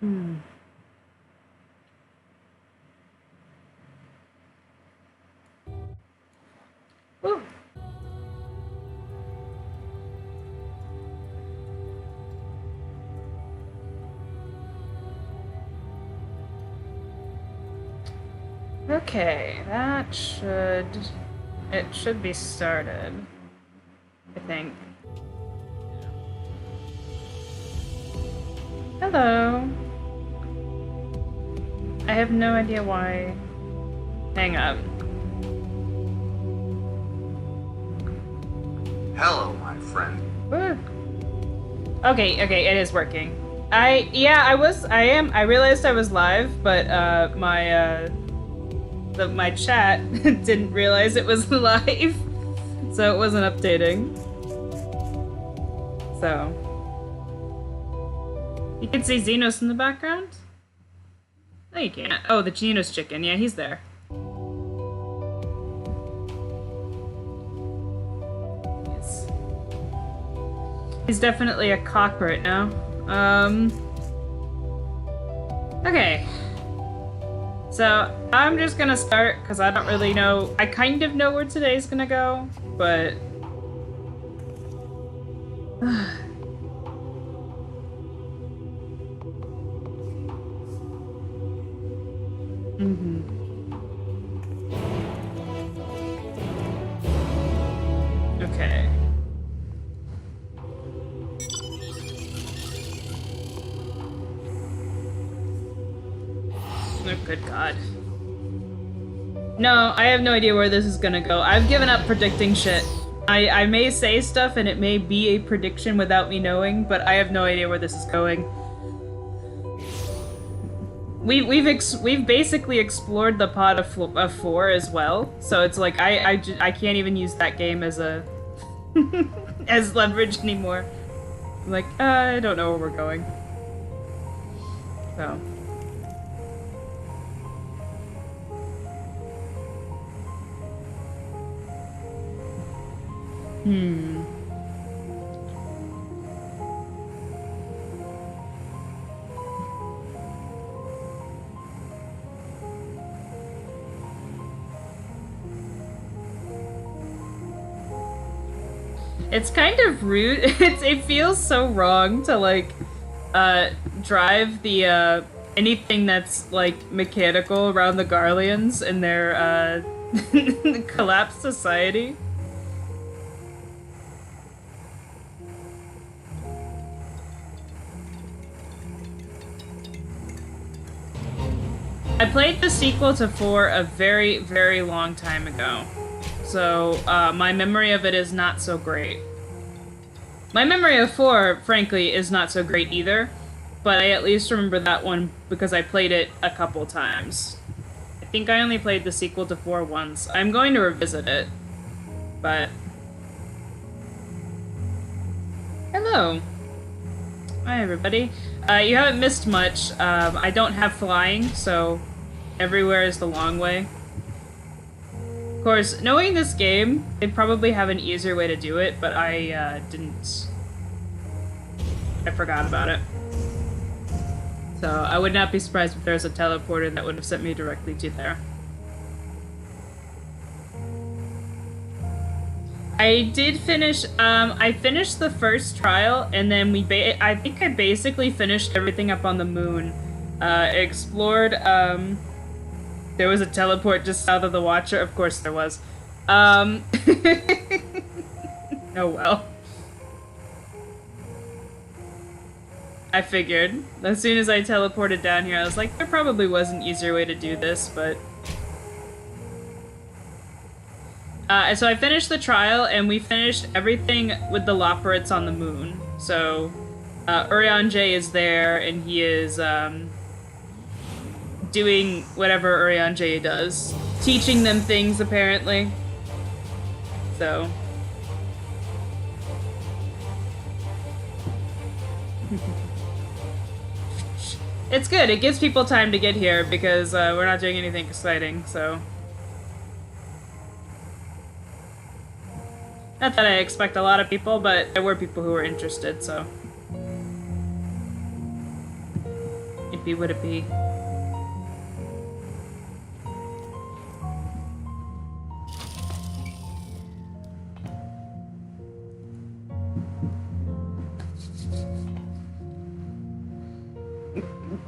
Hmm. Ooh. Okay, it should be started, I think. Hello. I have no idea why. Hang up. Hello, my friend. Woo. Okay, it is working. I realized I was live, but my chat didn't realize it was live, so it wasn't updating. So you can see Xenos in the background. No, you can't. Oh, the Genos chicken. Yeah, he's there. Yes. He's definitely a cock right now. Okay. So I'm just gonna start because I don't really know. I kind of know where today's gonna go, but mm-hmm. Okay. Oh, good God. No, I have no idea where this is gonna go. I've given up predicting shit. I may say stuff and it may be a prediction without me knowing, but I have no idea where this is going. We've basically explored the pod of 4 as well, so it's like I can't even use that game as a as leverage anymore. I'm like, I don't know where we're going. So. Hmm. It's kind of rude. It feels so wrong to like drive the anything that's like mechanical around the Garleans in their collapsed society. I played the sequel to 4 a very, very long time ago, so my memory of it is not so great. My memory of 4, frankly, is not so great either, but I at least remember that one because I played it a couple times. I think I only played the sequel to 4 once. I'm going to revisit it, but... Hello! Hi, everybody. You haven't missed much. I don't have flying, so everywhere is the long way. Of course, knowing this game, they'd probably have an easier way to do it, but I didn't. I forgot about it. So I would not be surprised if there was a teleporter that would have sent me directly to there. I did finish, I finished the first trial, and then I think I basically finished everything up on the moon. Explored, there was a teleport just south of the Watcher. Of course there was. Oh well. I figured. As soon as I teleported down here, I was like, there probably was an easier way to do this, but... so I finished the trial, and we finished everything with the Loporrits on the moon. So, Urianger J is there, and he is, doing whatever Urianger J does. Teaching them things, apparently. So... It's good, it gives people time to get here, because, we're not doing anything exciting, so... Not that I expect a lot of people, but there were people who were interested, so... creepy would it be?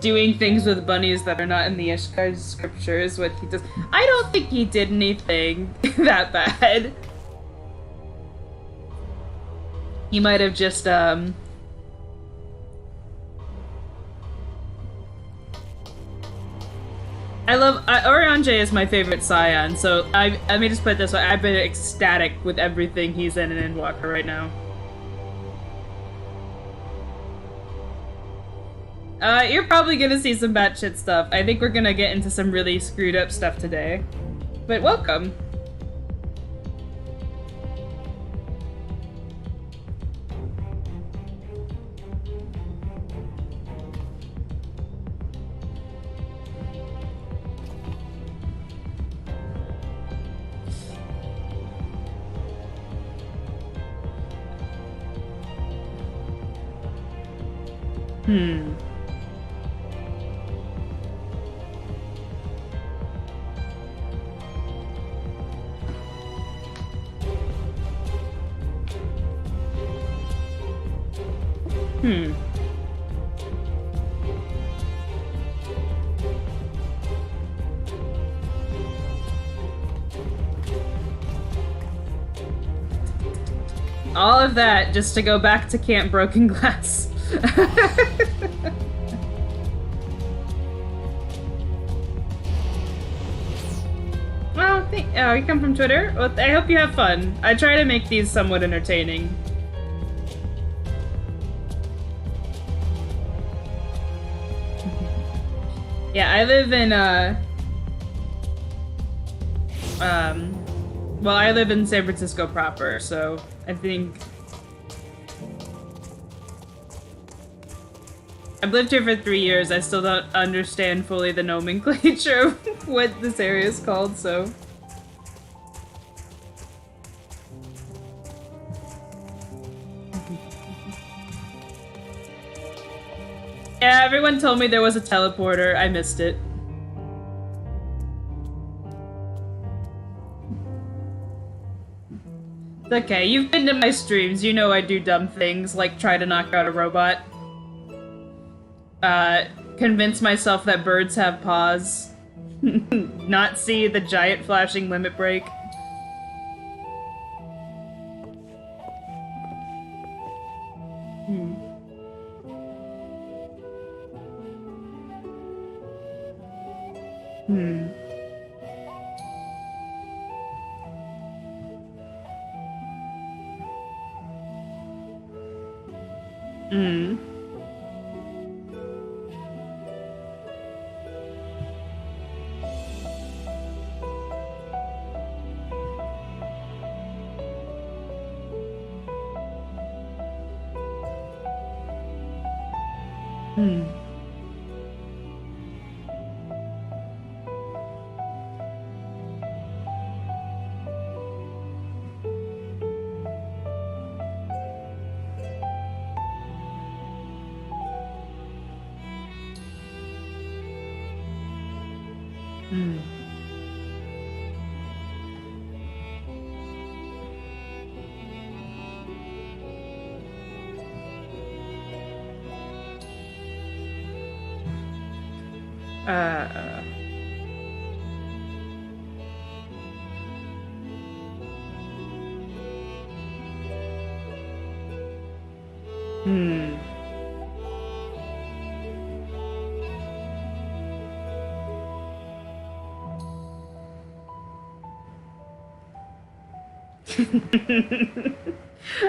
Doing things with bunnies that are not in the Ishtar scripture is what he does. I don't think he did anything that bad. He might have just, Orionje is my favorite Scion, so let me just put it this way, I've been ecstatic with everything he's in Endwalker right now. You're probably gonna see some batshit stuff. I think we're gonna get into some really screwed up stuff today. But welcome. All of that just to go back to Camp Broken Glass. Well, you come from Twitter? Well, I hope you have fun. I try to make these somewhat entertaining. Yeah, I live in, well, I live in San Francisco proper, so I think... I've lived here for 3 years, I still don't understand fully the nomenclature of what this area is called, so... Yeah, everyone told me there was a teleporter, I missed it. It's okay, you've been to my streams, you know I do dumb things, like try to knock out a robot. Convince myself that birds have paws. Not see the giant flashing limit break.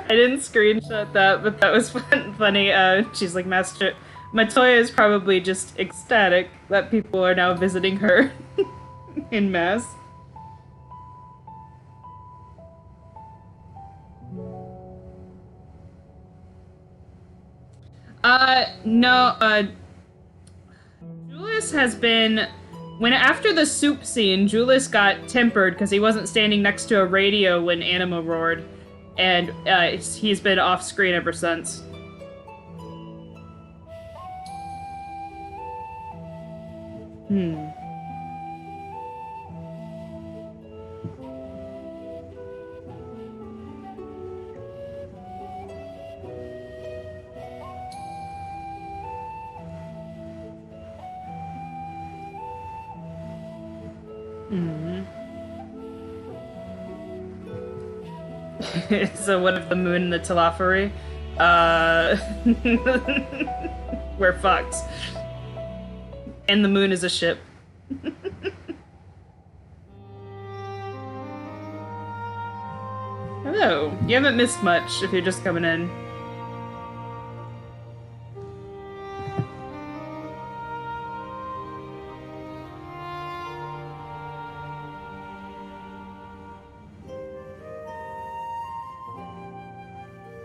I didn't screenshot that, but that was funny. She's like, Master... Matoya is probably just ecstatic that people are now visiting her in mass. No, Julius has been... After the soup scene, Julius got tempered because he wasn't standing next to a radio when Anima roared, and he's been off-screen ever since. Hmm. So what if the moon and the telephory? We're fucked. And the moon is a ship. Hello. You haven't missed much if you're just coming in.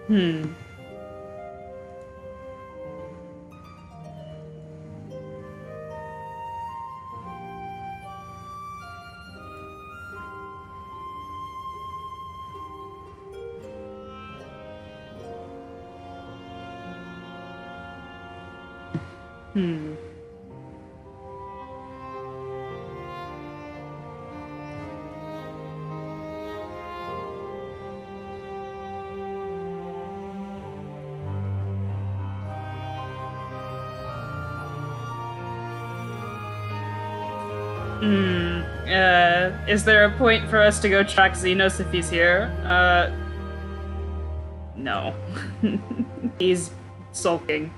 Hmm. Hmm. Is there a point for us to go track Xenos if he's here? No. He's sulking.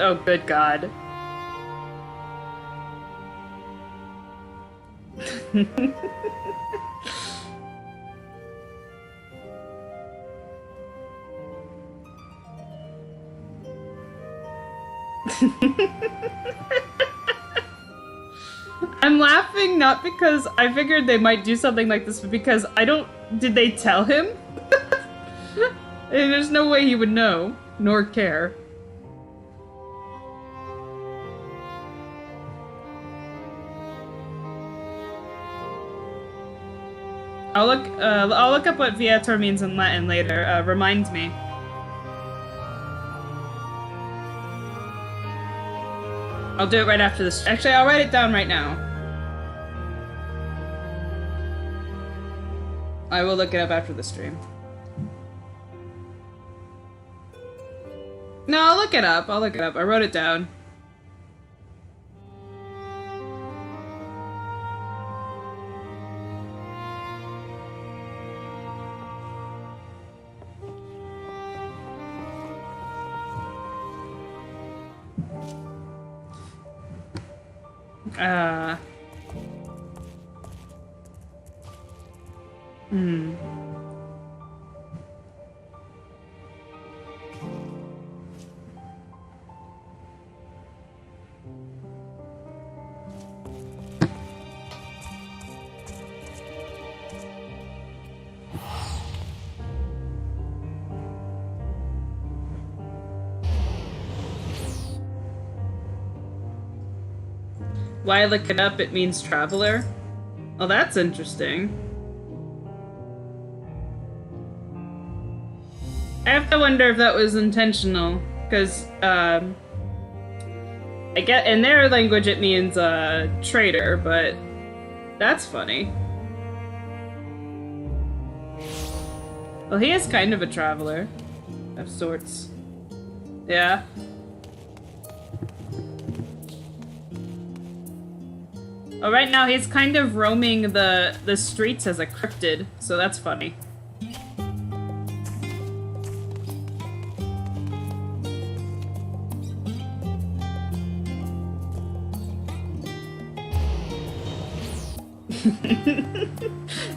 Oh, good God. I'm laughing not because I figured they might do something like this, but because I don't... Did they tell him? And there's no way he would know, nor care. I'll look up what Viator means in Latin later. Remind me. I'll do it right after this. Actually, I'll write it down right now. I will look it up after the stream. No, I'll look it up. I'll look it up. I wrote it down. Why look it up? It means traveler. Oh, that's interesting. I have to wonder if that was intentional, because I get in their language it means trader, but that's funny. Well, he is kind of a traveler of sorts. Yeah. Oh, right now he's kind of roaming the streets as a cryptid, so that's funny.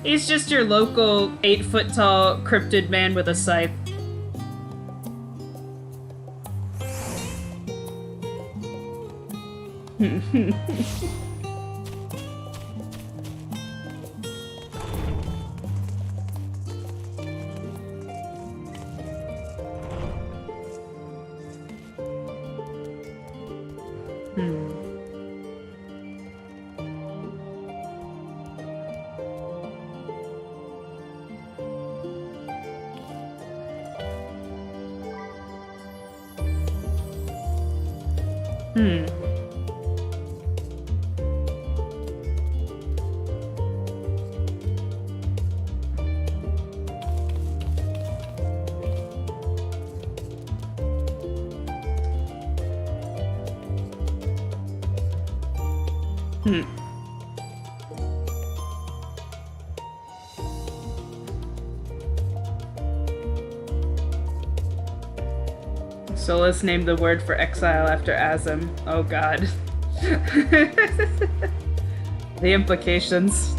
He's just your local 8-foot-tall cryptid man with a scythe. Hmm. Hmm. So let's name the word for exile after Azim. Oh god. The implications.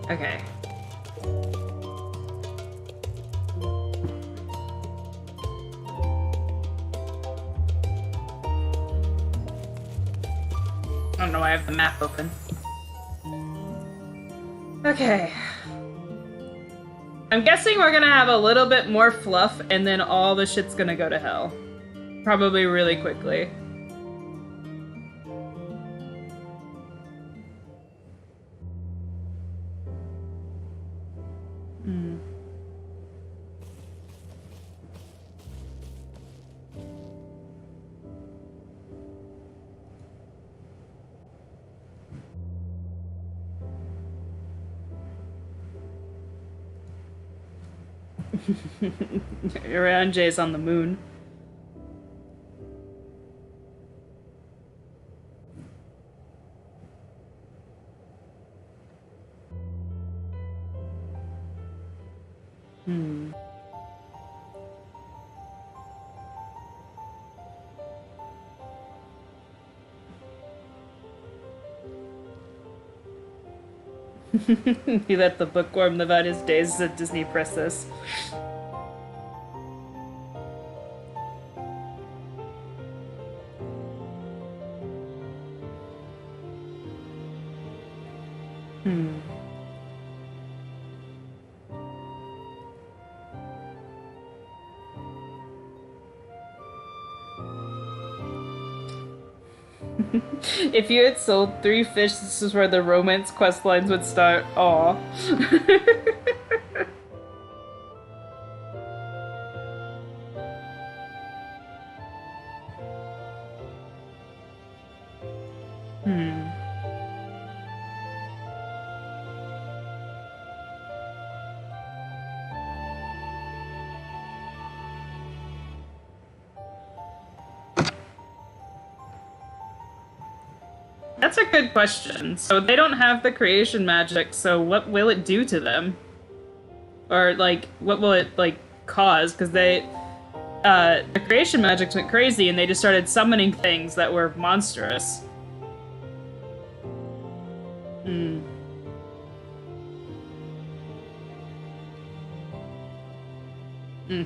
Okay. I don't know why I have the map open. Okay. I'm guessing we're gonna have a little bit more fluff and then all the shit's gonna go to hell. Probably really quickly. Hmm. Jay's on the moon. Hmm. He let the bookworm live out his days as a Disney princess. Hmm. If you had sold 3 fish, this is where the romance quest lines would start. Aw. Hmm. That's a good question. So they don't have the creation magic, so what will it do to them? Or, like, what will it, like, cause? Because the creation magic went crazy and they just started summoning things that were monstrous. Hmm. Hmm.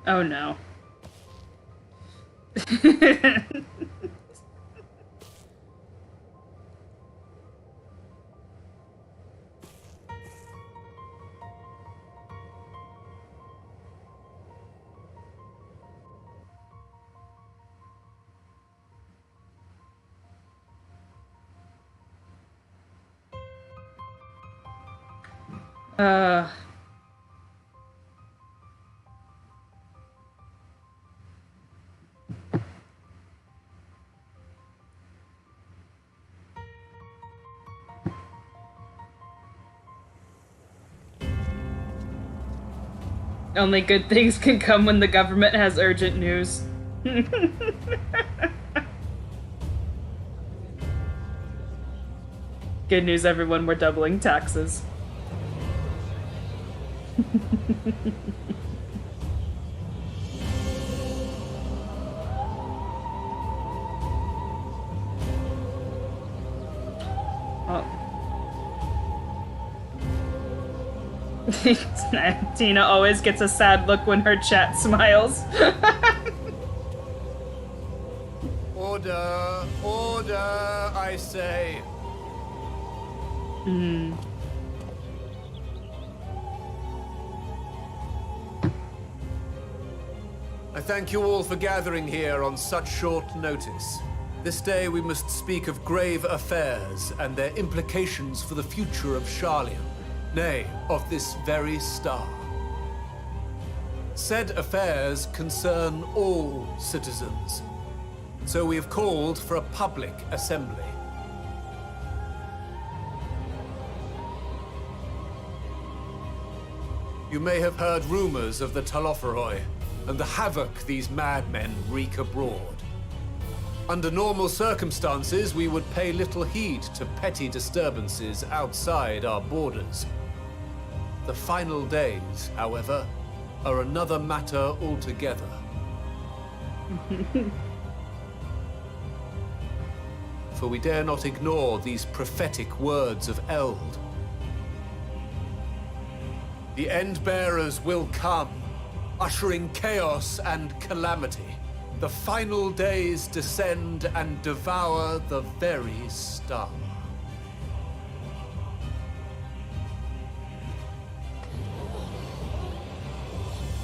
Oh no. uh... Only good things can come when the government has urgent news. Good news, everyone, we're doubling taxes. Oh. Tina always gets a sad look when her chat smiles. Order, order, I say. Hmm. thank you all for gathering here on such short notice. This day we must speak of grave affairs and their implications for the future of Sharlian, nay, of this very star. Said affairs concern all citizens, so we have called for a public assembly. You may have heard rumors of the Talopheroi and the havoc these madmen wreak abroad. Under normal circumstances, we would pay little heed to petty disturbances outside our borders. The final days, however, are another matter altogether. For we dare not ignore these prophetic words of Eld. The Endbearers will come, ushering chaos and calamity. The final days descend and devour the very star.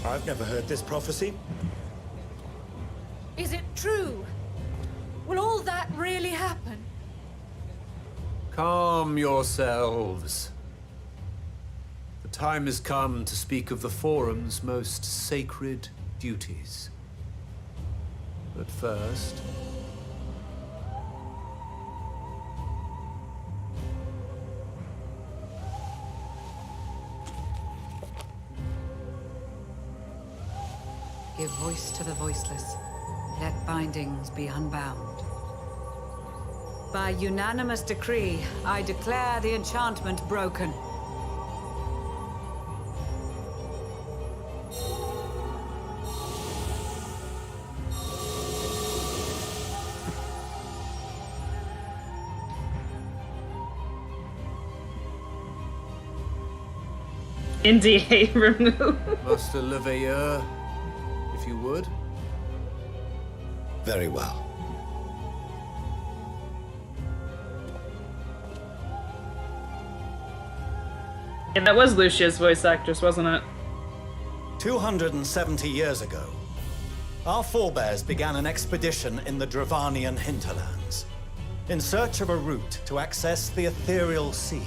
I've never heard this prophecy. Is it true? Will all that really happen? Calm yourselves. The time has come to speak of the Forum's most sacred duties. But first... Give voice to the voiceless. Let bindings be unbound. By unanimous decree, I declare the enchantment broken. NDA removed. Master Leveilleur, if you would. Very well. Yeah, that was Lucia's voice actress, wasn't it? 270 years ago, our forebears began an expedition in the Dravanian hinterlands, in search of a route to access the ethereal sea.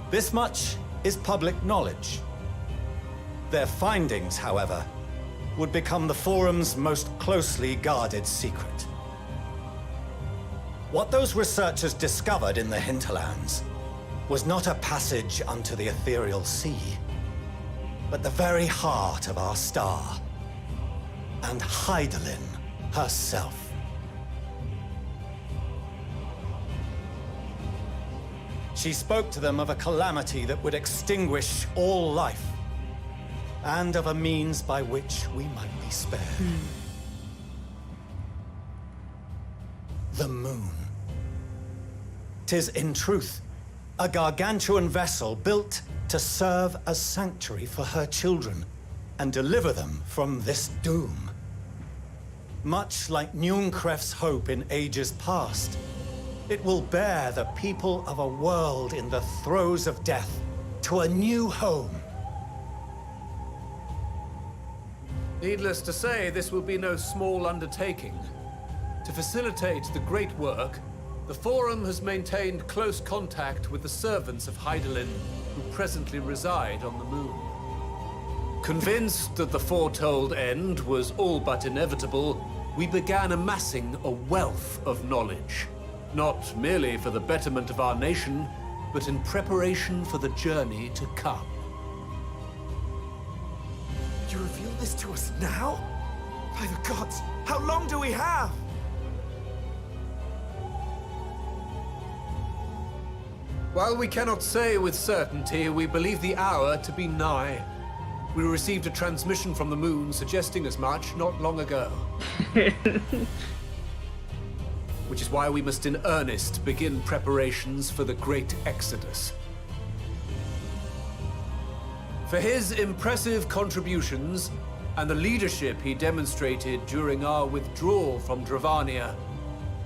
This much is public knowledge. Their findings, however, would become the Forum's most closely guarded secret. What those researchers discovered in the hinterlands was not a passage unto the ethereal sea, but the very heart of our star, and Hydaelyn herself. She spoke to them of a calamity that would extinguish all life, and of a means by which we might be spared. The moon. 'Tis in truth a gargantuan vessel built to serve as sanctuary for her children and deliver them from this doom. Much like Nunkref's hope in ages past, it will bear the people of a world in the throes of death to a new home. Needless to say, this will be no small undertaking. To facilitate the great work, the Forum has maintained close contact with the servants of Hydaelyn, who presently reside on the moon. Convinced that the foretold end was all but inevitable, we began amassing a wealth of knowledge. Not merely for the betterment of our nation, but in preparation for the journey to come. You reveal this to us now? By the gods, how long do we have? While we cannot say with certainty, we believe the hour to be nigh. We received a transmission from the moon suggesting as much not long ago. Which is why we must in earnest begin preparations for the great exodus. For his impressive contributions and the leadership he demonstrated during our withdrawal from Dravania,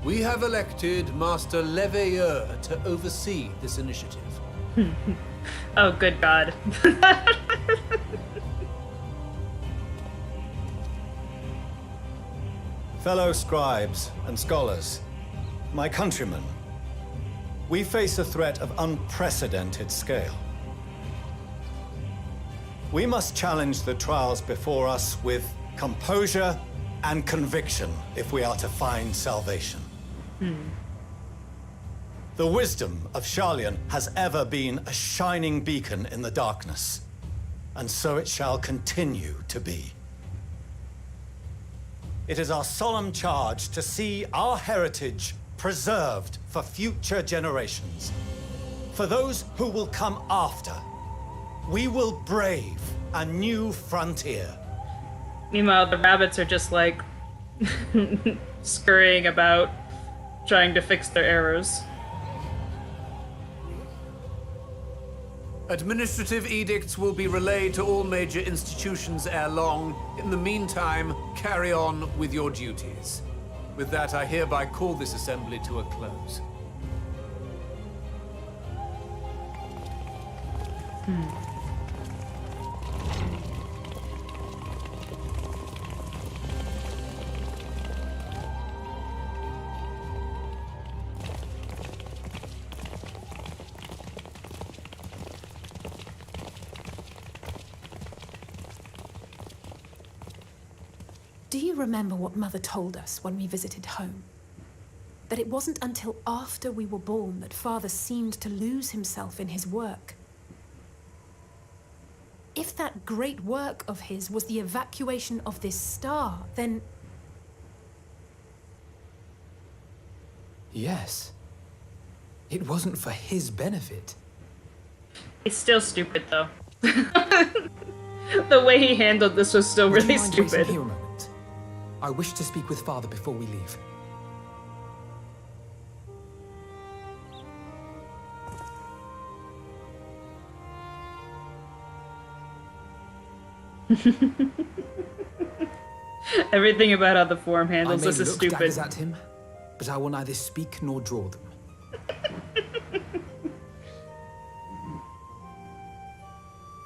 we have elected Master Leveilleur to oversee this initiative. Oh, good God. Good. 'Tis Fellow scribes and scholars, my countrymen, we face a threat of unprecedented scale. We must challenge the trials before us with composure and conviction if we are to find salvation. The wisdom of Sharlayan has ever been a shining beacon in the darkness, and so it shall continue to be. It is our solemn charge to see our heritage preserved for future generations. For those who will come after, we will brave a new frontier. Meanwhile, the rabbits are just like scurrying about, trying to fix their errors. Administrative edicts will be relayed to all major institutions ere long. In the meantime, carry on with your duties. With that, I hereby call this assembly to a close. Do you remember what Mother told us when we visited home? That it wasn't until after we were born that Father seemed to lose himself in his work. If that great work of his was the evacuation of this star, then... Yes. It wasn't for his benefit. It's still stupid, though. The way he handled this was still Would you really mind waiting stupid. here a moment? I wish to speak with Father before we leave. Everything about how the Forum handles I may this is look stupid. daggers at him, but I will neither speak nor draw them.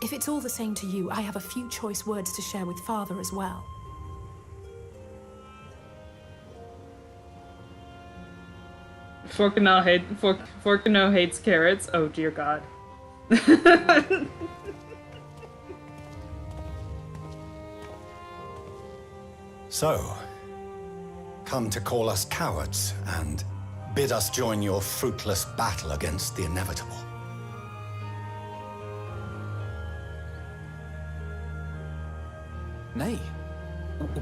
If it's all the same to you, I have a few choice words to share with Father as well. Forkano hates carrots. Oh dear God. So, come to call us cowards and bid us join your fruitless battle against the inevitable. Nay,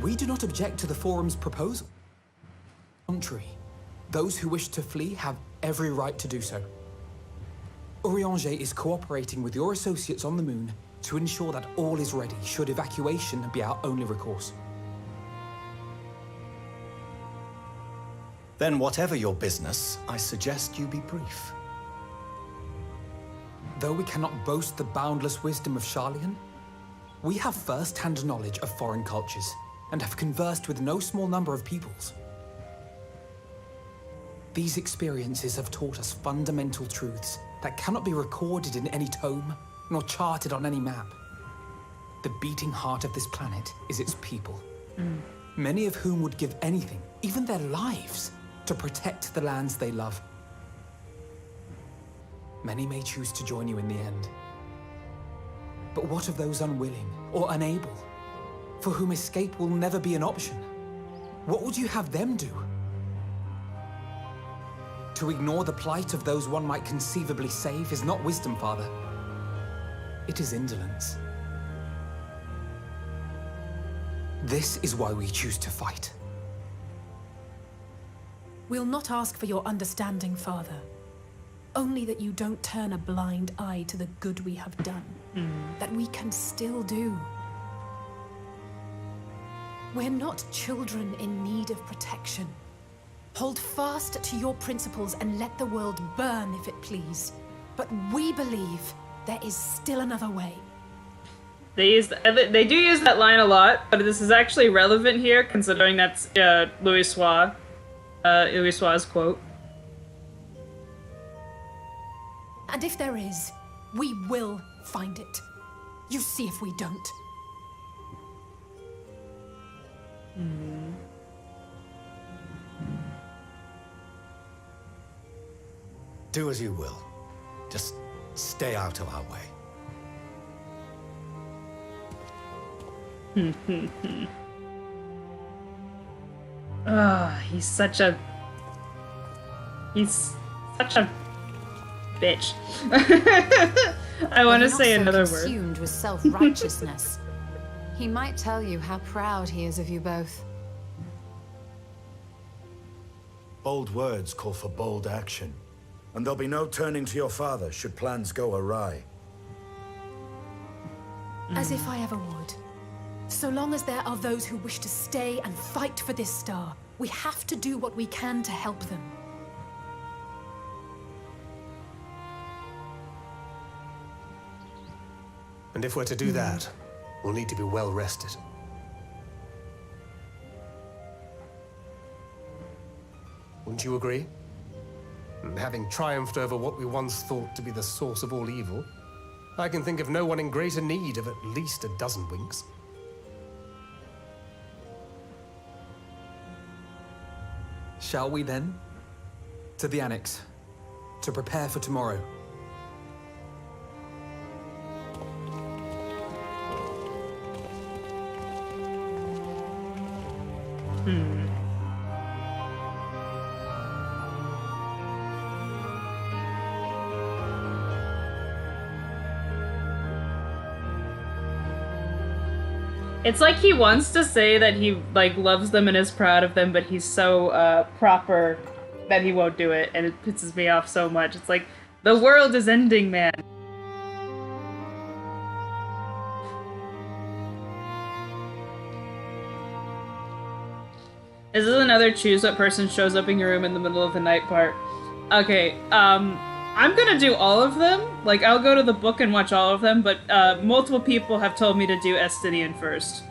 we do not object to the Forum's proposal. Contrary, those who wish to flee have every right to do so. Urianger is cooperating with your associates on the moon to ensure that all is ready should evacuation be our only recourse. Then whatever your business, I suggest you be brief. Though we cannot boast the boundless wisdom of Sharlayan, we have first-hand knowledge of foreign cultures and have conversed with no small number of peoples. These experiences have taught us fundamental truths that cannot be recorded in any tome, nor charted on any map. The beating heart of this planet is its people, many of whom would give anything, even their lives, to protect the lands they love. Many may choose to join you in the end. But what of those unwilling or unable, for whom escape will never be an option? What would you have them do? To ignore the plight of those one might conceivably save is not wisdom, Father. It is indolence. This is why we choose to fight. We'll not ask for your understanding, Father. Only that you don't turn a blind eye to the good we have done. That we can still do. We're not children in need of protection. Hold fast to your principles and let the world burn if it please. But we believe there is still another way. They do use that line a lot, but this is actually relevant here, considering that's Louis Sua's quote. And if there is, we will find it. You see if we don't. Do as you will. Just stay out of our way. He's such a bitch. I want to say another word. Consumed with self-righteousness. He might tell you how proud he is of you both. Bold words call for bold action. And there'll be no turning to your father should plans go awry. As if I ever would. So long as there are those who wish to stay and fight for this star, we have to do what we can to help them. And if we're to do that, we'll need to be well rested. Wouldn't you agree? And having triumphed over what we once thought to be the source of all evil, I can think of no one in greater need of at least a dozen winks. Shall we then? To the Annex. To prepare for tomorrow. It's like he wants to say that he, like, loves them and is proud of them, but he's so, proper that he won't do it, and it pisses me off so much. It's like, the world is ending, man. This is another choose what person shows up in your room in the middle of the night part. Okay, I'm gonna do all of them. Like, I'll go to the book and watch all of them, but multiple people have told me to do Estinian first.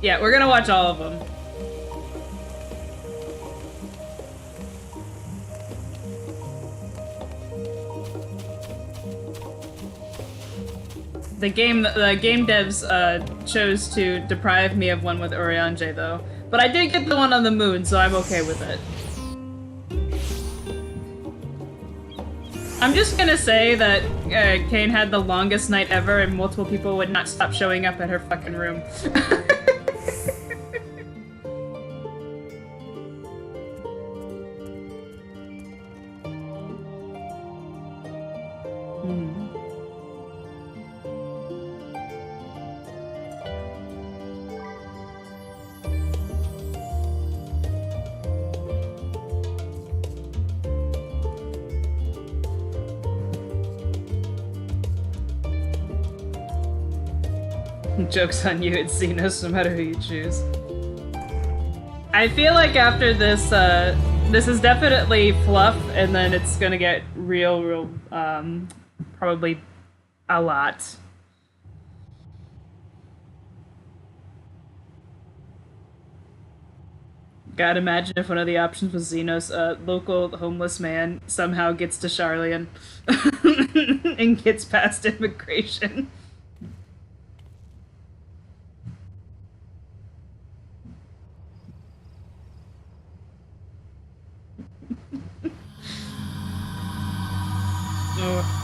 Yeah, we're gonna watch all of them. The game devs chose to deprive me of one with Urianger, though. But I did get the one on the moon, so I'm okay with it. I'm just gonna say that Kane had the longest night ever and multiple people would not stop showing up at her fucking room. Joke's on you, it's Xenos, no matter who you choose. I feel like after this, this is definitely fluff, and then it's gonna get real, probably a lot. God, imagine if one of the options was Xenos, a local homeless man somehow gets to Charlian and gets past immigration. Oh.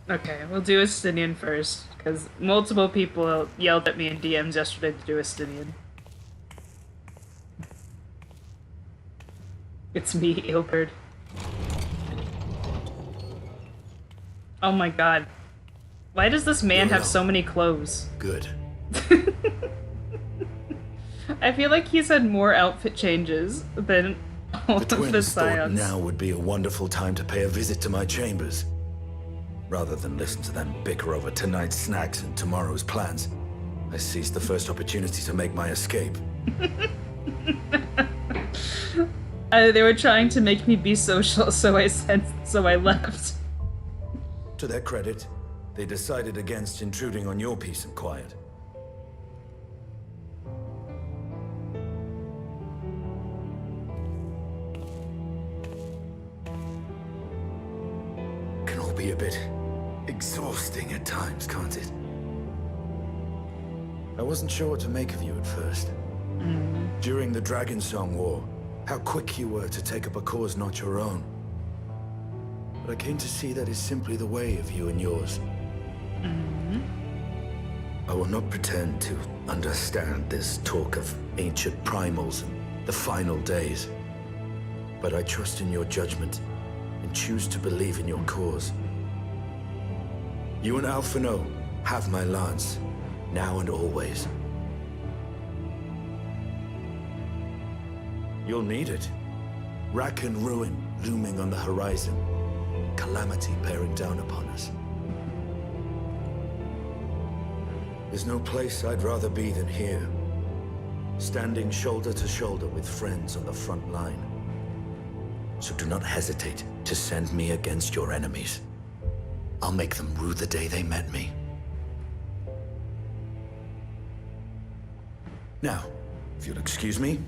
Okay, we'll do Estinian first, because multiple people yelled at me in DMs yesterday to do Estinian. It's me, Eelbird. Oh my god. Why does this man have so many clothes? Good. I feel like he's had more outfit changes than all The of the twins thought Scions. now would be a wonderful time to pay a visit to my chambers. Rather than listen to them bicker over tonight's snacks and tomorrow's plans, I seized the first opportunity to make my escape. They were trying to make me be social, so I left. To their credit, They decided against intruding on your peace and quiet. Can all be a bit exhausting at times, can't it? I wasn't sure what to make of you at first. During the Dragon Song War, how quick you were to take up a cause not your own. But I came to see that is simply the way of you and yours. I will not pretend to understand this talk of ancient primals and the final days. But I trust in your judgment and choose to believe in your cause. You and Alphino have my lance, now and always. You'll need it. Rack and ruin looming on the horizon. Calamity bearing down upon us. There's no place I'd rather be than here. Standing shoulder to shoulder with friends on the front line. So do not hesitate to send me against your enemies. I'll make them rue the day they met me. Now, if you'll excuse me,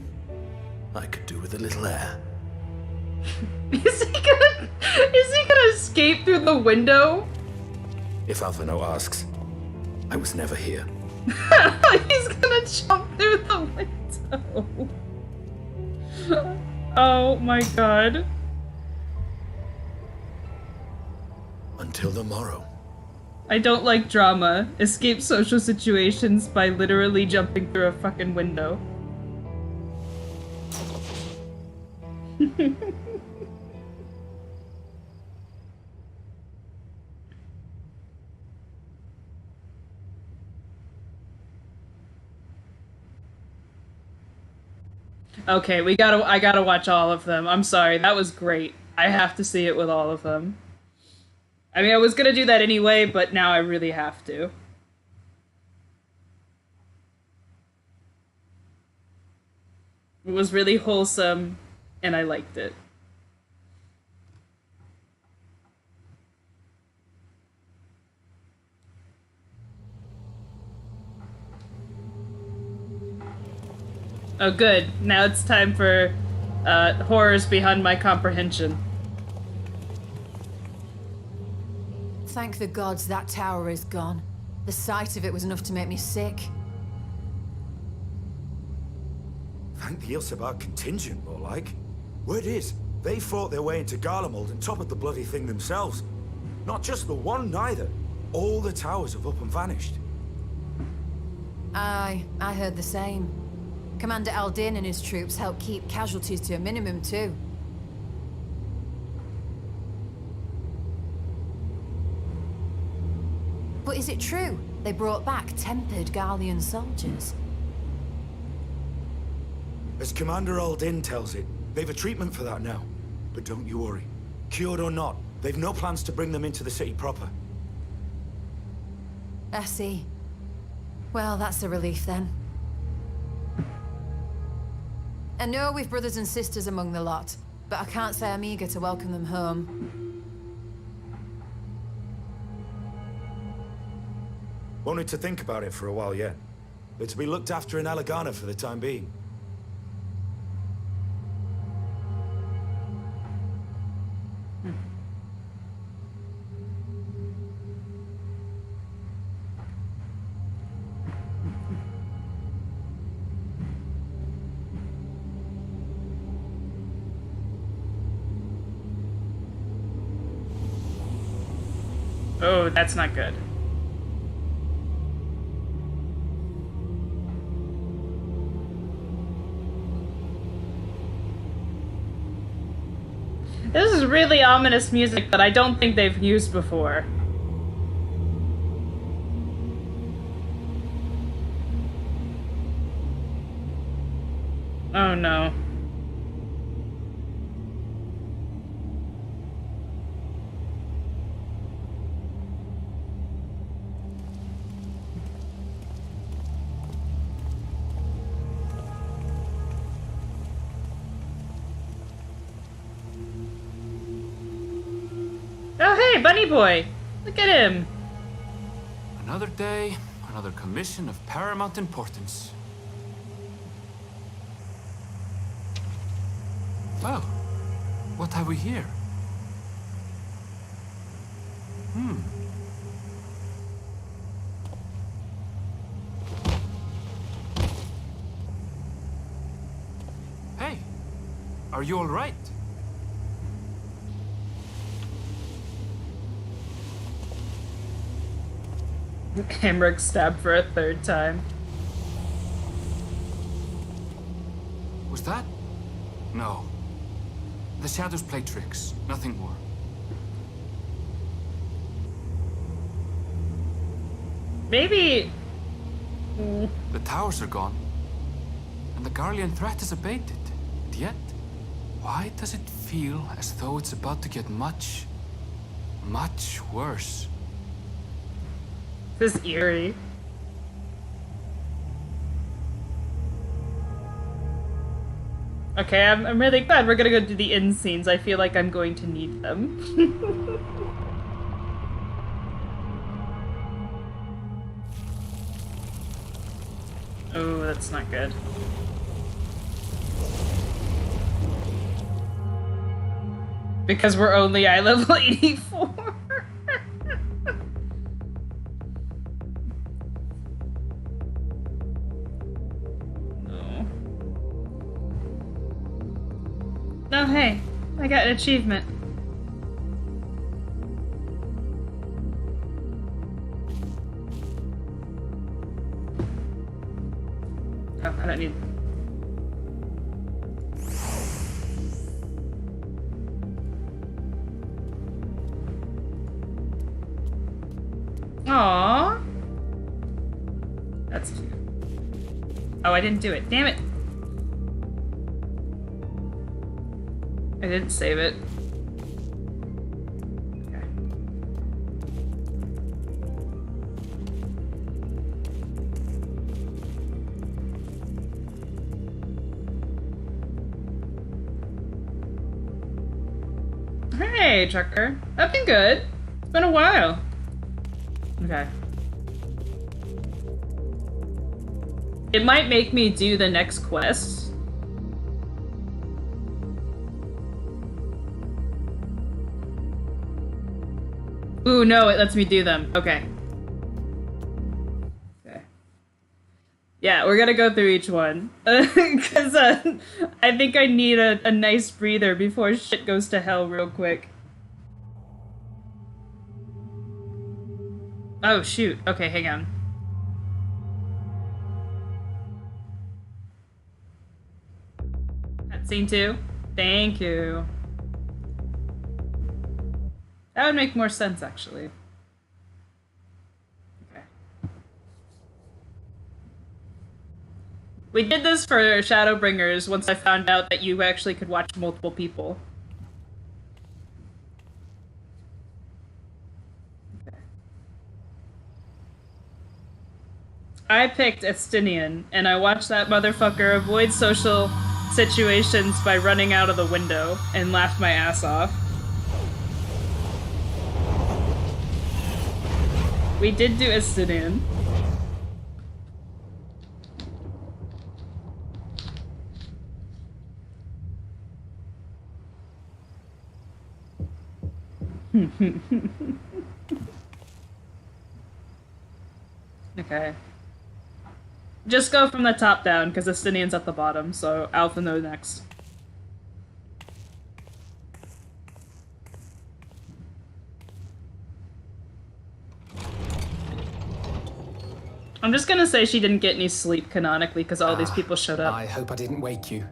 I could do with a little air. Is he gonna escape through the window? If Alphino asks, I was never here. He's gonna jump through the window. Oh my god. Until the morrow. I don't like drama. Escape social situations by literally jumping through a fucking window. Okay, I gotta watch all of them. I'm sorry, that was great. I have to see it with all of them. I mean, I was gonna do that anyway, but now I really have to. It was really wholesome, and I liked it. Oh good, now it's time for horrors beyond my comprehension. Thank the gods that tower is gone. The sight of it was enough to make me sick. Thank the Ilsabar contingent, more like. Word is, they fought their way into Garlemald and toppled the bloody thing themselves. Not just the one, neither. All the towers have up and vanished. Aye, I heard the same. Commander Aldin and his troops helped keep casualties to a minimum, too. But is it true they brought back tempered Garlean soldiers? As Commander Aldin tells it, they've a treatment for that now. But don't you worry. Cured or not, they've no plans to bring them into the city proper. I see. Well, that's a relief then. I know we've brothers and sisters among the lot, but I can't say I'm eager to welcome them home. Wanted to think about it for a while yet. They're to be looked after in Alagana for the time being. Oh, that's not good. This is really ominous music that I don't think they've used before. Oh no. Oh hey, Bunny Boy! Look at him! Another day, another commission of paramount importance. Well, what have we here? Hey, are you all right? Hamrick stabbed for a third time. Was that? No. The shadows play tricks, nothing more. Maybe... The towers are gone, and the Garlean threat is abated. And yet, why does it feel as though it's about to get much, much worse? This is eerie. Okay, I'm really glad we're gonna go do the end scenes. I feel like I'm going to need them. Oh, that's not good. Because we're only eye level 84. No. Oh, hey, I got an achievement. Oh, I don't need... Aww. That's cute. Oh, I didn't do it. Damn it. I didn't save it. Okay. Hey, Trucker. I've been good. It's been a while. Okay. It might make me do the next quest. Ooh, no, it lets me do them. Okay. Okay. Yeah, we're gonna go through each one. Because I think I need a nice breather before shit goes to hell real quick. Oh, shoot. Okay, hang on. Cutscene 2? Thank you. That would make more sense, actually. Okay. We did this for Shadowbringers once I found out that you actually could watch multiple people. I picked Estinian, and I watched that motherfucker avoid social situations by running out of the window and laughed my ass off. We did do Estinian. Okay. Just go from the top down, because Estinian's at the bottom, so Alpha knows next. I'm just gonna say she didn't get any sleep canonically, because all these people showed up. I hope I didn't wake you.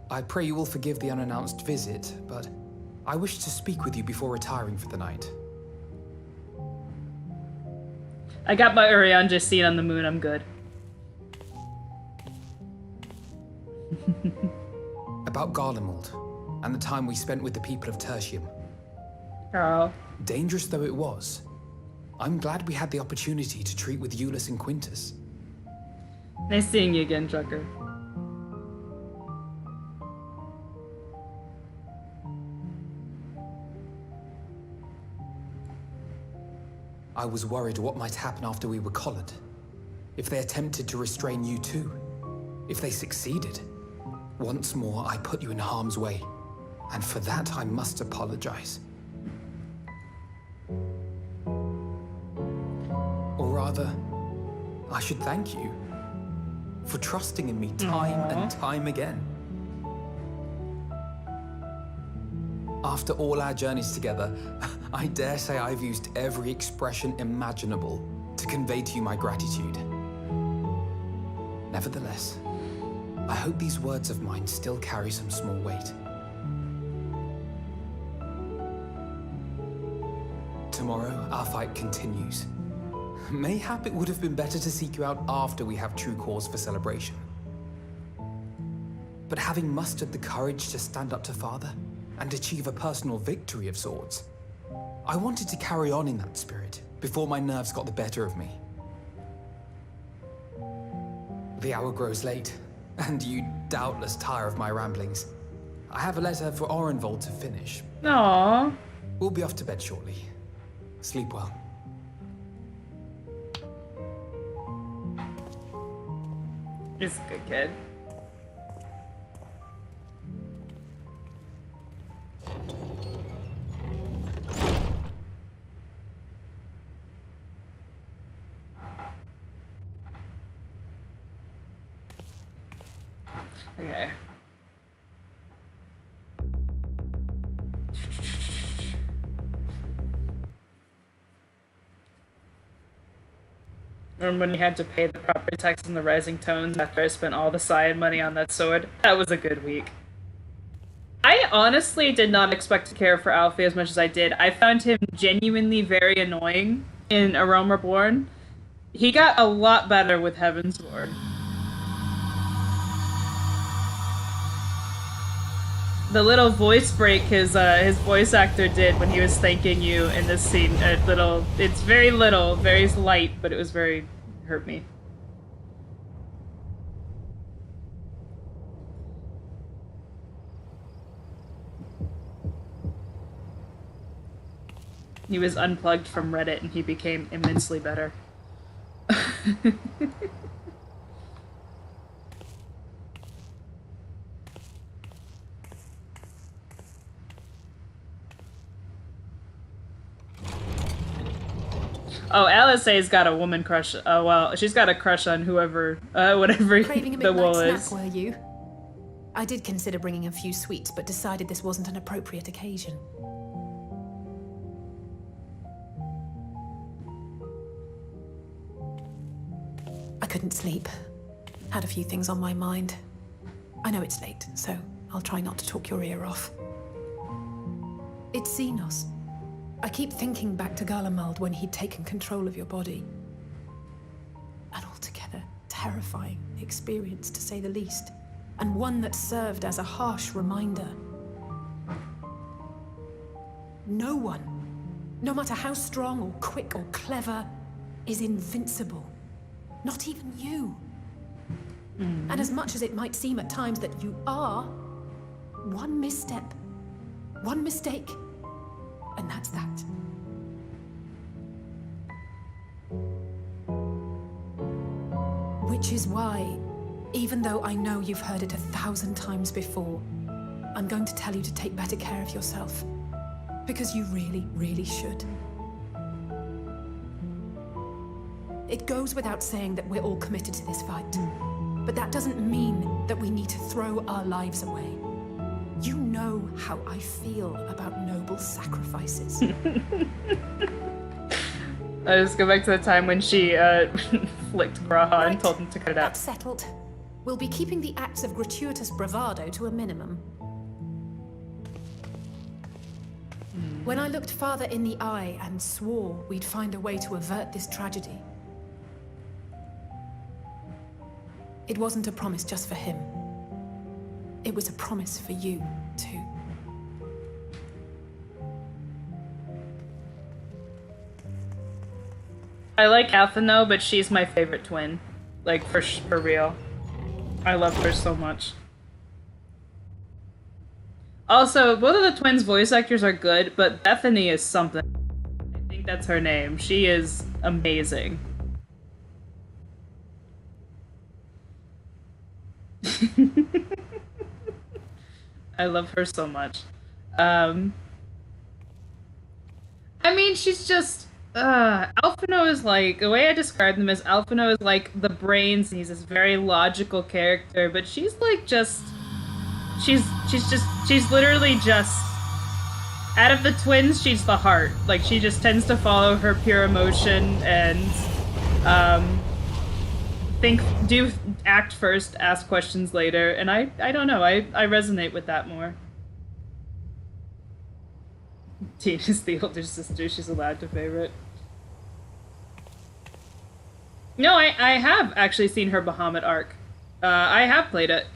I pray you will forgive the unannounced visit, but I wish to speak with you before retiring for the night. I got my Urianger scene on the moon, I'm good. About Garlemald, and the time we spent with the people of Tertium. Carl. Dangerous though it was, I'm glad we had the opportunity to treat with Euless and Quintus. Nice seeing you again, Trucker. I was worried what might happen after we were collared. If they attempted to restrain you too. If they succeeded. Once more, I put you in harm's way. And for that, I must apologize. Or rather, I should thank you for trusting in me time and time again. After all our journeys together, I dare say I've used every expression imaginable to convey to you my gratitude. Nevertheless, I hope these words of mine still carry some small weight. Tomorrow, our fight continues. Mayhap it would have been better to seek you out after we have true cause for celebration. But having mustered the courage to stand up to Father and achieve a personal victory of sorts, I wanted to carry on in that spirit before my nerves got the better of me. The hour grows late, and you doubtless tire of my ramblings. I have a letter for Orenvold to finish. Aww. We'll be off to bed shortly. Sleep well. He's a good kid. Okay. Remember when you had to pay the property tax on the rising tones after I spent all the Saiyan money on that sword? That was a good week. I honestly did not expect to care for Alfie as much as I did. I found him genuinely very annoying in A Realm Reborn. He got a lot better with Heavensward. The little voice break his voice actor did when he was thanking you in this scene, it's very little, very light, but it was very, hurt me. He was unplugged from Reddit and he became immensely better. Oh, Alisaie's got a woman crush. Oh, well, she's got a crush on whoever, whatever Craving a the wool midnight is. snack, were you? I did consider bringing a few sweets, but decided this wasn't an appropriate occasion. I couldn't sleep. Had a few things on my mind. I know it's late, so I'll try not to talk your ear off. It's Xenos. I keep thinking back to Garlemald when he'd taken control of your body. An altogether terrifying experience, to say the least, and one that served as a harsh reminder. No one, no matter how strong or quick or clever, is invincible. Not even you. And as much as it might seem at times that you are, one misstep, one mistake, and that's that. Which is why, even though I know you've heard it 1,000 times before, I'm going to tell you to take better care of yourself. Because you really, really should. It goes without saying that we're all committed to this fight. But that doesn't mean that we need to throw our lives away. You know how I feel about noble sacrifices. I just go back to the time when she flicked Graha and told him to cut it out. That's settled. We'll be keeping the acts of gratuitous bravado to a minimum. When I looked Father in the eye and swore we'd find a way to avert this tragedy, it wasn't a promise just for him. It was a promise for you, too. I like Atheno, but she's my favorite twin. Like, for real. I love her so much. Also, both of the twins' voice actors are good, but Bethany is something. I think think that's her name. She is amazing. I love her so much. I mean, she's just... Alphino is like... The way I describe them is Alphino is like the brains, and he's this very logical character, but she's like just... She's literally just... Out of the twins, she's the heart. Like, she just tends to follow her pure emotion and, act first, ask questions later, and I don't know, I resonate with that more. Tina's the older sister, she's allowed to favorite. No, I have actually seen her Bahamut arc. I have played it.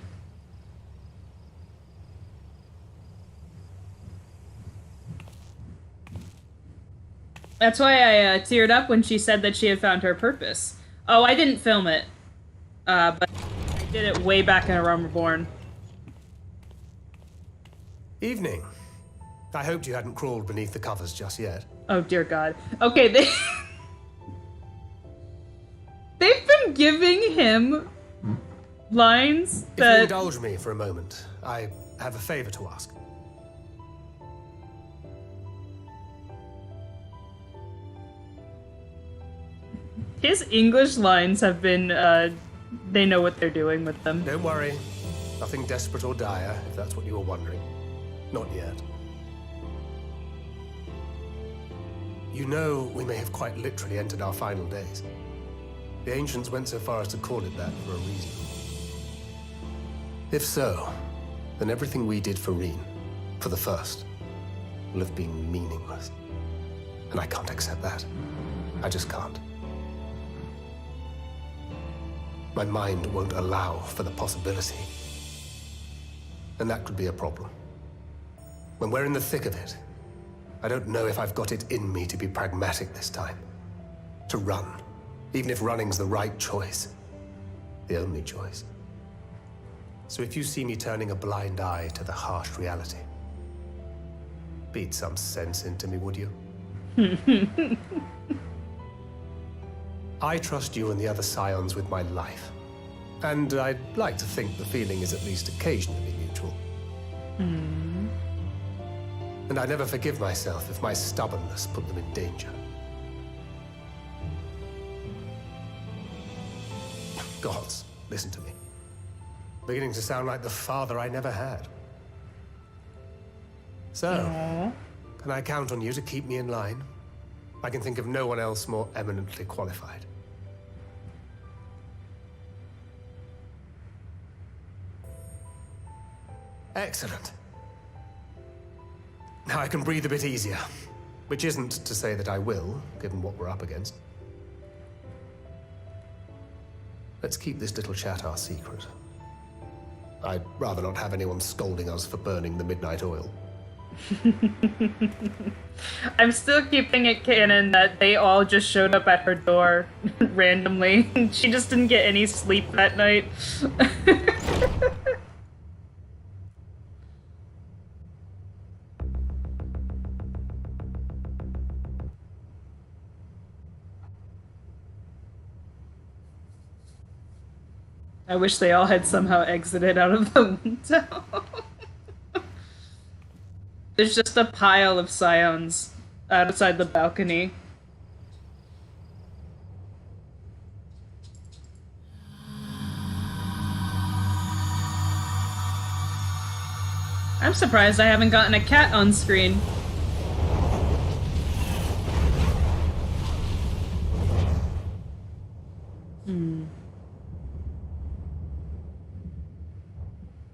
That's why I teared up when she said that she had found her purpose. Oh, I didn't film it. But I did it way back in A Realm Reborn. Evening. I hoped you hadn't crawled beneath the covers just yet. Oh, dear God. Okay, they've been giving him lines that... If you indulge me for a moment, I have a favor to ask. His English lines have been, they know what they're doing with them. Don't worry. Nothing desperate or dire, if that's what you were wondering. Not yet. You know, we may have quite literally entered our final days. The ancients went so far as to call it that for a reason. If so, then everything we did for Reen, for the first, will have been meaningless. And I can't accept that. I just can't. My mind won't allow for the possibility. And that could be a problem. When we're in the thick of it, I don't know if I've got it in me to be pragmatic this time. To run, even if running's the right choice. The only choice. So if you see me turning a blind eye to the harsh reality, beat some sense into me, would you? I trust you and the other Scions with my life. And I'd like to think the feeling is at least occasionally mutual. And I never forgive myself if my stubbornness put them in danger. Gods, listen to me. Beginning to sound like the father I never had. So, can I count on you to keep me in line? I can think of no one else more eminently qualified. Excellent. Now I can breathe a bit easier. Which isn't to say that I will, given what we're up against. Let's keep this little chat our secret. I'd rather not have anyone scolding us for burning the midnight oil. I'm still keeping it canon that they all just showed up at her door randomly. She just didn't get any sleep that night. I wish they all had somehow exited out of the window. There's just a pile of Scions outside the balcony. I'm surprised I haven't gotten a cat on screen.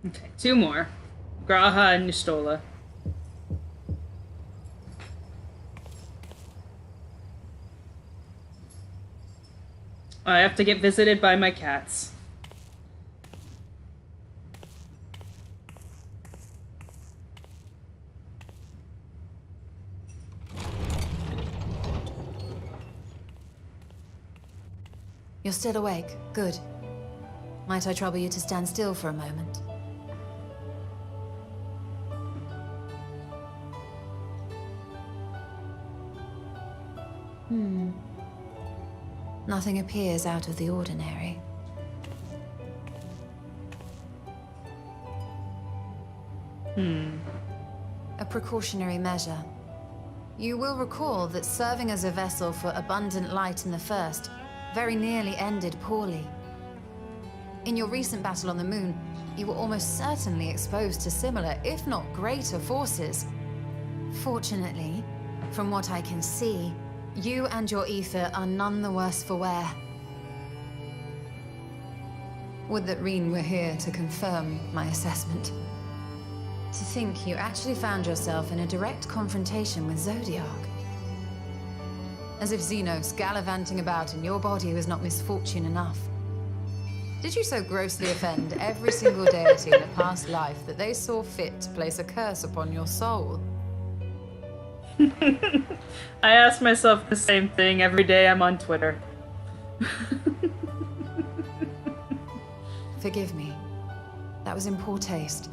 Okay, two more. Graha and Nistola. I have to get visited by my cats. You're still awake. Good. Might I trouble you to stand still for a moment? Nothing appears out of the ordinary. A precautionary measure. You will recall that serving as a vessel for abundant light in the First very nearly ended poorly. In your recent battle on the Moon, you were almost certainly exposed to similar, if not greater, forces. Fortunately, from what I can see, you and your ether are none the worse for wear. Would that Reen were here to confirm my assessment. To think you actually found yourself in a direct confrontation with Zodiark. As if Xenos gallivanting about in your body was not misfortune enough. Did you so grossly offend every single deity in a past life that they saw fit to place a curse upon your soul? I ask myself the same thing every day I'm on Twitter. Forgive me. That was in poor taste.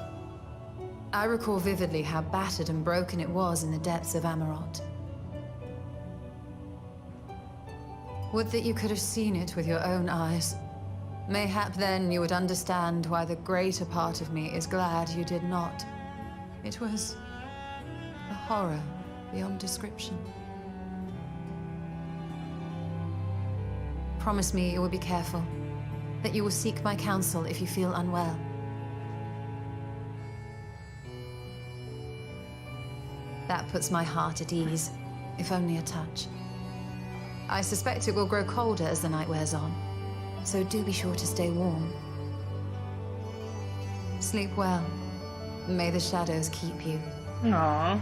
I recall vividly how battered and broken it was in the depths of Amarot. Would that you could have seen it with your own eyes. Mayhap then you would understand why the greater part of me is glad you did not. It was a horror beyond description. Promise me you will be careful, that you will seek my counsel if you feel unwell. That puts my heart at ease, if only a touch. I suspect it will grow colder as the night wears on, so do be sure to stay warm. Sleep well. May the shadows keep you. Aww.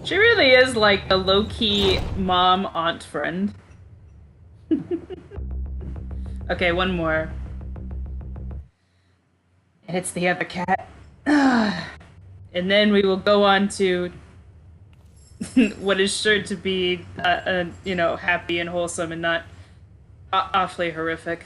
She really is like a low-key mom-aunt friend. Okay, one more. And it's the other cat. And then we will go on to what is sure to be, you know, happy and wholesome and not awfully horrific.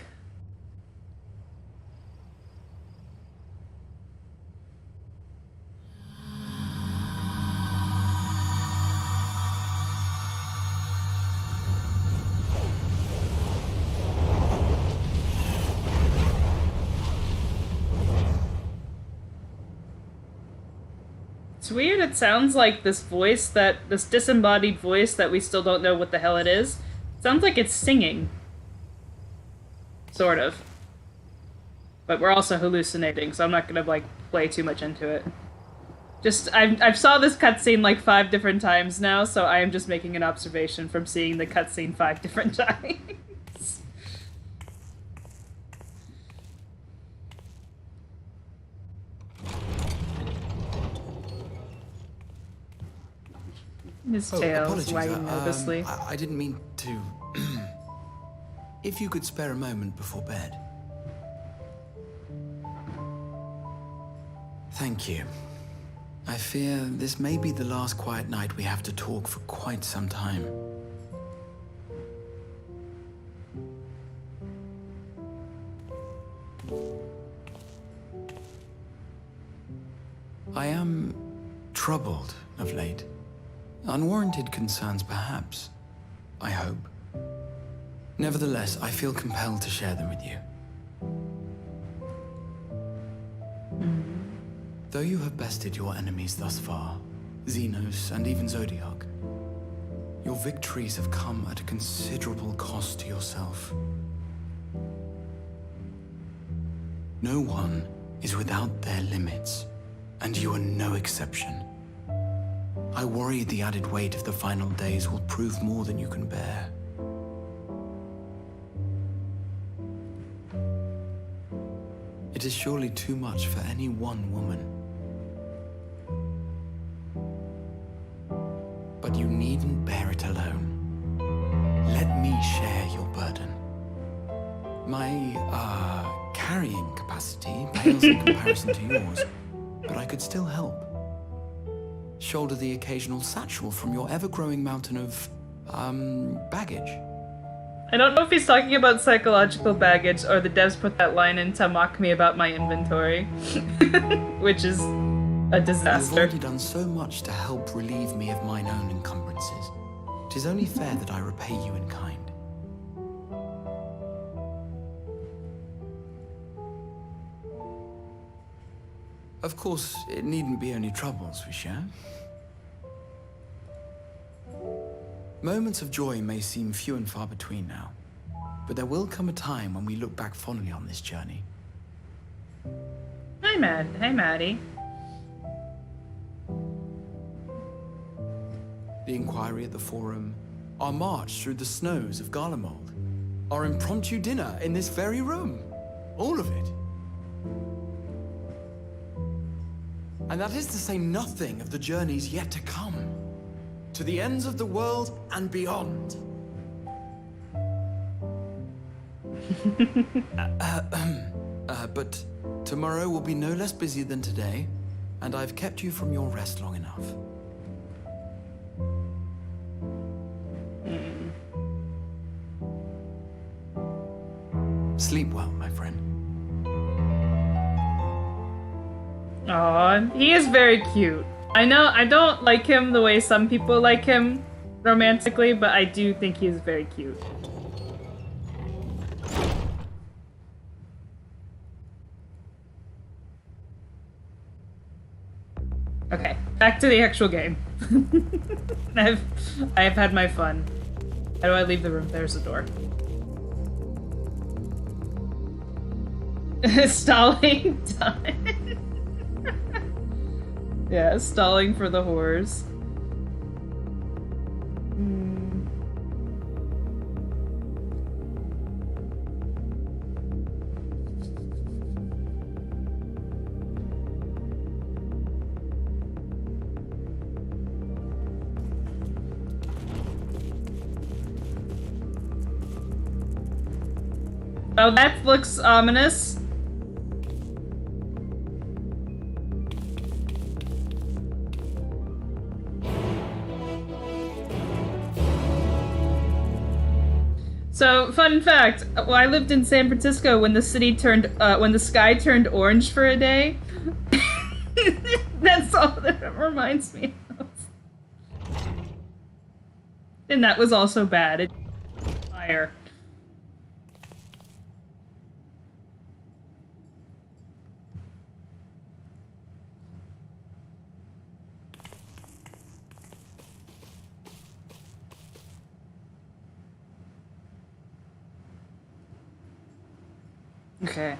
It's weird, it sounds like this disembodied voice that we still don't know what the hell it is. It sounds like it's singing. Sort of. But we're also hallucinating, so I'm not gonna, like, play too much into it. I've saw this cutscene like 5 different times now, so I am just making an observation from seeing the cutscene 5 different times. His tail's wagging nervously. I didn't mean to... If you could spare a moment before bed. Thank you. I fear this may be the last quiet night we have to talk for quite some time. I am troubled of late. Unwarranted concerns, perhaps. I hope. Nevertheless, I feel compelled to share them with you. Though you have bested your enemies thus far, Xenos and even Zodiark, your victories have come at a considerable cost to yourself. No one is without their limits, and you are no exception. I worry the added weight of the final days will prove more than you can bear. It is surely too much for any one woman. But you needn't bear it alone. Let me share your burden. My, carrying capacity pales in comparison to yours, but I could still help. Shoulder the occasional satchel from your ever-growing mountain of, baggage. I don't know if he's talking about psychological baggage or the devs put that line in to mock me about my inventory. Which is a You've disaster. already done so much to help relieve me of mine own encumbrances. 'Tis only fair that I repay you in kind. Of course, it needn't be only troubles we share. Moments of joy may seem few and far between now, but there will come a time when we look back fondly on this journey. Hi, Maddie. The inquiry at the Forum, our march through the snows of Garlemald, our impromptu dinner in this very room. All of it. And that is to say nothing of the journeys yet to come. To the ends of the world and beyond. But tomorrow will be no less busy than today, and I've kept you from your rest long enough. Sleep well, my friend. Aw, he is very cute. I know I don't like him the way some people like him romantically, but I do think he's very cute. Okay, back to the actual game. I've had my fun. How do I leave the room? There's the door. Stalling time. Yeah, stalling for the whores. Oh, that looks ominous. So, fun fact, well, I lived in San Francisco when the city turned, when the sky turned orange for a day. That's all that it reminds me of. And that was also bad. It fire. Okay.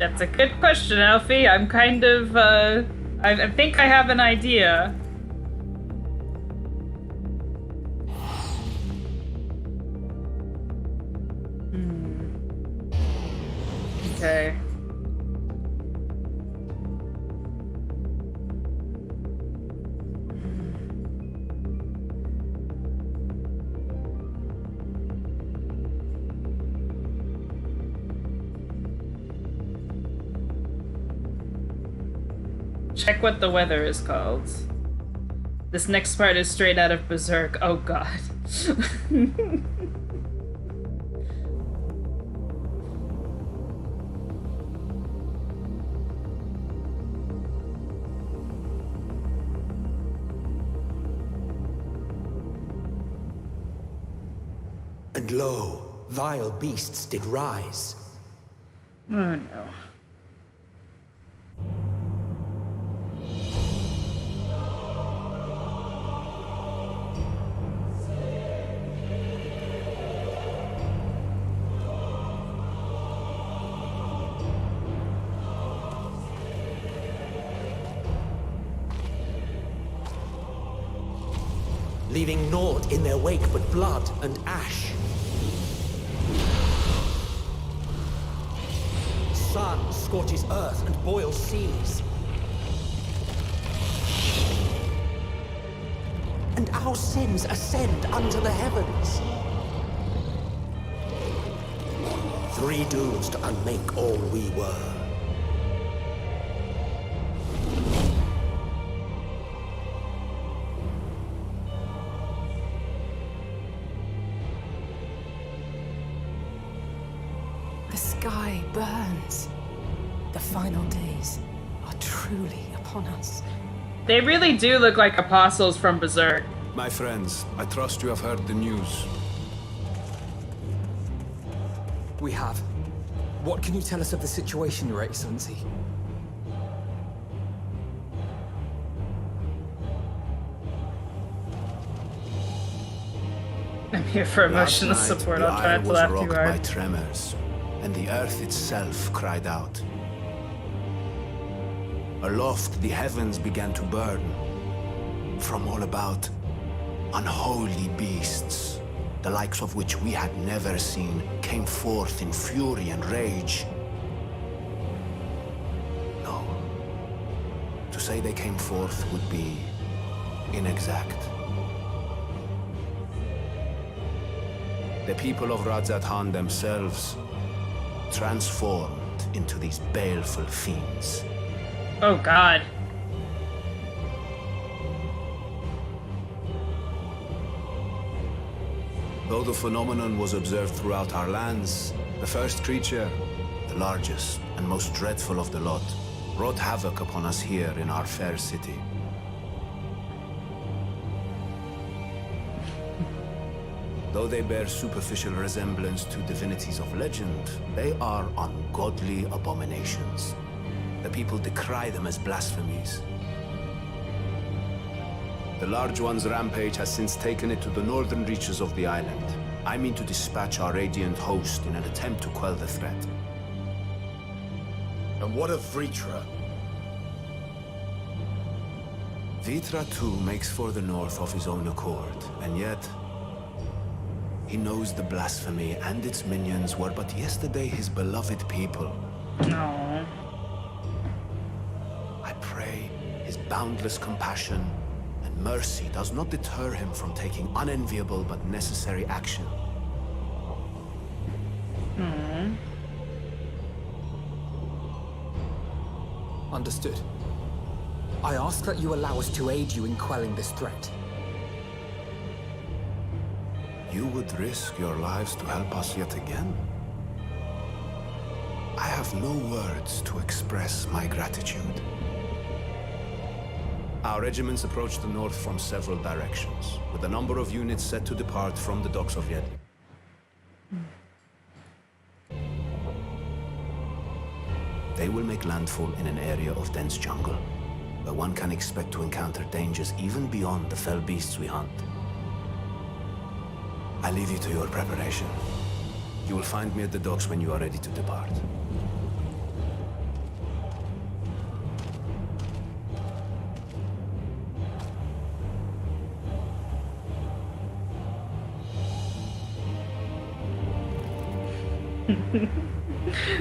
That's a good question, Alfie. I'm kind of, I think I have an idea. Okay. Check what the weather is called. This next part is straight out of Berserk. Oh god. And lo, vile beasts did rise. Oh no. Leaving naught in their wake but blood and ash. Sun scorches earth and boils seas. And our sins ascend unto the heavens. 3 dooms to unmake all we were. The sky burns. The final days are truly upon us. They really do look like apostles from Berserk. My friends, I trust you have heard the news. We have. What can you tell us of the situation, Your Excellency? I'm here for emotional support. I'll try not to laugh too rocked by hard. tremors, and the earth itself cried out. Aloft, the heavens began to burn. From all about, unholy beasts, the likes of which we had never seen, came forth in fury and rage. No. To say they came forth would be inexact. The people of Radzat-Han themselves transformed into these baleful fiends. Oh god. Though the phenomenon was observed throughout our lands, the first creature, the largest and most dreadful of the lot, wrought havoc upon us here in our fair city. Though they bear superficial resemblance to divinities of legend, they are ungodly abominations. The people decry them as blasphemies. The large one's rampage has since taken it to the northern reaches of the island. I mean to dispatch our radiant host in an attempt to quell the threat. And what of Vitra? Vitra too makes for the north of his own accord, and yet he knows the blasphemy and its minions were but yesterday his beloved people. No. I pray his boundless compassion and mercy does not deter him from taking unenviable but necessary action. Understood. I ask that you allow us to aid you in quelling this threat. You would risk your lives to help us yet again? I have no words to express my gratitude. Our regiments approach the north from several directions, with a number of units set to depart from the docks of Yedlin. They will make landfall in an area of dense jungle, where one can expect to encounter dangers even beyond the fell beasts we hunt. I leave you to your preparation. You will find me at the docks when you are ready to depart.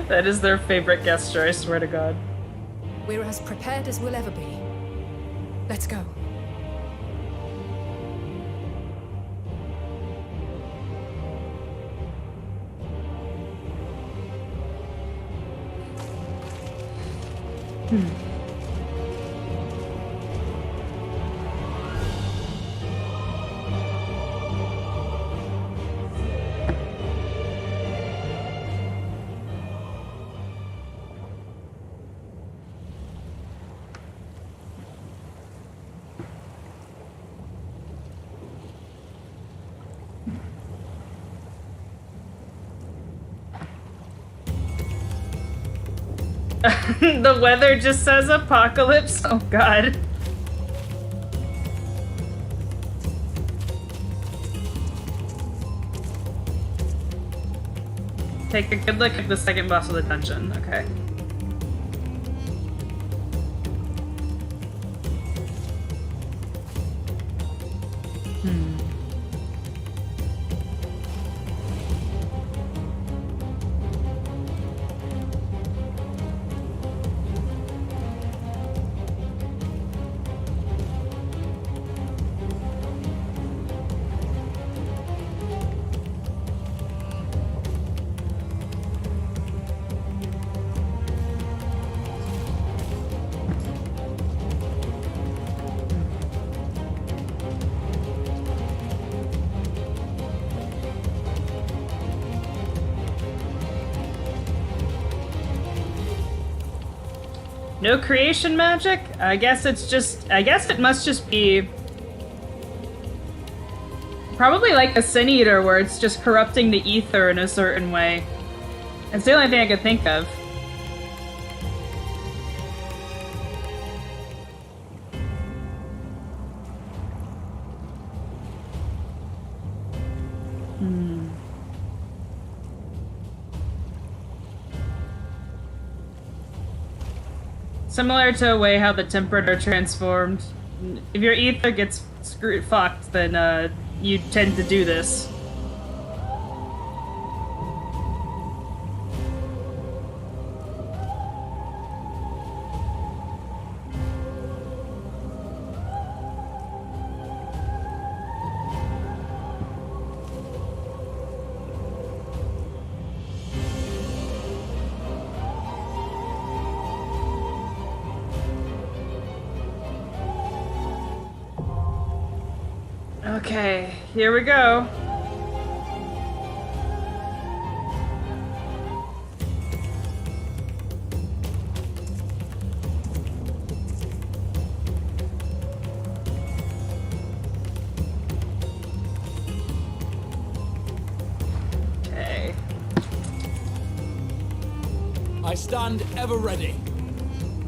That is their favorite gesture, I swear to God. We're as prepared as we'll ever be. Let's go. The weather just says apocalypse. Oh god. Take a good look at the second boss of the dungeon. Okay. No creation magic? I guess it must just be probably like a Sin Eater where it's just corrupting the ether in a certain way. It's the only thing I could think of. Similar to a way how the temperate are transformed. If your ether gets fucked, then you tend to do this. Okay, here we go. Okay. I stand ever ready.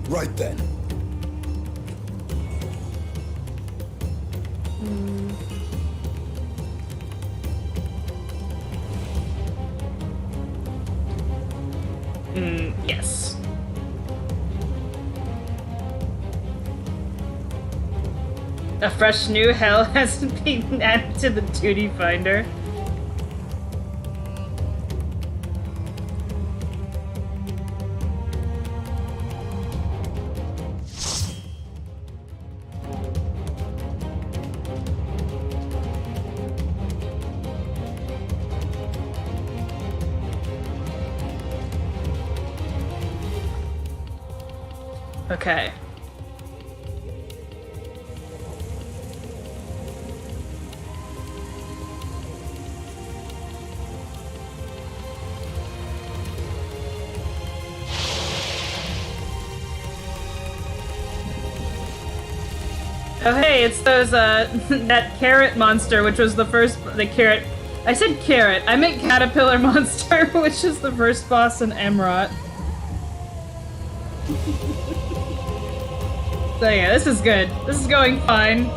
Right then. Yes. A fresh new hell has been added to the duty finder. Okay. Oh hey, it's those that carrot monster, which was the carrot. I said carrot. I meant caterpillar monster, which is the first boss in Emrot. So yeah, this is good. This is going fine.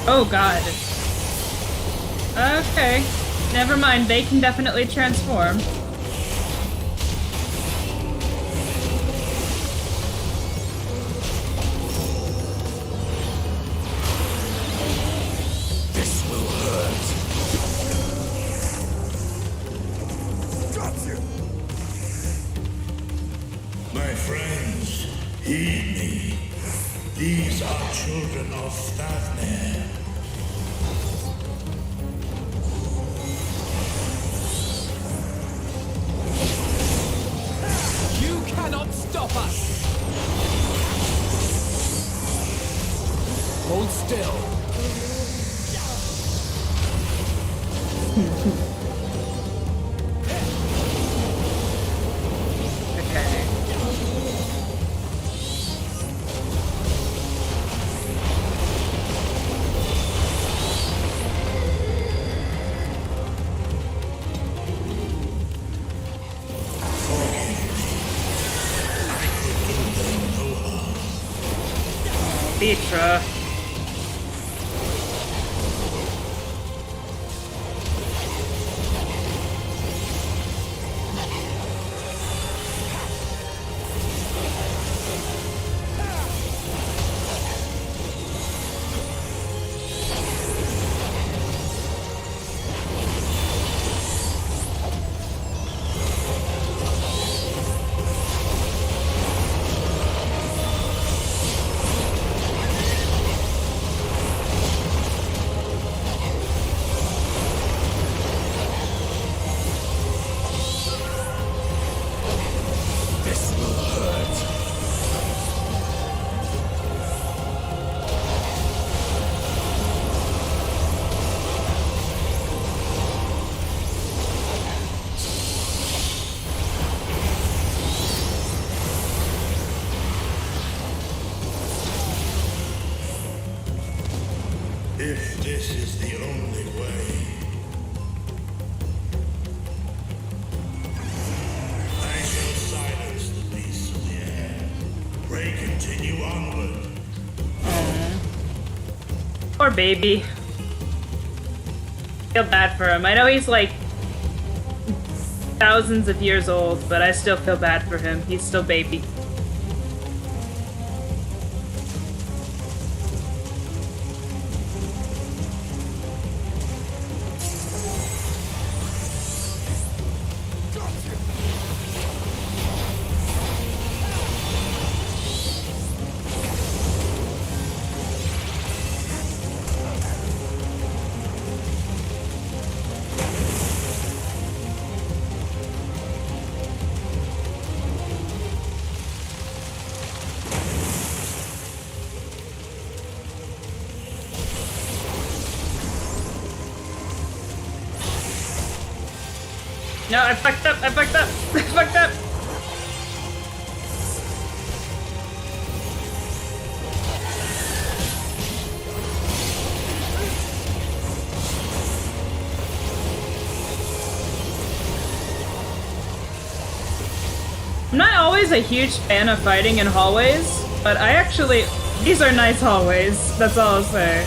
Oh god. Okay. Never mind, they can definitely transform. This will hurt. Got you. My friends, heed me. These are children of Stathnir. You cannot stop us! Hold still. Okay. Vitra. This will hurt. If this is the only way, I shall silence the beasts of the air. Pray continue onward. Poor baby. Feel bad for him. I know he's like thousands of years old, but I still feel bad for him. He's still baby. No, I fucked up. I fucked up. I fucked up. I'm not always a huge fan of fighting in hallways, but I actually... These are nice hallways. That's all I'll say.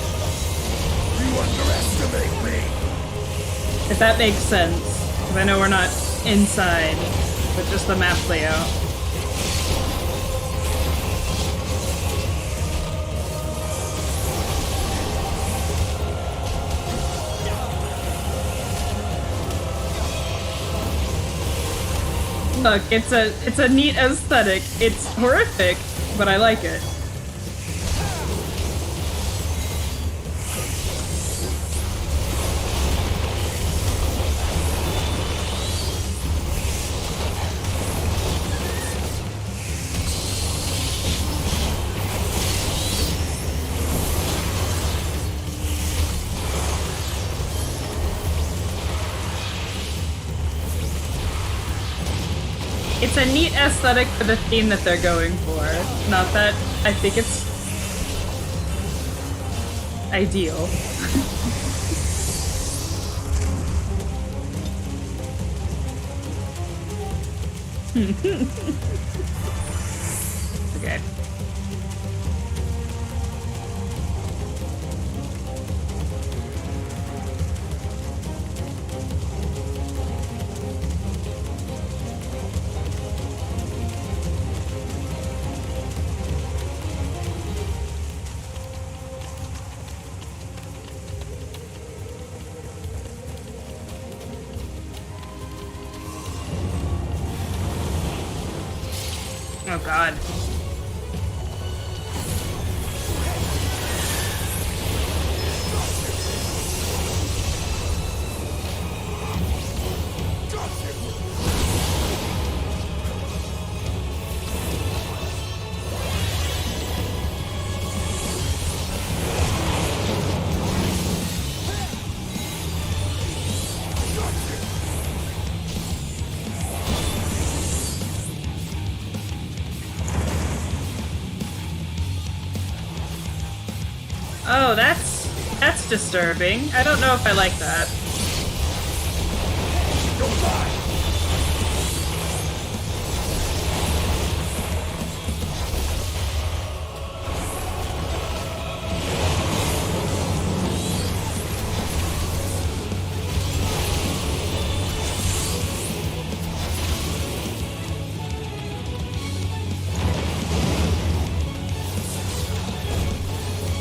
You underestimate me. If that makes sense. Because I know we're not inside, but just the map layout. Look, it's a neat aesthetic. It's horrific, but I like it. It's a neat aesthetic for the theme that they're going for. Not that I think it's ideal. Okay. God. Oh, that's disturbing. I don't know if I like that.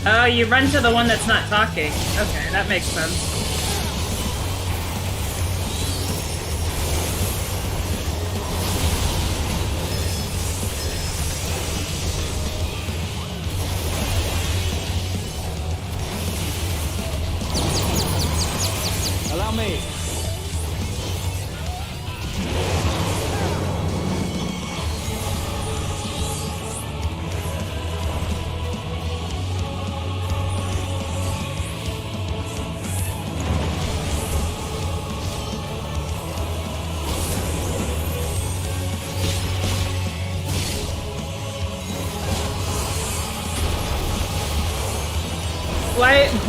Oh, you run to the one that's not talking. Okay, that makes sense. Allow me.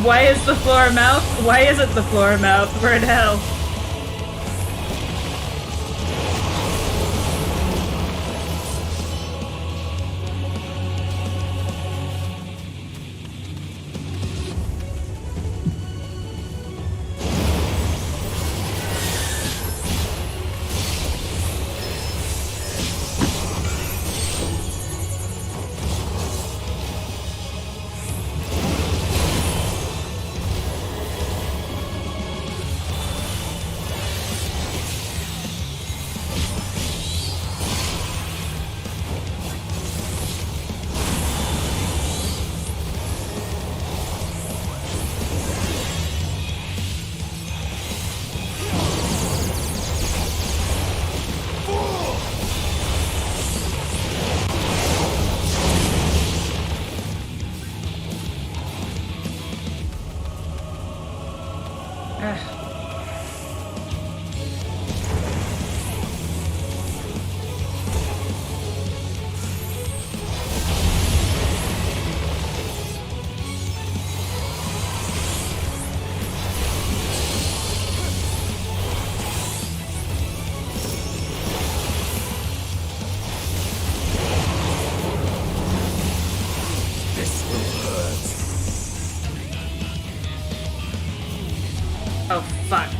Why is the floor mouth? Why isn't the floor mouth? We're in hell. Oh, fuck.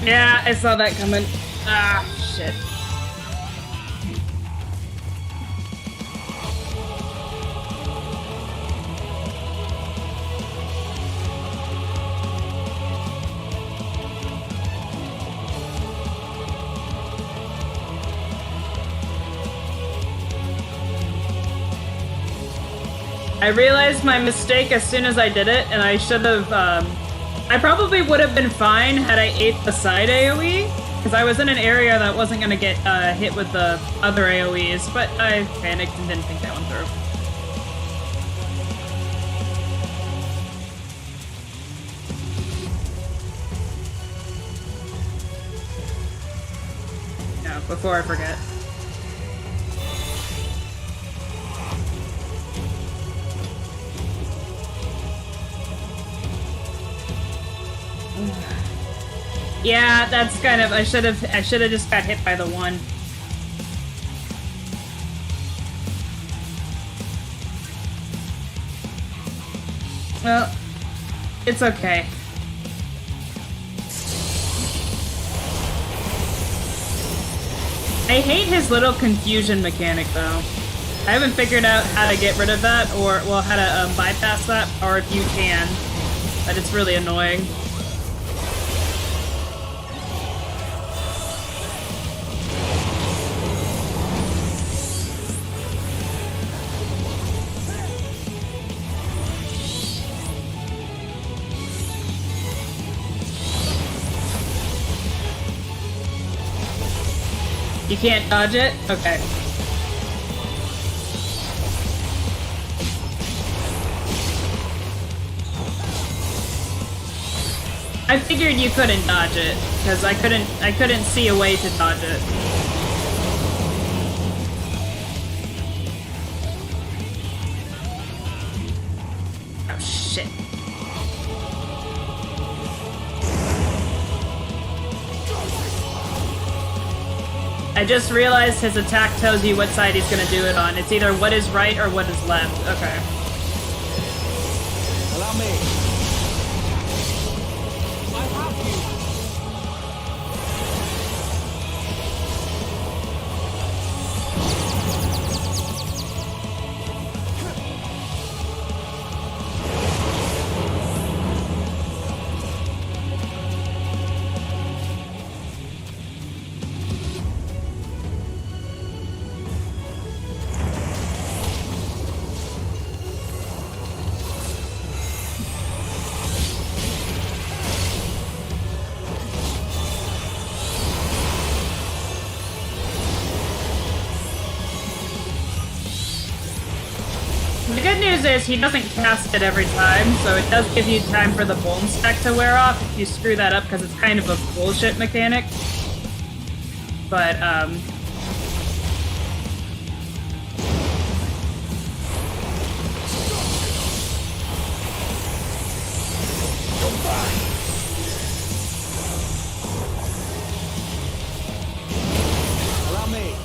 Yeah, I saw that coming. Ah, shit. I realized my mistake as soon as I did it, and I should have, I probably would have been fine had I ate the side AoE, because I was in an area that wasn't going to get hit with the other AoEs, but I panicked and didn't think that one through. Yeah, before I forget. Yeah, that's kind of, I should have just got hit by the one. Well, it's okay. I hate his little confusion mechanic though. I haven't figured out how to get rid of that, or, well, how to bypass that, or if you can. But it's really annoying. You can't dodge it? Okay. I figured you couldn't dodge it, because I couldn't see a way to dodge it. Oh shit. I just realized his attack tells you what side he's gonna do it on. It's either what is right or what is left. Okay. Allow me. The good news is he doesn't cast it every time, so it does give you time for the bone stack to wear off if you screw that up, because it's kind of a bullshit mechanic. But, Allow me.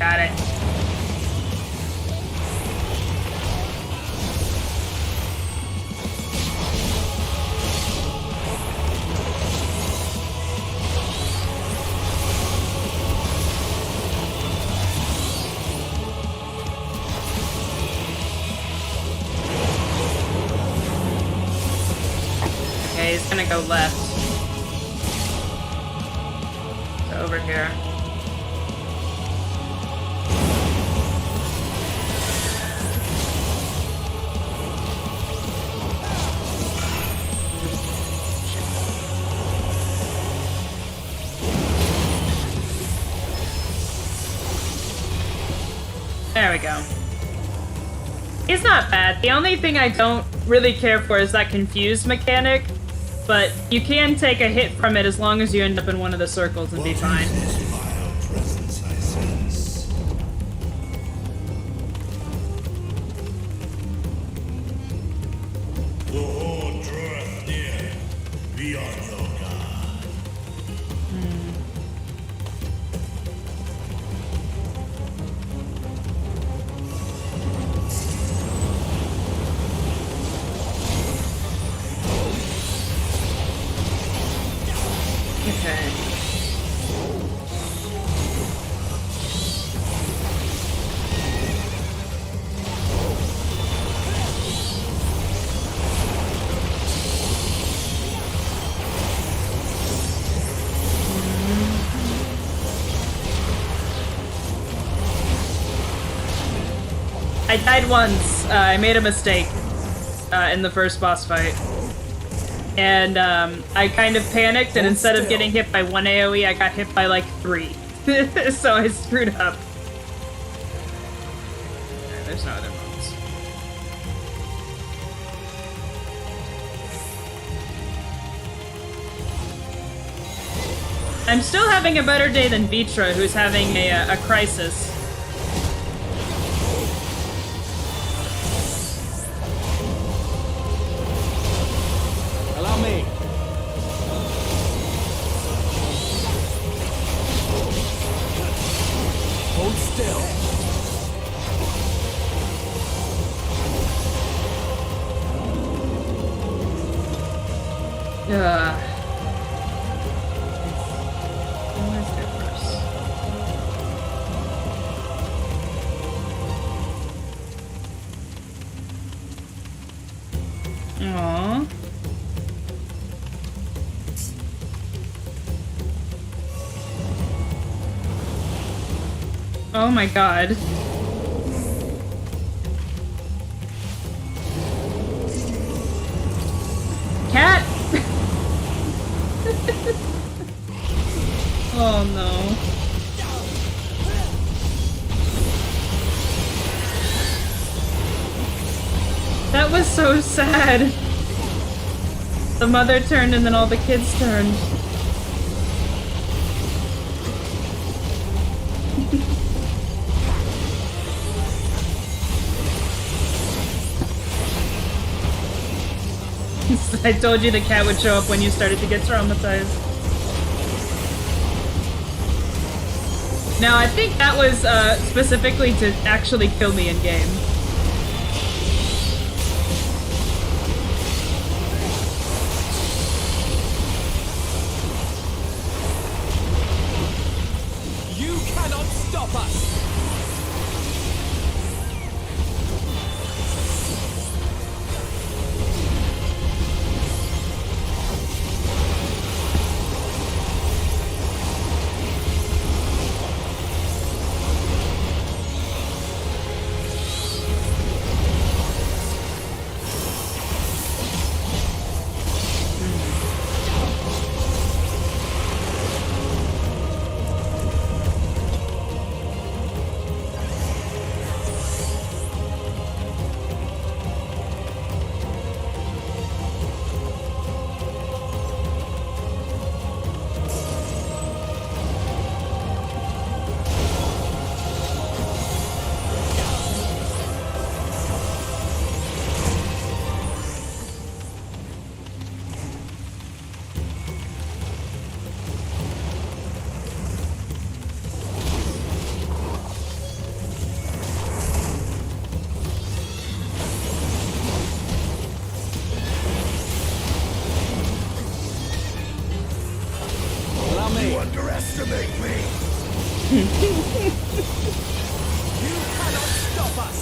got it. Okay, he's gonna go left. So over here. There we go. He's not bad. The only thing I don't really care for is that confused mechanic, but you can take a hit from it as long as you end up in one of the circles and be fine. Presence I sense. The horde draweth near. Be on your guard. Okay. I died once. I made a mistake in the first boss fight. And I kind of panicked, and instead of getting hit by one AoE, I got hit by like 3. So I screwed up. There's no other modes. I'm still having a better day than Vitra, who's having a crisis. Allow me. Hold still. Ugh. Oh my god. Cat! Oh no. That was so sad. The mother turned and then all the kids turned. I told you the cat would show up when you started to get traumatized. No, I think that was specifically to actually kill me in game. You cannot stop us! You underestimate me. You cannot stop us!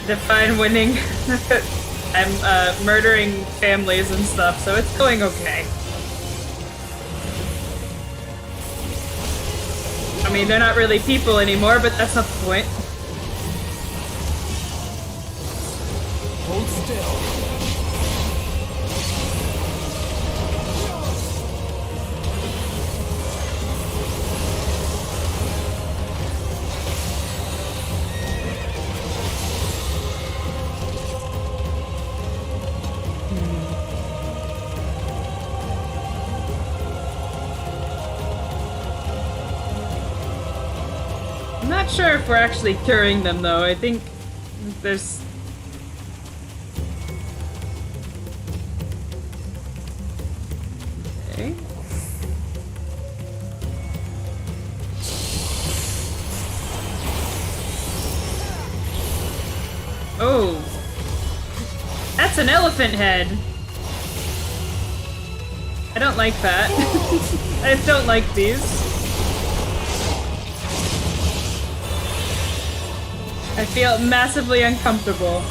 Define winning. I'm murdering families and stuff, so it's going okay. I mean, they're not really people anymore, but that's not the point. Hold still. I'm not sure if we're actually curing them, though. I think there's... Okay. Oh. That's an elephant head. I don't like that. I don't like these. I feel massively uncomfortable.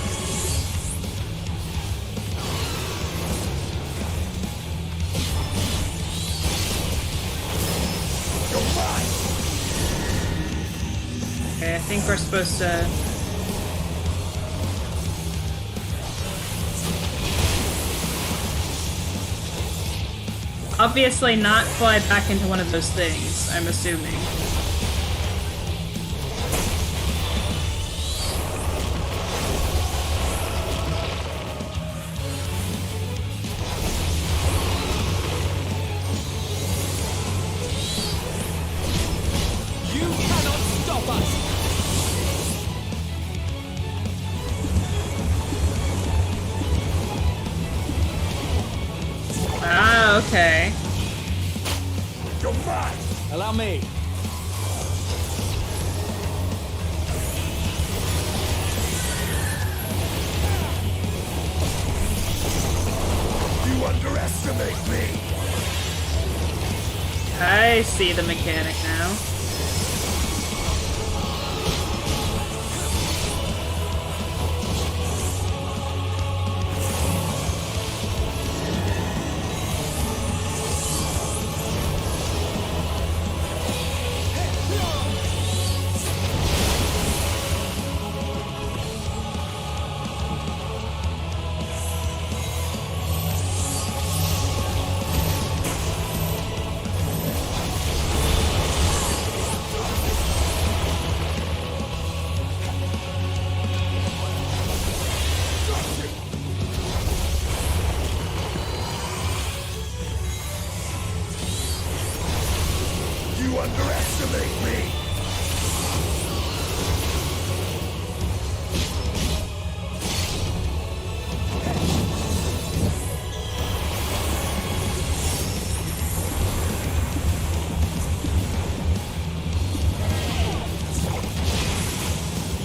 Okay, I think we're supposed to... Obviously not fly back into one of those things, I'm assuming. Okay. You're mine! Allow me. You underestimate me! I see the mechanic now. You underestimate me!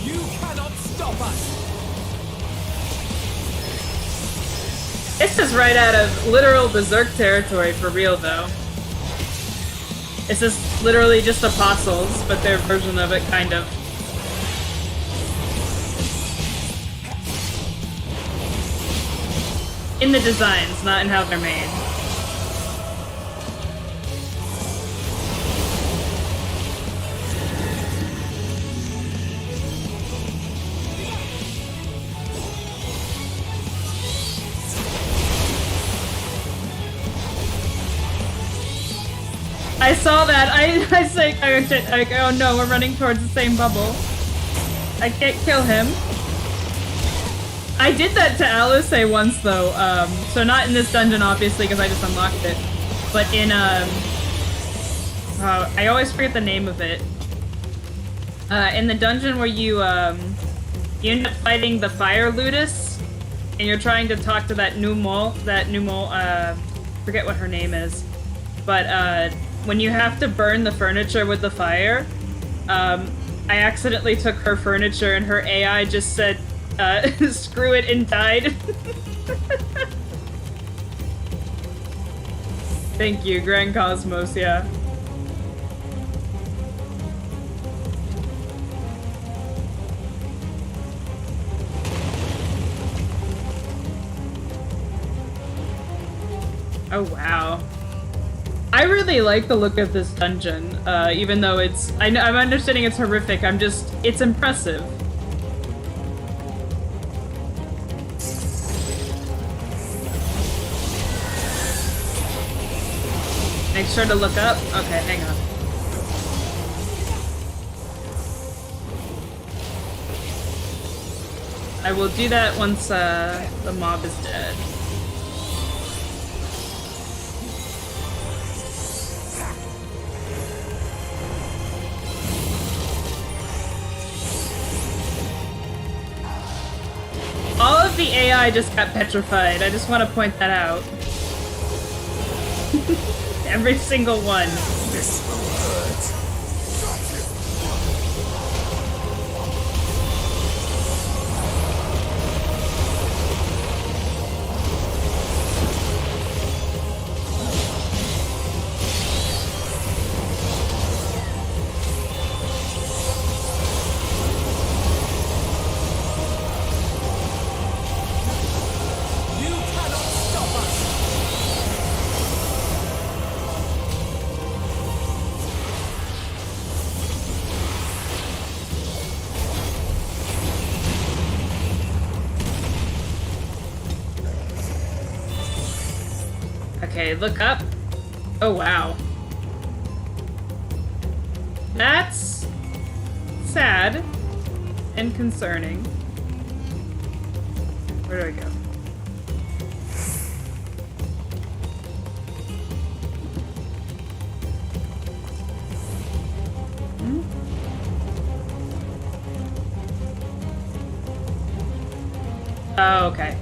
You cannot stop us! This is right out of literal berserk territory for real, though. It's just literally just apostles, but their version of it, kind of. In the designs, not in how they're made. I saw that. I say, oh no, we're running towards the same bubble. I can't kill him. I did that to Alice once though. So not in this dungeon, obviously, because I just unlocked it. But in I always forget the name of it. In the dungeon where you end up fighting the fire ludus, and you're trying to talk to that new mole. Forget what her name is, but when you have to burn the furniture with the fire, I accidentally took her furniture and her AI just said, screw it, and died. Thank you, Grand Cosmos, yeah. Oh, wow. I really like the look of this dungeon, even though I'm understanding it's horrific, it's impressive. Make sure to look up. Okay, hang on. I will do that once, the mob is dead. All of the AI just got petrified. I just want to point that out. Every single one. This will hurt. Okay, look up. Oh, wow. That's sad and concerning. Where do I go? Oh, okay.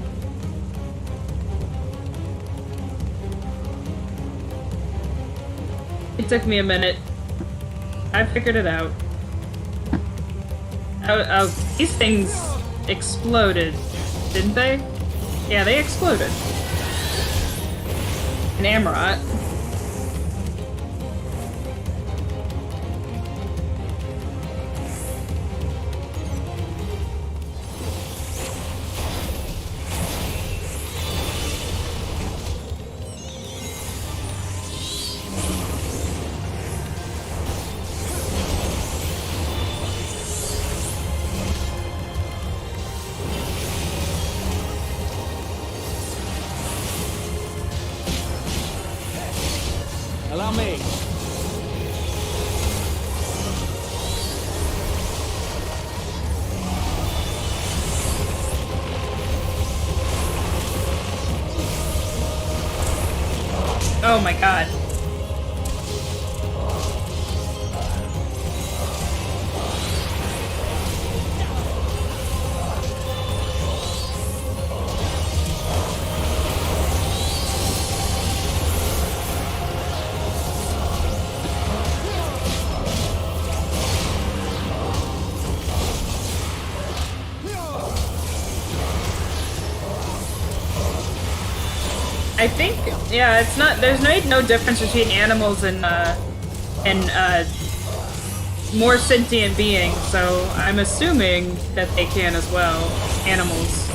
took me a minute. I figured it out. Oh, these things exploded, didn't they? Yeah, they exploded. An Amarot. Allow me. Oh my god. I think, yeah, it's not, there's no difference between animals and more sentient beings, so I'm assuming that they can as well. Animals.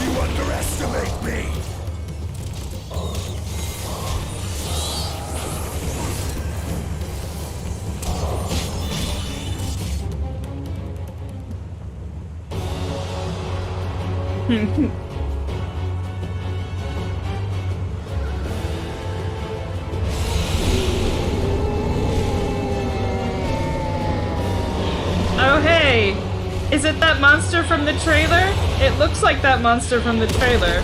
You underestimate me! Oh hey! Is it that monster from the trailer? It looks like that monster from the trailer.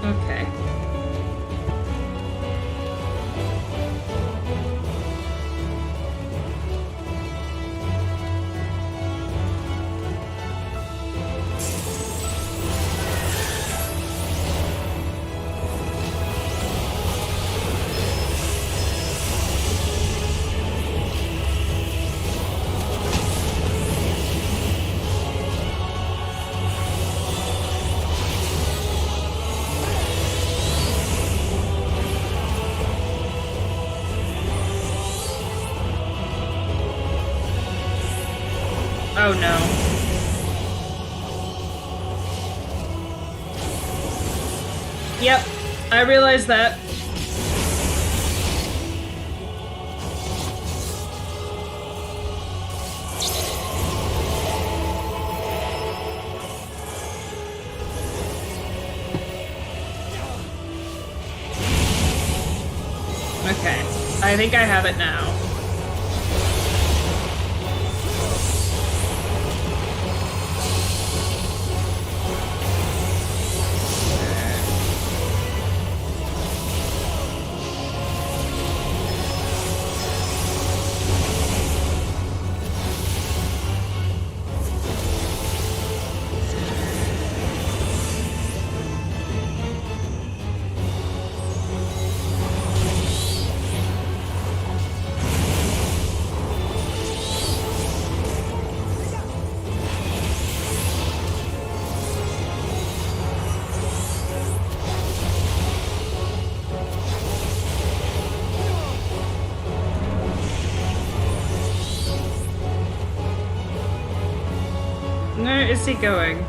Okay. Oh no. Yep, I realized that. Okay, I think I have it now. Where is he going?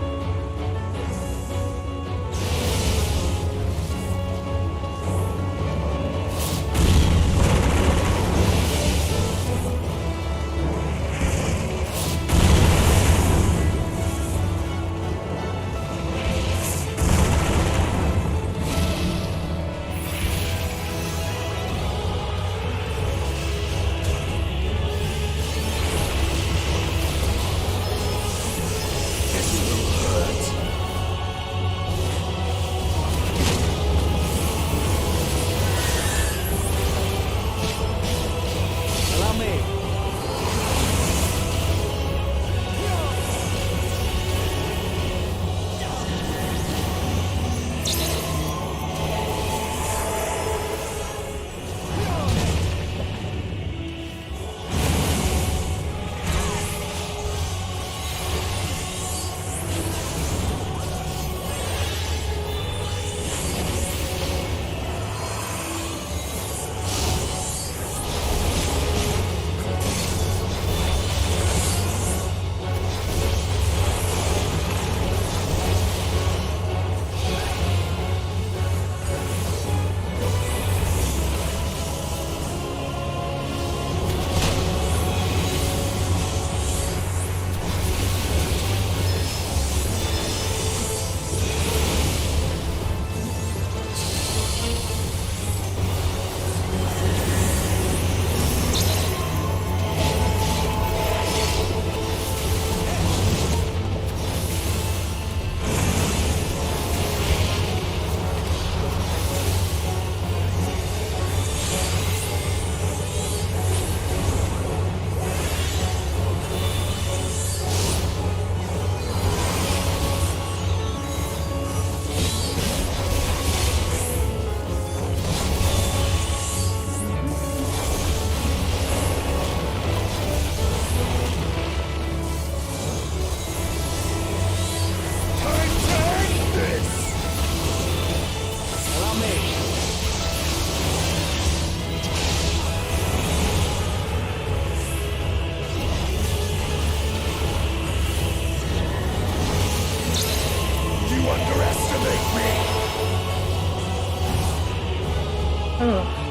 Oh.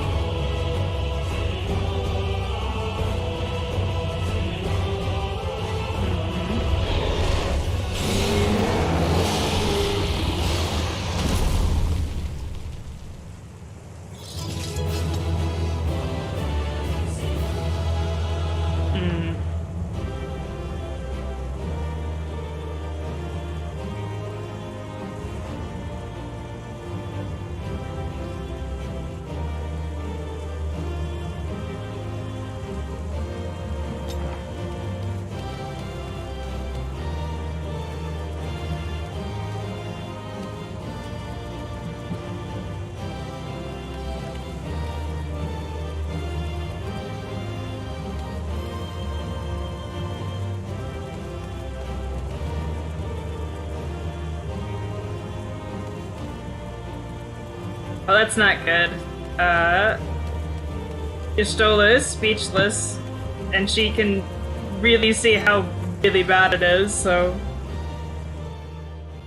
Oh, that's not good. Y'shtola is speechless, and she can really see how really bad it is, so...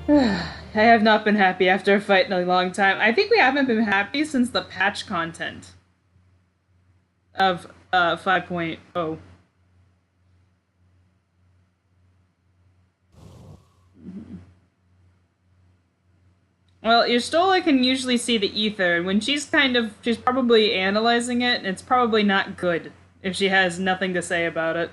I have not been happy after a fight in a long time. I think we haven't been happy since the patch content of 5.0. Well, Y'shtola can usually see the ether, and when she's probably analyzing it, it's probably not good if she has nothing to say about it.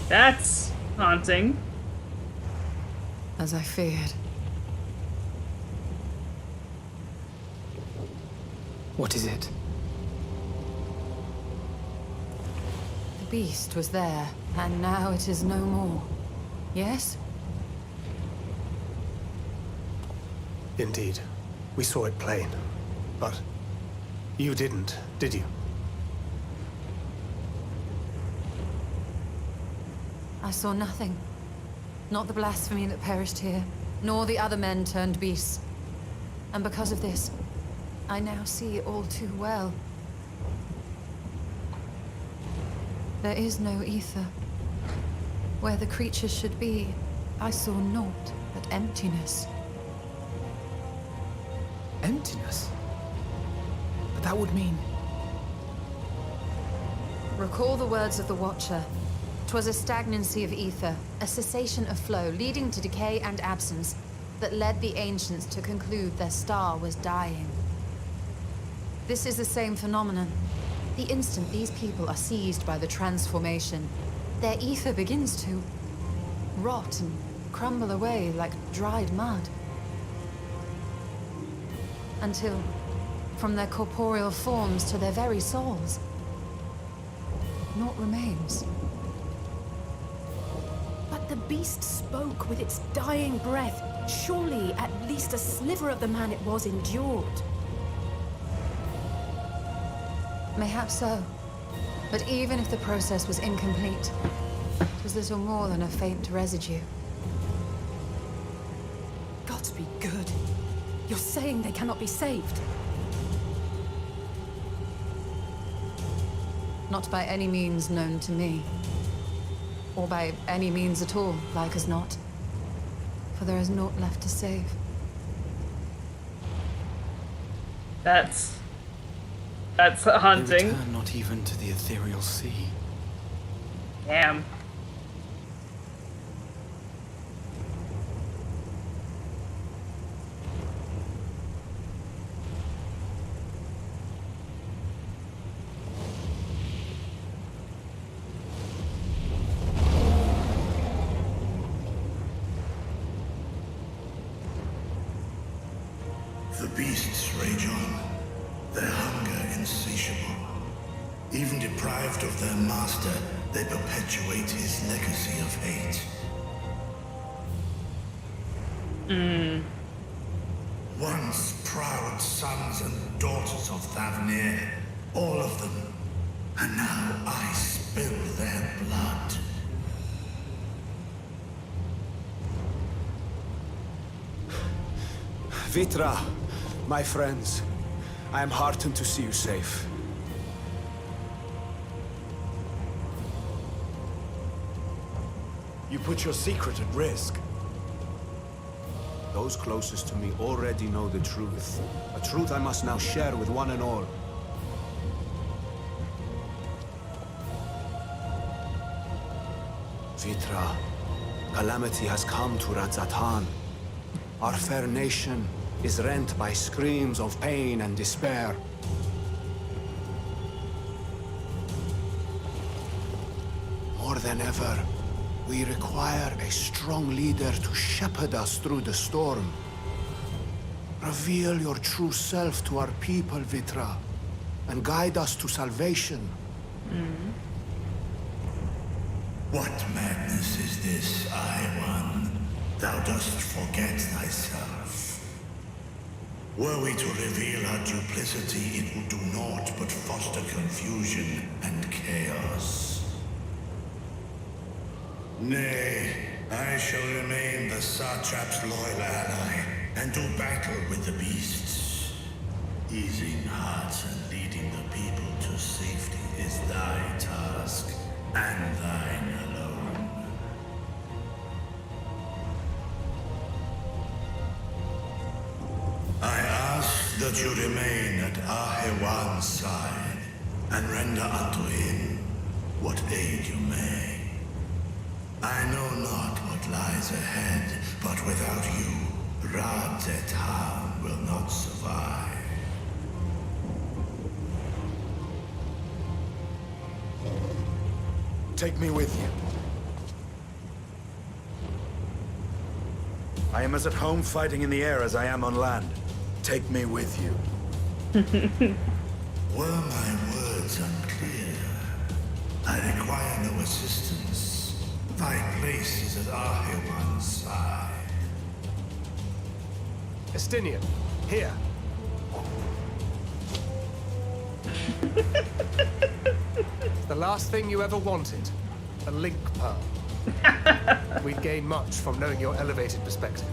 That's haunting. As I feared. What is it? The beast was there, and now it is no more. Yes? Indeed. We saw it plain. But you didn't, did you? I saw nothing. Not the blasphemy that perished here, nor the other men turned beasts. And because of this, I now see all too well. There is no ether. Where the creatures should be, I saw naught but emptiness. Emptiness? But that would mean... Recall the words of the Watcher. 'Twas a stagnancy of ether, a cessation of flow, leading to decay and absence, that led the ancients to conclude their star was dying. This is the same phenomenon. The instant these people are seized by the transformation, their ether begins to rot and crumble away like dried mud. Until, from their corporeal forms to their very souls, naught remains. But the beast spoke with its dying breath. Surely at least a sliver of the man it was endured. Mayhaps so. But even if the process was incomplete, it was little more than a faint residue. Gods be good. You're saying they cannot be saved? Not by any means known to me. Or by any means at all, like as not. For there is naught left to save. That's haunting. They return not even to the ethereal sea. Damn. The beasts rage on, their hunger insatiable. Even deprived of their master, they perpetuate his legacy of hate. Once proud sons and daughters of Thavnir, all of them, and now I spill their blood. Vitra, my friends, I am heartened to see you safe. You put your secret at risk. Those closest to me already know the truth. A truth I must now share with one and all. Vitra, calamity has come to Radzatan. Our fair nation is rent by screams of pain and despair. More than ever, we require a strong leader to shepherd us through the storm. Reveal your true self to our people, Vitra, and guide us to salvation. What madness is this, One? Thou dost forget thyself. Were we to reveal our duplicity, it would do naught but foster confusion and chaos. Nay, I shall remain the Satrap's loyal ally, and do battle with the beasts. Easing hearts and leading the people to safety is thy task, and thine alone. I ask that you remain at Ahewan's side, and render unto him what aid you may. I know not what lies ahead, but without you, Radzatan will not survive. Take me with you. I am as at home fighting in the air as I am on land. Take me with you. Were my words unclear? I require no assistance. Thy place is at Ahewan's side. Estinian, here. It's the last thing you ever wanted. A link pearl. We'd gain much from knowing your elevated perspective.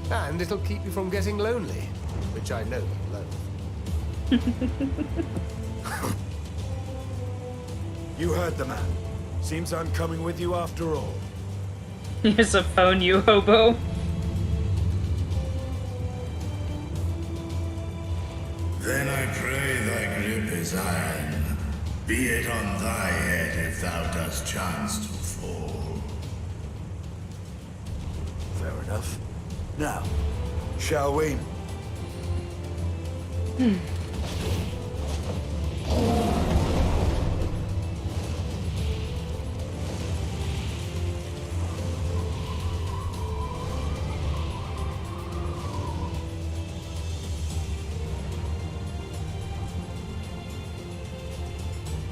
And it'll keep you from getting lonely, which I know you love. You heard the man. Seems I'm coming with you after all. Here's a phone, you hobo. Then I pray thy grip is iron. Be it on thy head if thou dost chance to fall. Fair enough. Now, shall we?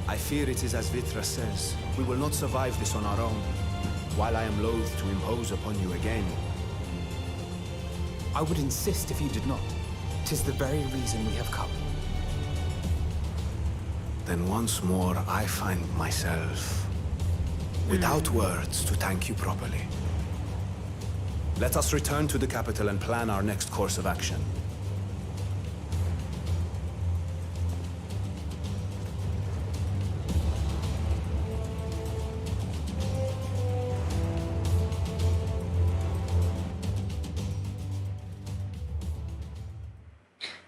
I fear it is as Vitra says. We will not survive this on our own. While I am loath to impose upon you again. I would insist if you did not. 'Tis the very reason we have come. Then once more I find myself without words to thank you properly. Let us return to the capital and plan our next course of action.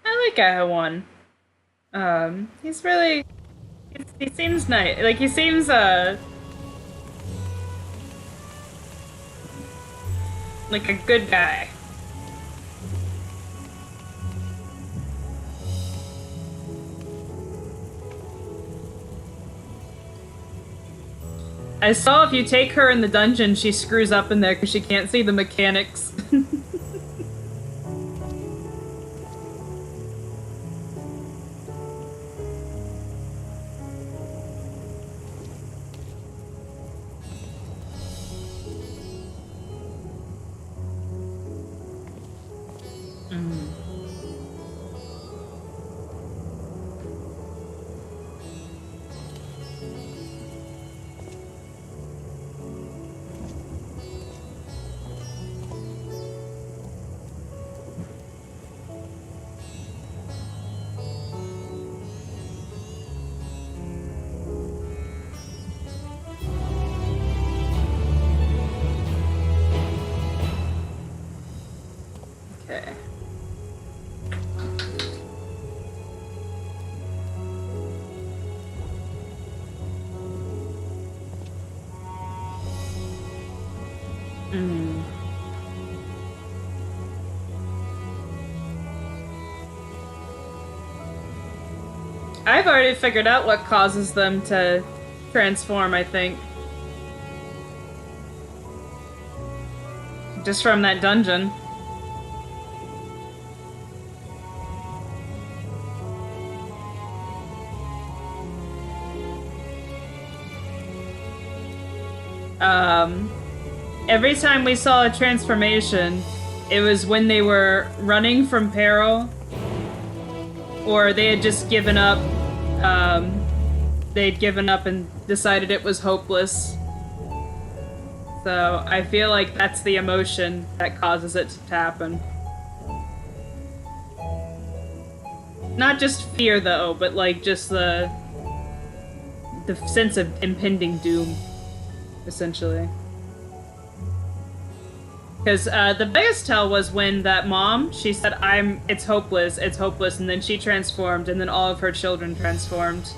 I like Ahawan. He's really... He seems nice. Like, he seems, like a good guy. I saw if you take her in the dungeon, she screws up in there because she can't see the mechanics. Mm. I've already figured out what causes them to transform, I think. Just from that dungeon. Every time we saw a transformation, it was when they were running from peril, or they had just given up. They'd given up and decided it was hopeless. So I feel like that's the emotion that causes it to happen. Not just fear, though, but like just the sense of impending doom, essentially. Because the biggest tell was when that mom, she said, it's hopeless, and then she transformed, and then all of her children transformed.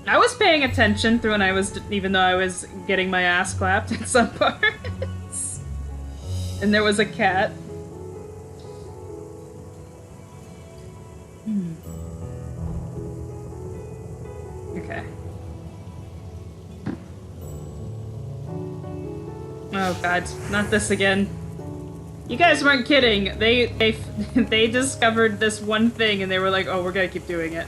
I was paying attention through when I was, even though I was getting my ass clapped in some parts. And there was a cat. Okay. Oh god, not this again. You guys weren't kidding. They discovered this one thing and they were like, oh, we're gonna keep doing it.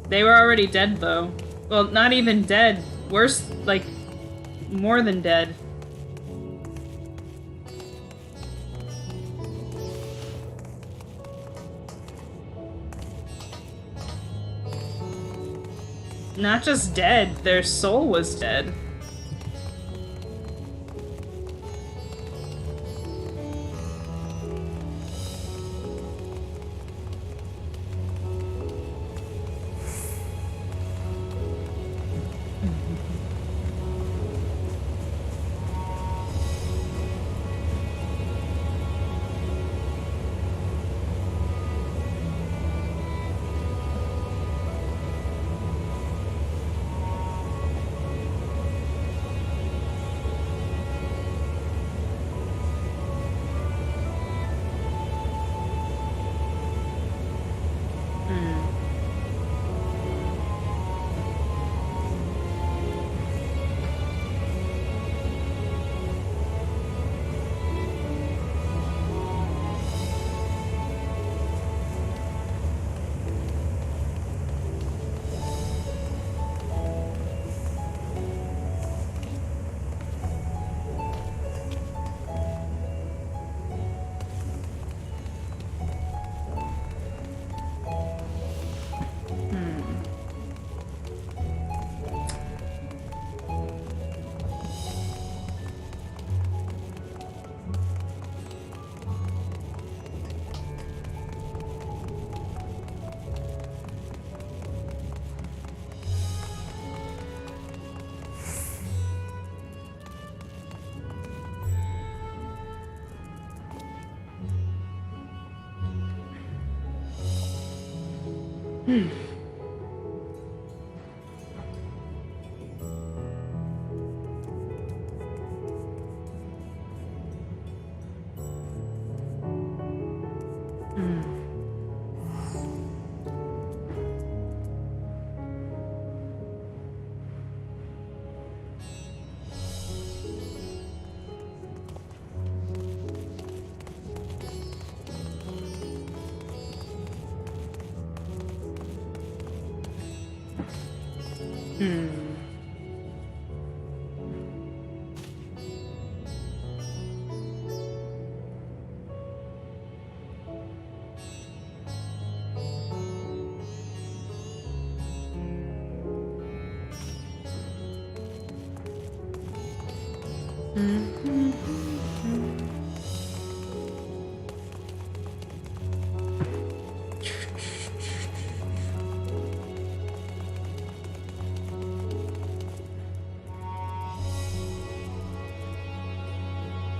They were already dead, though. Well, not even dead. Worse, like, more than dead. Not just dead, their soul was dead.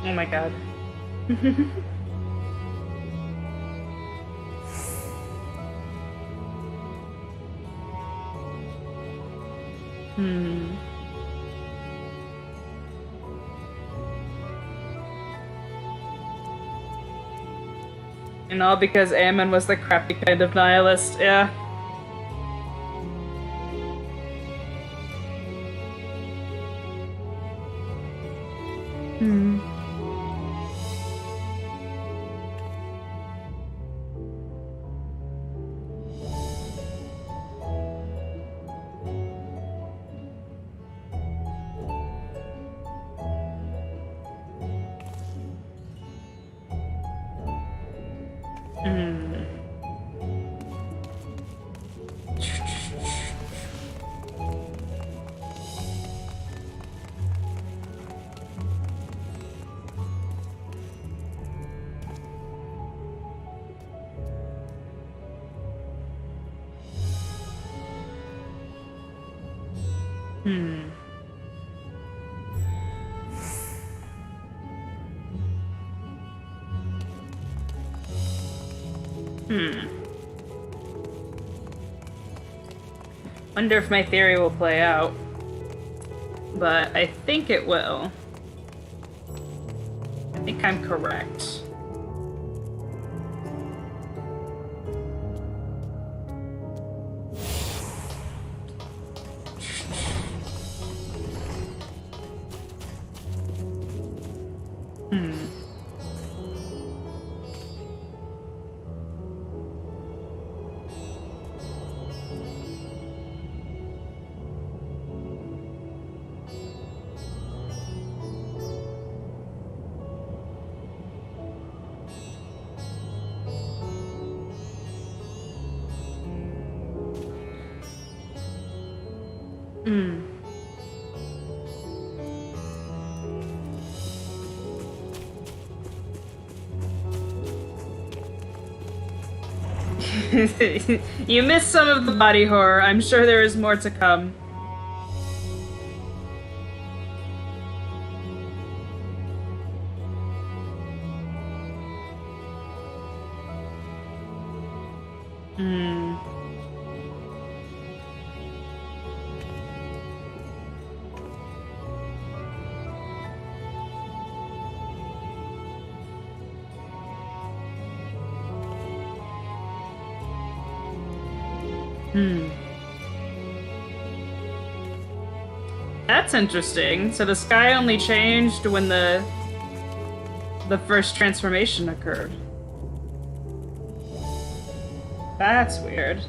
Oh my god. Hmm. And all because Aemon was the crappy kind of nihilist, yeah. Hmm. Hmm. Hmm. Wonder if my theory will play out. But I think it will. I think I'm correct. You missed some of the body horror. I'm sure there is more to come. That's interesting. So the sky only changed when the first transformation occurred. That's weird.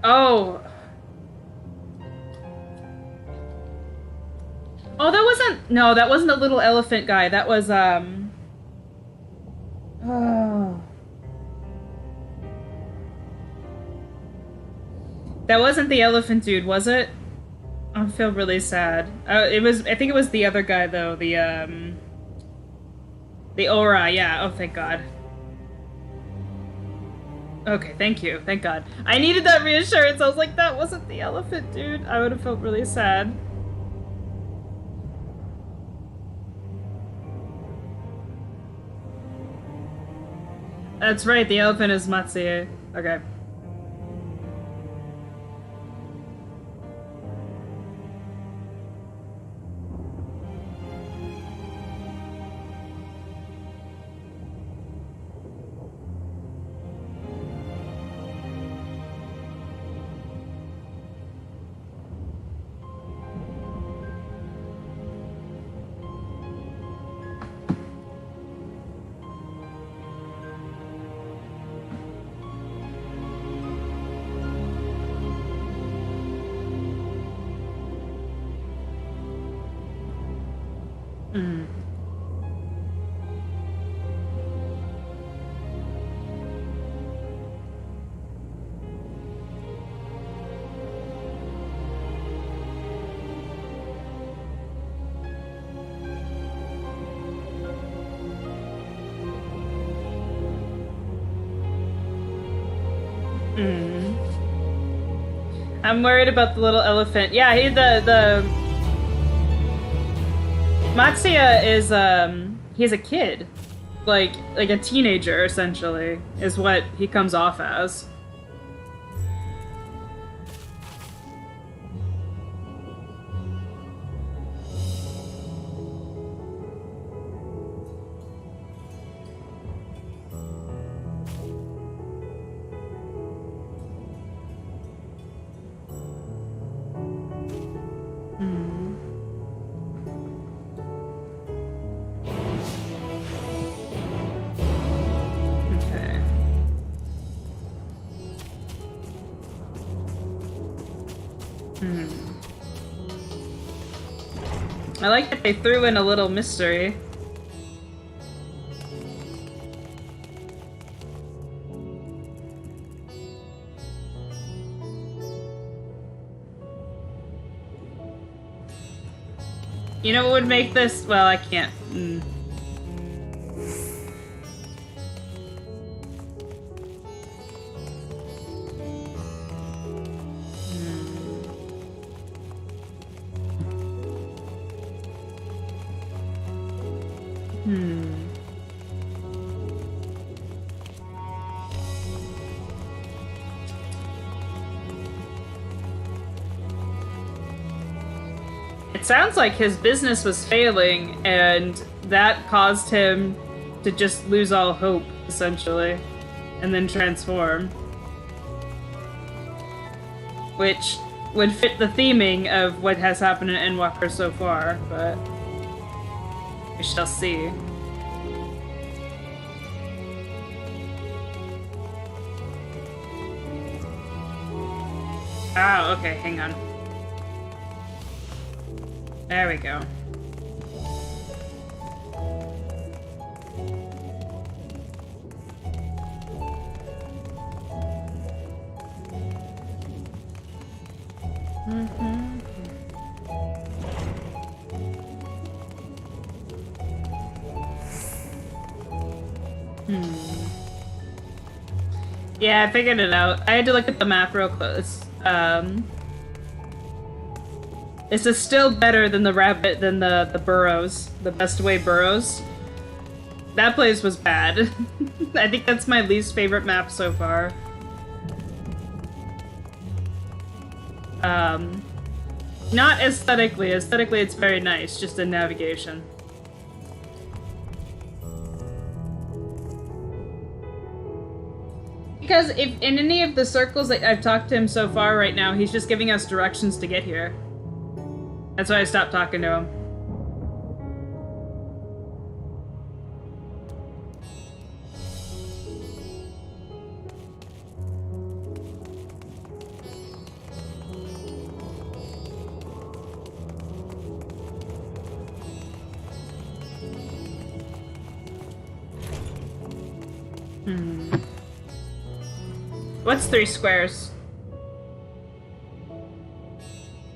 Oh. Oh, that wasn't... No, that wasn't the little elephant guy. That was, Oh. That wasn't the elephant dude, was it? I feel really sad. It was... I think it was the other guy, though. The aura, yeah. Oh, thank God. Okay, thank you. Thank God. I needed that reassurance. I was like, that wasn't the elephant, dude. I would have felt really sad. That's right, the elephant is Matsuye. Okay. I'm worried about the little elephant. Yeah, the Matsuya is he's a kid. Like a teenager essentially is what he comes off as. I like that they threw in a little mystery. You know what would make this? Well, I can't. It sounds like his business was failing, and that caused him to just lose all hope, essentially, and then transform. Which would fit the theming of what has happened in Endwalker so far, but we shall see. Oh, okay, hang on. There we go. Yeah, I figured it out. I had to look at the map real close. This is still better than the rabbit, than the burrows. The Best Way burrows. That place was bad. I think that's my least favorite map so far. Not aesthetically. Aesthetically, it's very nice, just in navigation. Because if in any of the circles that I've talked to him so far right now, he's just giving us directions to get here. That's why I stopped talking to him. What's 3 squares?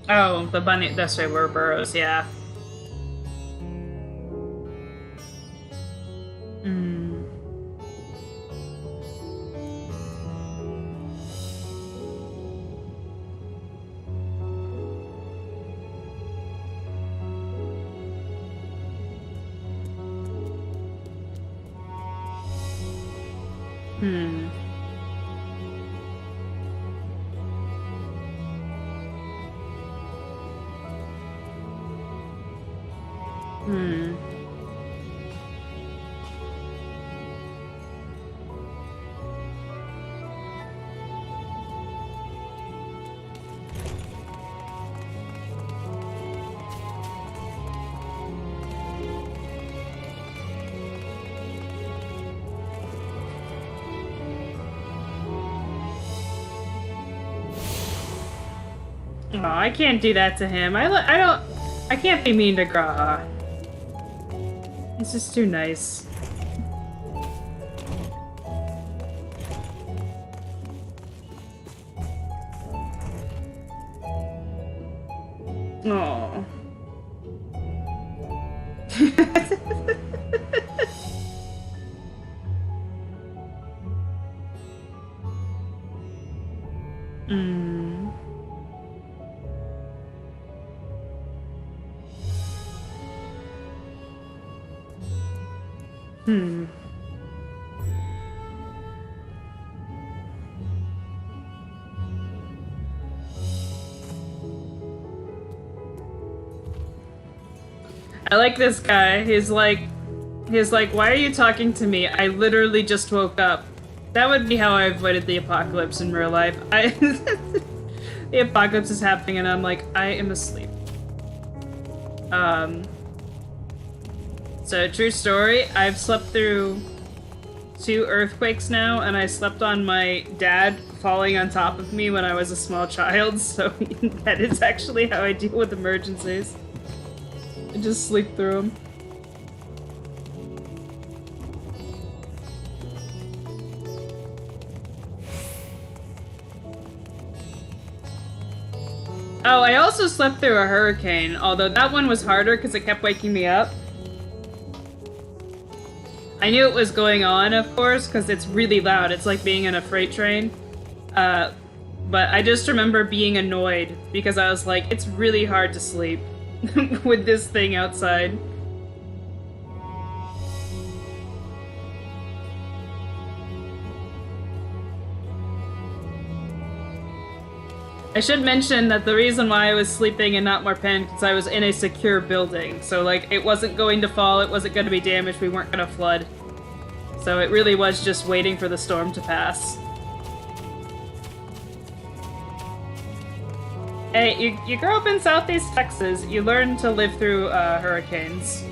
Oh, the bunny. That's right, we're burrows, yeah. Oh, I can't do that to him. I can't be mean to Graha. He's just too nice. Oh. Hmm. I like this guy. He's like, why are you talking to me? I literally just woke up. That would be how I avoided the apocalypse in real life. The apocalypse is happening and I'm like, I am asleep. So true story, I've slept through 2 earthquakes now, and I slept on my dad falling on top of me when I was a small child, so that is actually how I deal with emergencies. I just sleep through them. Oh, I also slept through a hurricane, although that one was harder because it kept waking me up. I knew it was going on, of course, because it's really loud. It's like being in a freight train. But I just remember being annoyed because I was like, it's really hard to sleep with this thing outside. I should mention that the reason why I was sleeping in not more pen because I was in a secure building. So, like, it wasn't going to fall, it wasn't going to be damaged, we weren't going to flood. So it really was just waiting for the storm to pass. Hey, you grow up in Southeast Texas, you learn to live through hurricanes.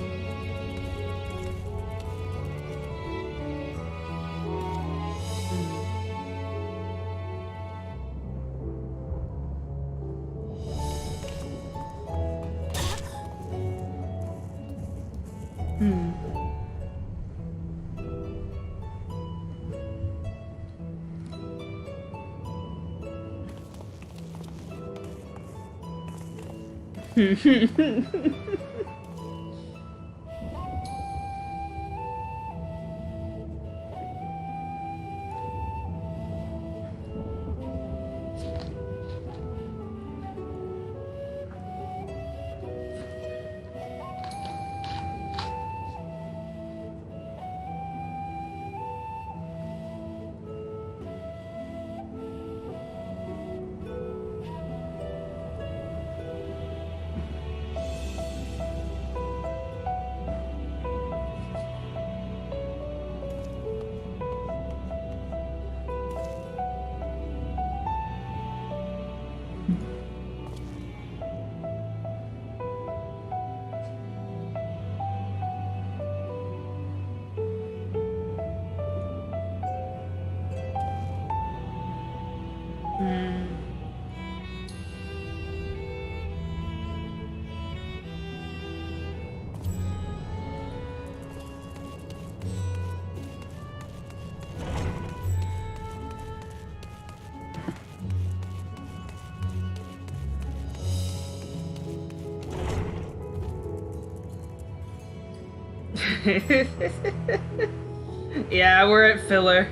Yeah, we're at filler.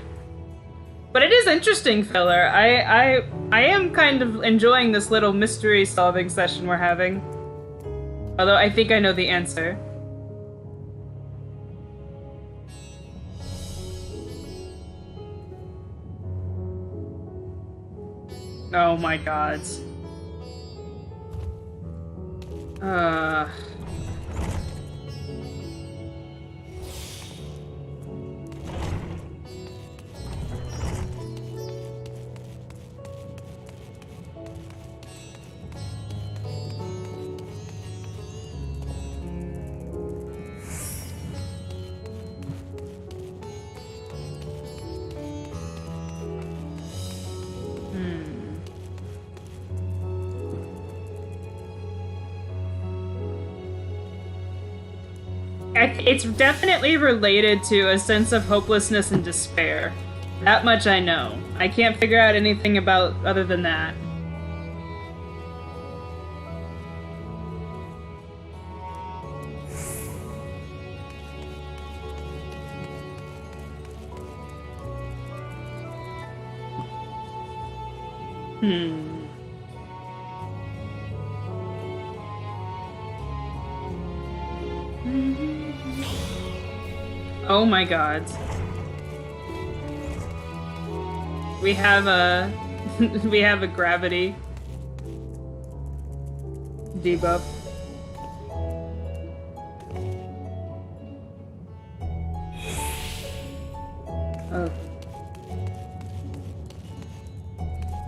But it is interesting filler. I am kind of enjoying this little mystery solving session we're having. Although I think I know the answer. Oh my god. It's definitely related to a sense of hopelessness and despair. That much I know. I can't figure out anything about other than that. Oh my god. We have a we have a gravity debuff. Oh.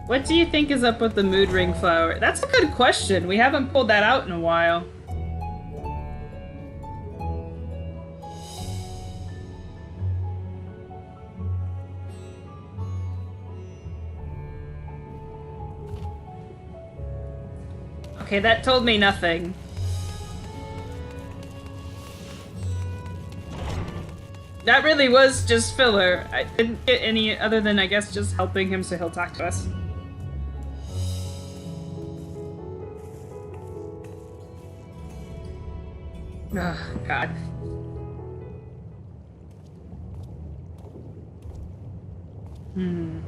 What do you think is up with the mood ring flower? That's a good question. We haven't pulled that out in a while. Okay, that told me nothing. That really was just filler. I didn't get any other than, I guess, just helping him so he'll talk to us. Oh, God. Hmm.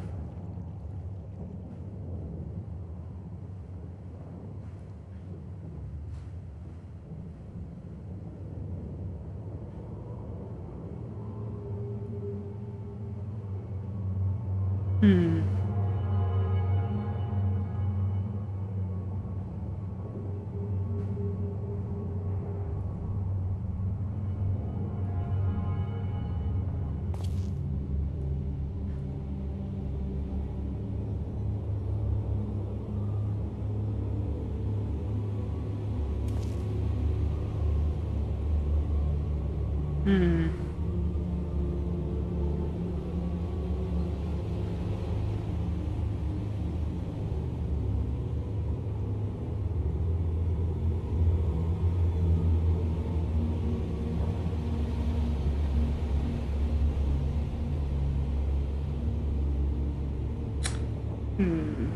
Hmm. Hmm. Hmm.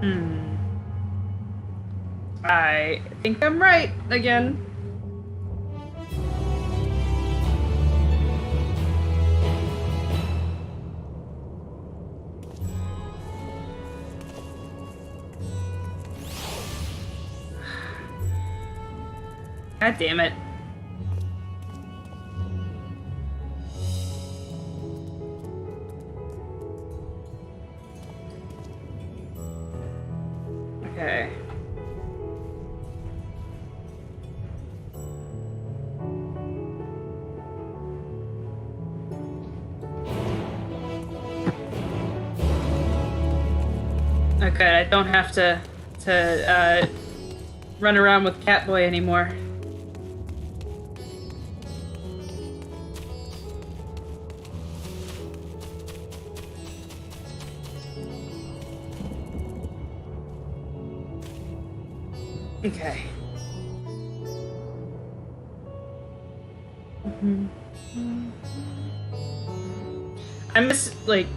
Hmm. I think I'm right again. God damn it. Okay. Okay, I don't have to run around with Catboy anymore. Okay. I miss, like,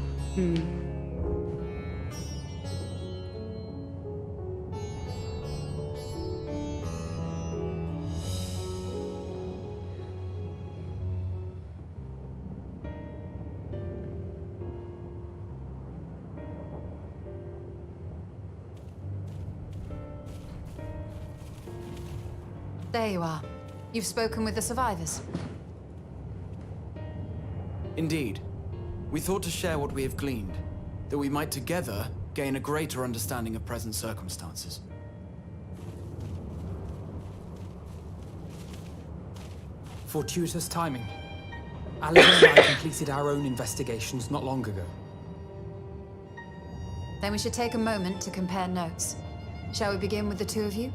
There you are. You've spoken with the survivors. Indeed. We thought to share what we have gleaned, that we might together gain a greater understanding of present circumstances. Fortuitous timing. Alistair and I completed our own investigations not long ago. Then we should take a moment to compare notes. Shall we begin with the two of you?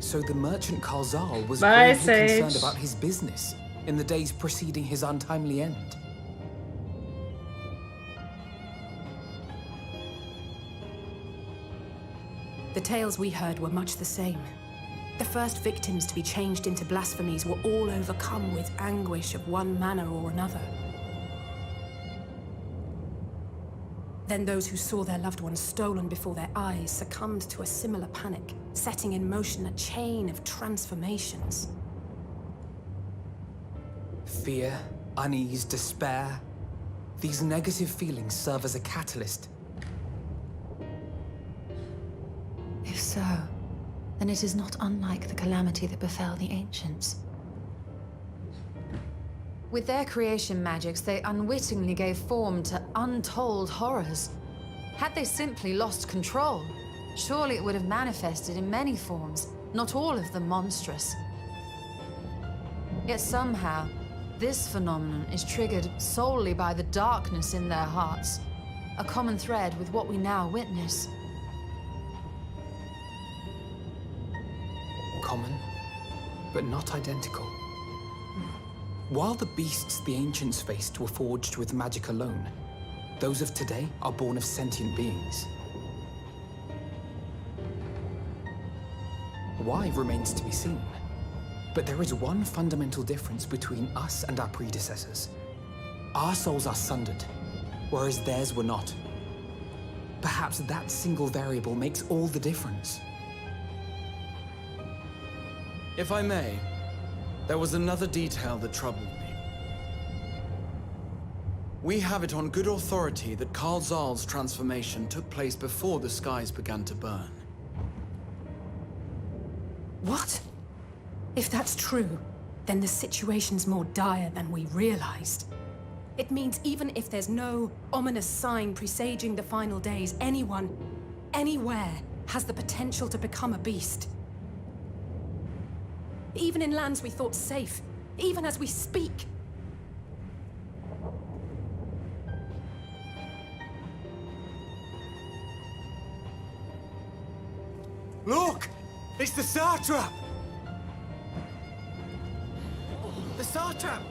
So the merchant Karzal was Bye, gravely Sage. concerned about his business in the days preceding his untimely end. The tales we heard were much the same. The first victims to be changed into blasphemies were all overcome with anguish of one manner or another. Then those who saw their loved ones stolen before their eyes succumbed to a similar panic, setting in motion a chain of transformations. Fear, unease, despair. These negative feelings serve as a catalyst. If so, then it is not unlike the calamity that befell the ancients. With their creation magics, they unwittingly gave form to untold horrors. Had they simply lost control, surely it would have manifested in many forms, not all of them monstrous. Yet somehow, this phenomenon is triggered solely by the darkness in their hearts, a common thread with what we now witness. Common, but not identical. While the beasts the ancients faced were forged with magic alone, those of today are born of sentient beings. Why remains to be seen. But there is one fundamental difference between us and our predecessors. Our souls are sundered, whereas theirs were not. Perhaps that single variable makes all the difference. If I may, there was another detail that troubled me. We have it on good authority that Karzal's transformation took place before the skies began to burn. What? If that's true, then the situation's more dire than we realized. It means even if there's no ominous sign presaging the final days, anyone, anywhere, has the potential to become a beast. Even in lands we thought safe, even as we speak. Look! It's the satrap! The satrap!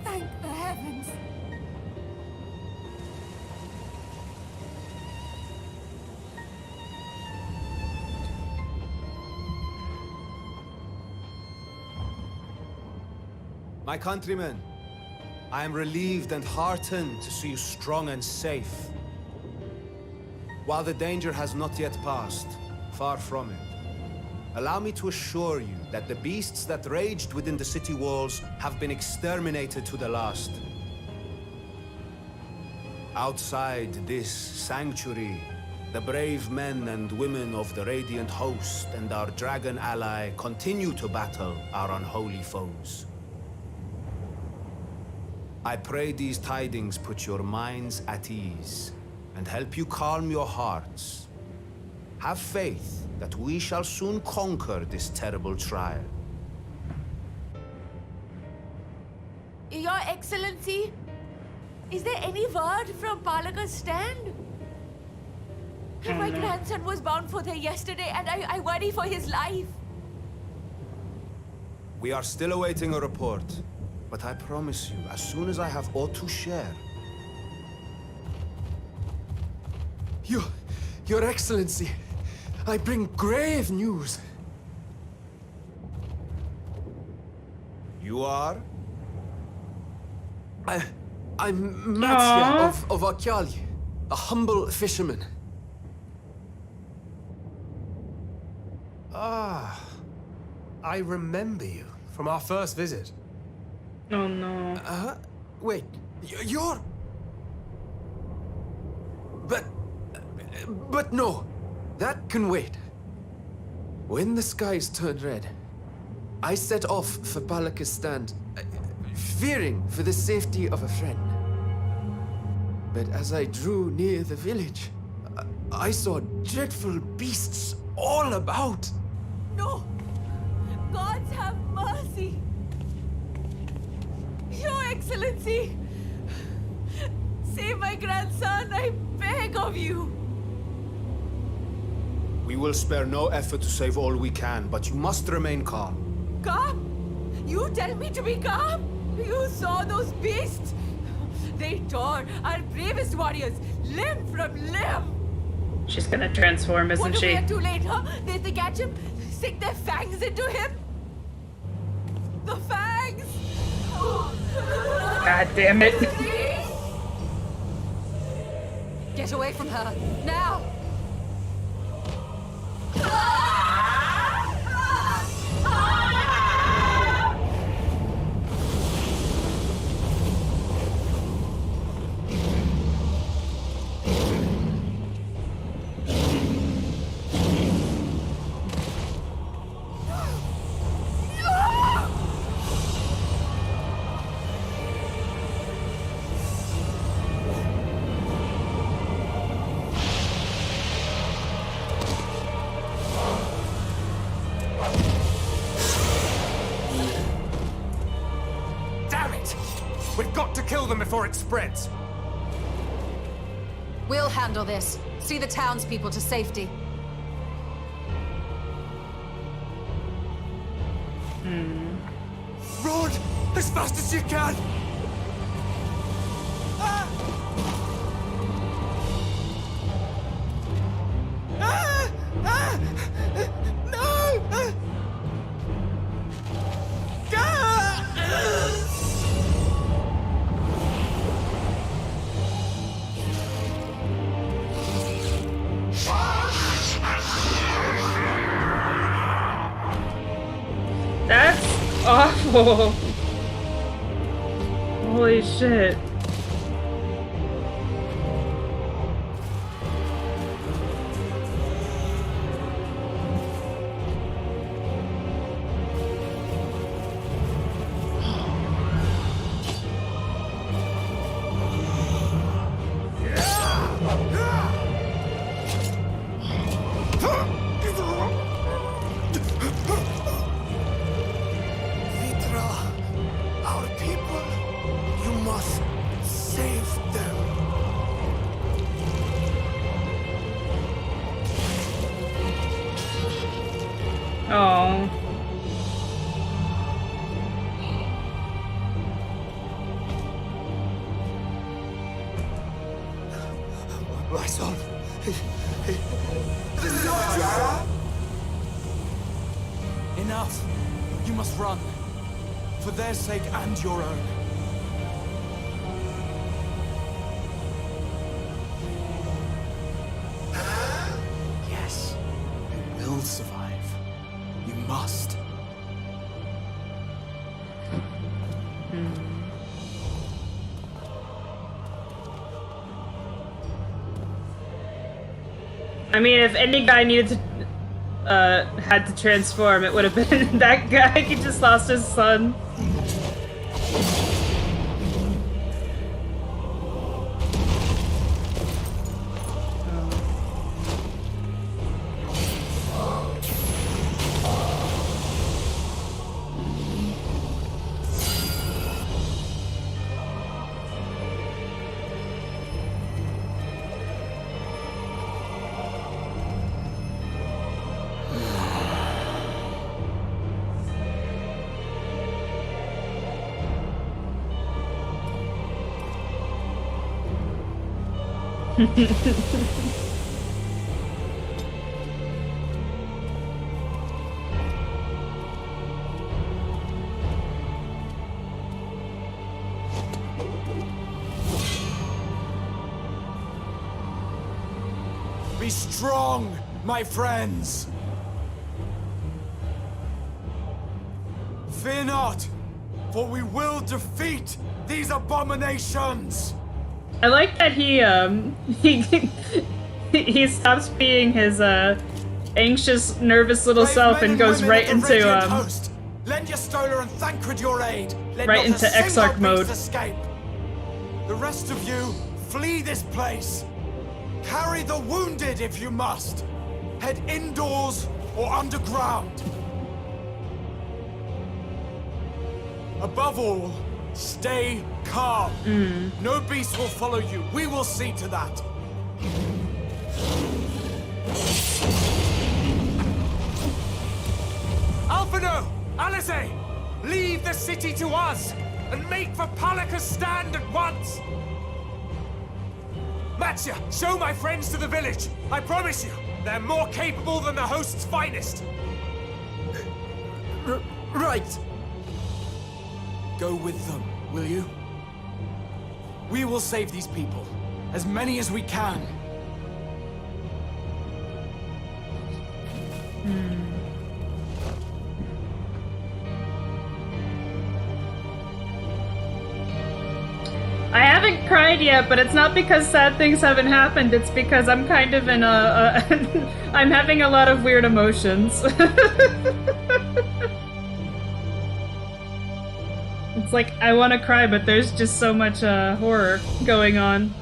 Thank the heavens! My countrymen, I am relieved and heartened to see you strong and safe. While the danger has not yet passed, far from it, allow me to assure you that the beasts that raged within the city walls have been exterminated to the last. Outside this sanctuary, the brave men and women of the Radiant Host and our dragon ally continue to battle our unholy foes. I pray these tidings put your minds at ease and help you calm your hearts. Have faith that we shall soon conquer this terrible trial. Your Excellency, is there any word from Palaka's stand? My grandson was bound for there yesterday and I worry for his life. We are still awaiting a report, but I promise you, as soon as I have aught to share. Your Excellency, I bring grave news. You are? I'm Matsya of Akyali, a humble fisherman. Ah, I remember you from our first visit. Oh no. Wait, you're... But no, that can wait. When the skies turned red, I set off for Palaka's stand, fearing for the safety of a friend. But as I drew near the village, I saw dreadful beasts all about. No! Gods have mercy! Your Excellency! Save my grandson, I beg of you! We will spare no effort to save all we can, but you must remain calm. Calm? You tell me to be calm? You saw those beasts? They tore our bravest warriors limb from limb. She's gonna transform, isn't What if she? we are too late, huh? They catch him, sink their fangs into him. The fangs! God damn it. Get away from her, now! We've got to kill them before it spreads. We'll handle this. See the townspeople to safety. Run! As fast as you can! Ah! Ah! Ah! No! Ah! That's awful. Holy shit. Vitra, our people, you must save them. Oh. My son. Enough. You must run. For their sake and your own. Yes, you will survive. You must. I mean, if any guy needed to, had to transform, it would have been that guy. He just lost his son. Be strong, my friends! Fear not, for we will defeat these abominations! I like that he he stops being his anxious, nervous little self and goes right into Lend your Stola and Thancred your aid. Let right not into a single Exarch mode. beast escape. The rest of you, flee this place. Carry the wounded if you must. Head indoors or underground. Above all, stay calm. No beast will follow you. We will see to that. Governor! Alizé! Leave the city to us, and make for Palaka's stand at once! Matya, show my friends to the village! I promise you, they're more capable than the host's finest! Right! Go with them, will you? We will save these people. As many as we can. I haven't cried yet, but it's not because sad things haven't happened. It's because I'm kind of in a I'm having a lot of weird emotions. It's like, I want to cry, but there's just so much horror going on.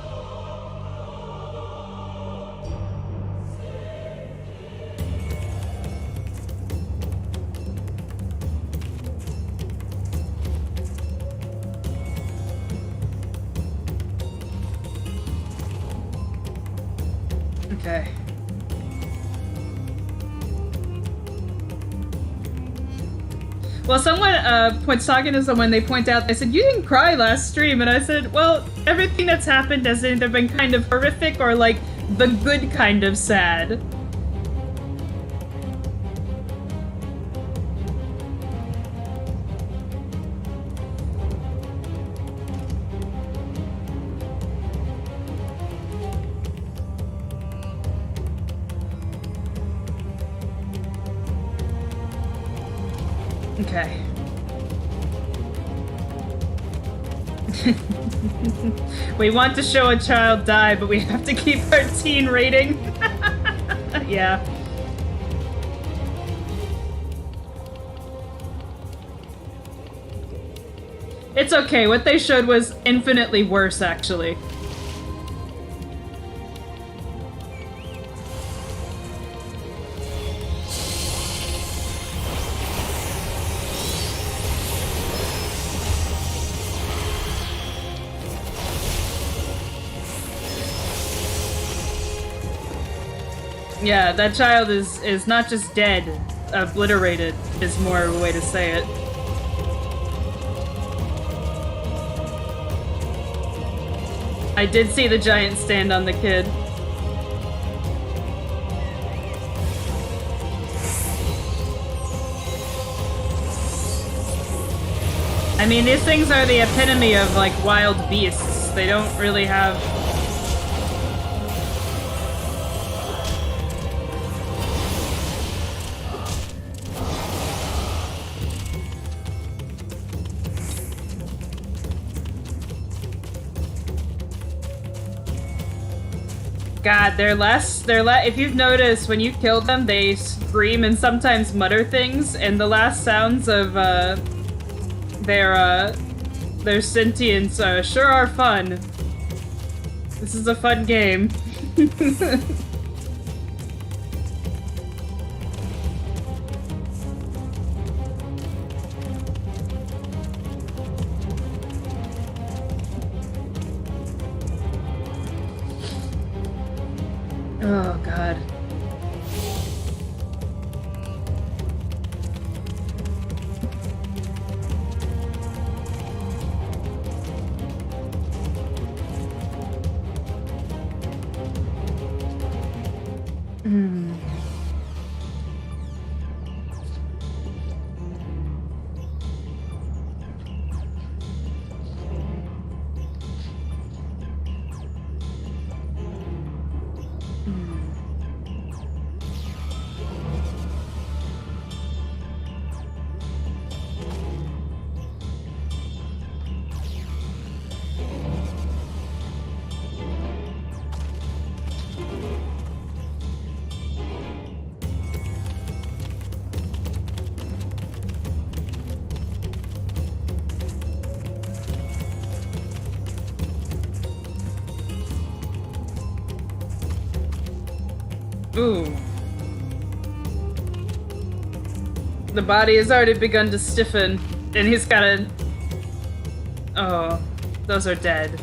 Okay. Well, someone was talking to someone, they point out, they said, you didn't cry last stream, and I said, well, everything that's happened has either been kind of horrific or, like, the good kind of sad. Okay. We want to show a child die, but we have to keep our teen rating. Yeah. It's okay, what they showed was infinitely worse, actually. Yeah, that child is not just dead, obliterated is more of a way to say it. I did see the giant stand on the kid. I mean, these things are the epitome of, like, wild beasts. They don't really have... God, they're less, if you've noticed, when you kill them, they scream and sometimes mutter things, and the last sounds of, their sentience, sure are fun. This is a fun game. Oh, God. Ooh. The body has already begun to stiffen, and he's gotta... Oh, those are dead.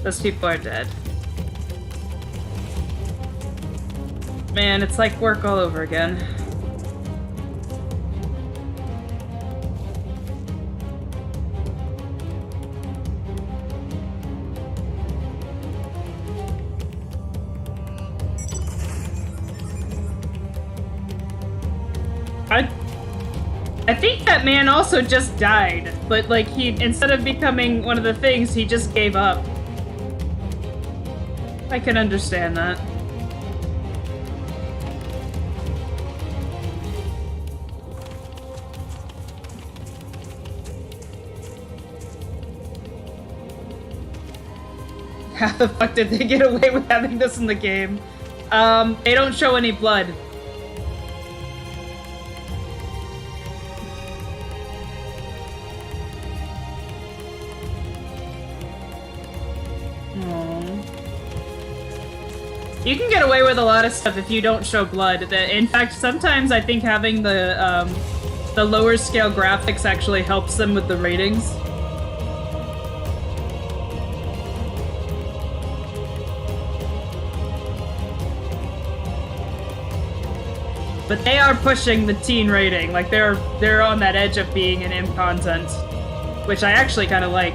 Those people are dead. Man, it's like work all over again. I think that man also just died, but like instead of becoming one of the things, he just gave up. I can understand that. How the fuck did they get away with having this in the game? They don't show any blood. You can get away with a lot of stuff if you don't show blood. In fact, sometimes I think having the lower scale graphics actually helps them with the ratings. But they are pushing the teen rating. Like they're on that edge of being an imp content, which I actually kind of like.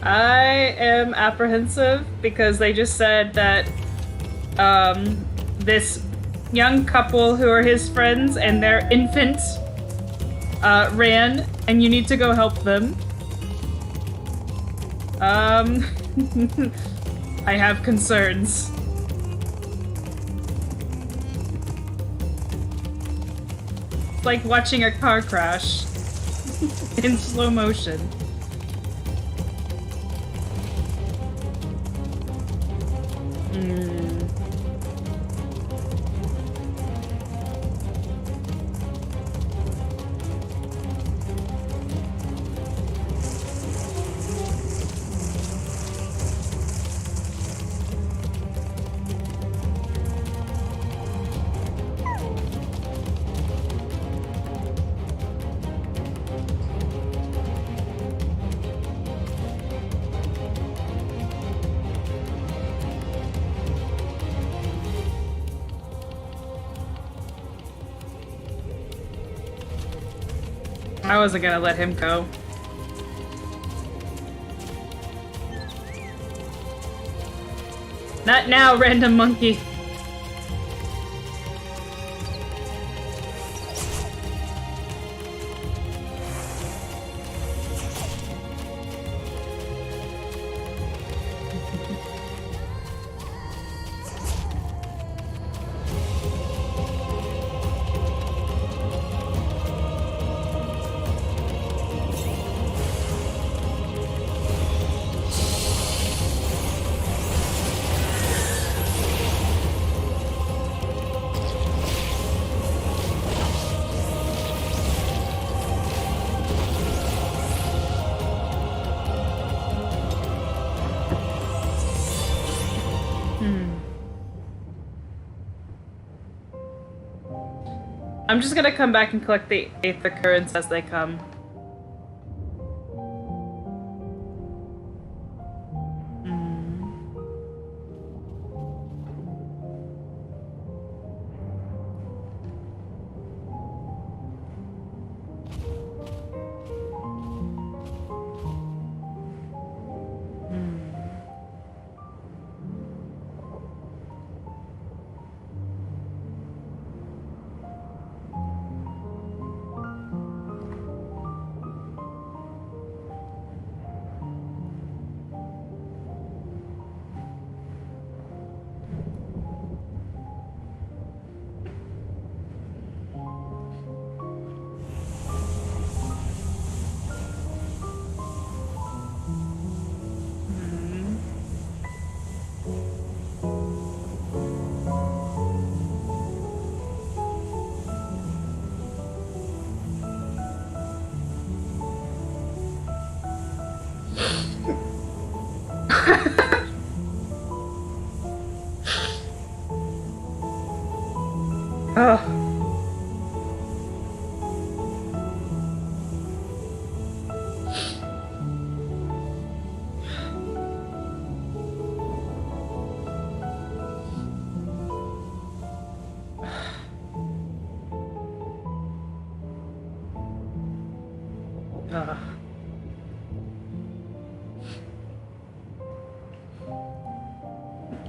I am apprehensive because they just said that this young couple who are his friends and their infant ran, and you need to go help them. I have concerns. It's like watching a car crash in slow motion. I wasn't gonna let him go. Not now, random monkey. I'm just gonna come back and collect the Aether currents as they come. Oh.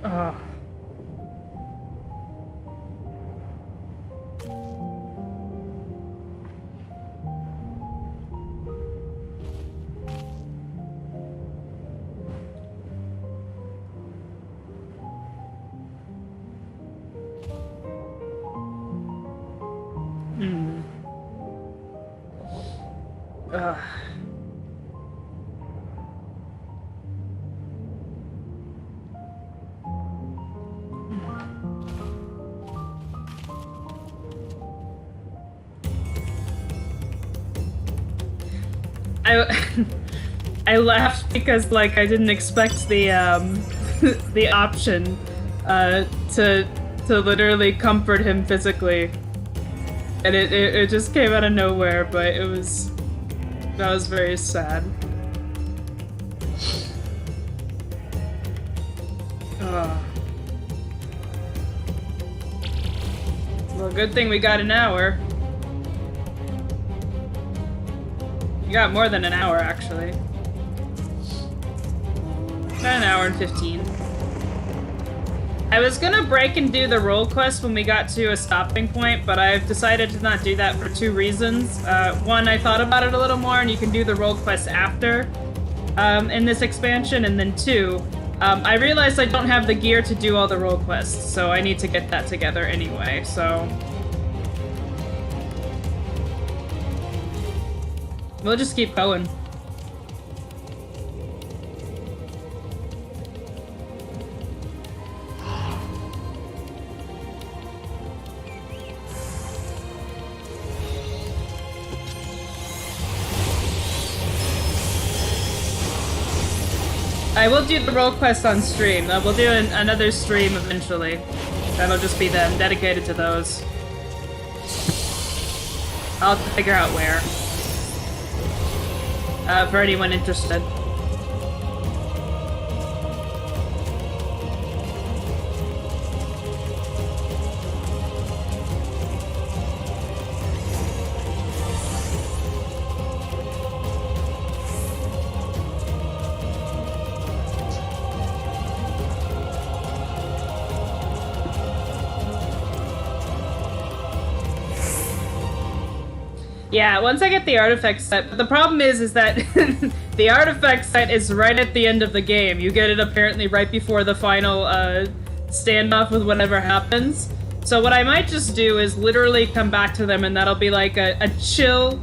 Oh. Ugh. I laughed because like I didn't expect the the option to literally comfort him physically, and it just came out of nowhere. But that was very sad. Well, good thing we got an hour. You got more than an hour, actually. About an hour and 15. I was gonna break and do the role quest when we got to a stopping point, but I've decided to not do that for two reasons. One, I thought about it a little more, and you can do the role quest after in this expansion, and then two, I realized I don't have the gear to do all the role quests, so I need to get that together anyway, so... We'll just keep going. I will do the role quest on stream. We'll do another stream eventually. That'll just be them, dedicated to those. I'll have to figure out where. For anyone interested. Yeah, once I get the artifact set, but the problem is that the artifact set is right at the end of the game. You get it apparently right before the final standoff with whatever happens. So what I might just do is literally come back to them, and that'll be like a chill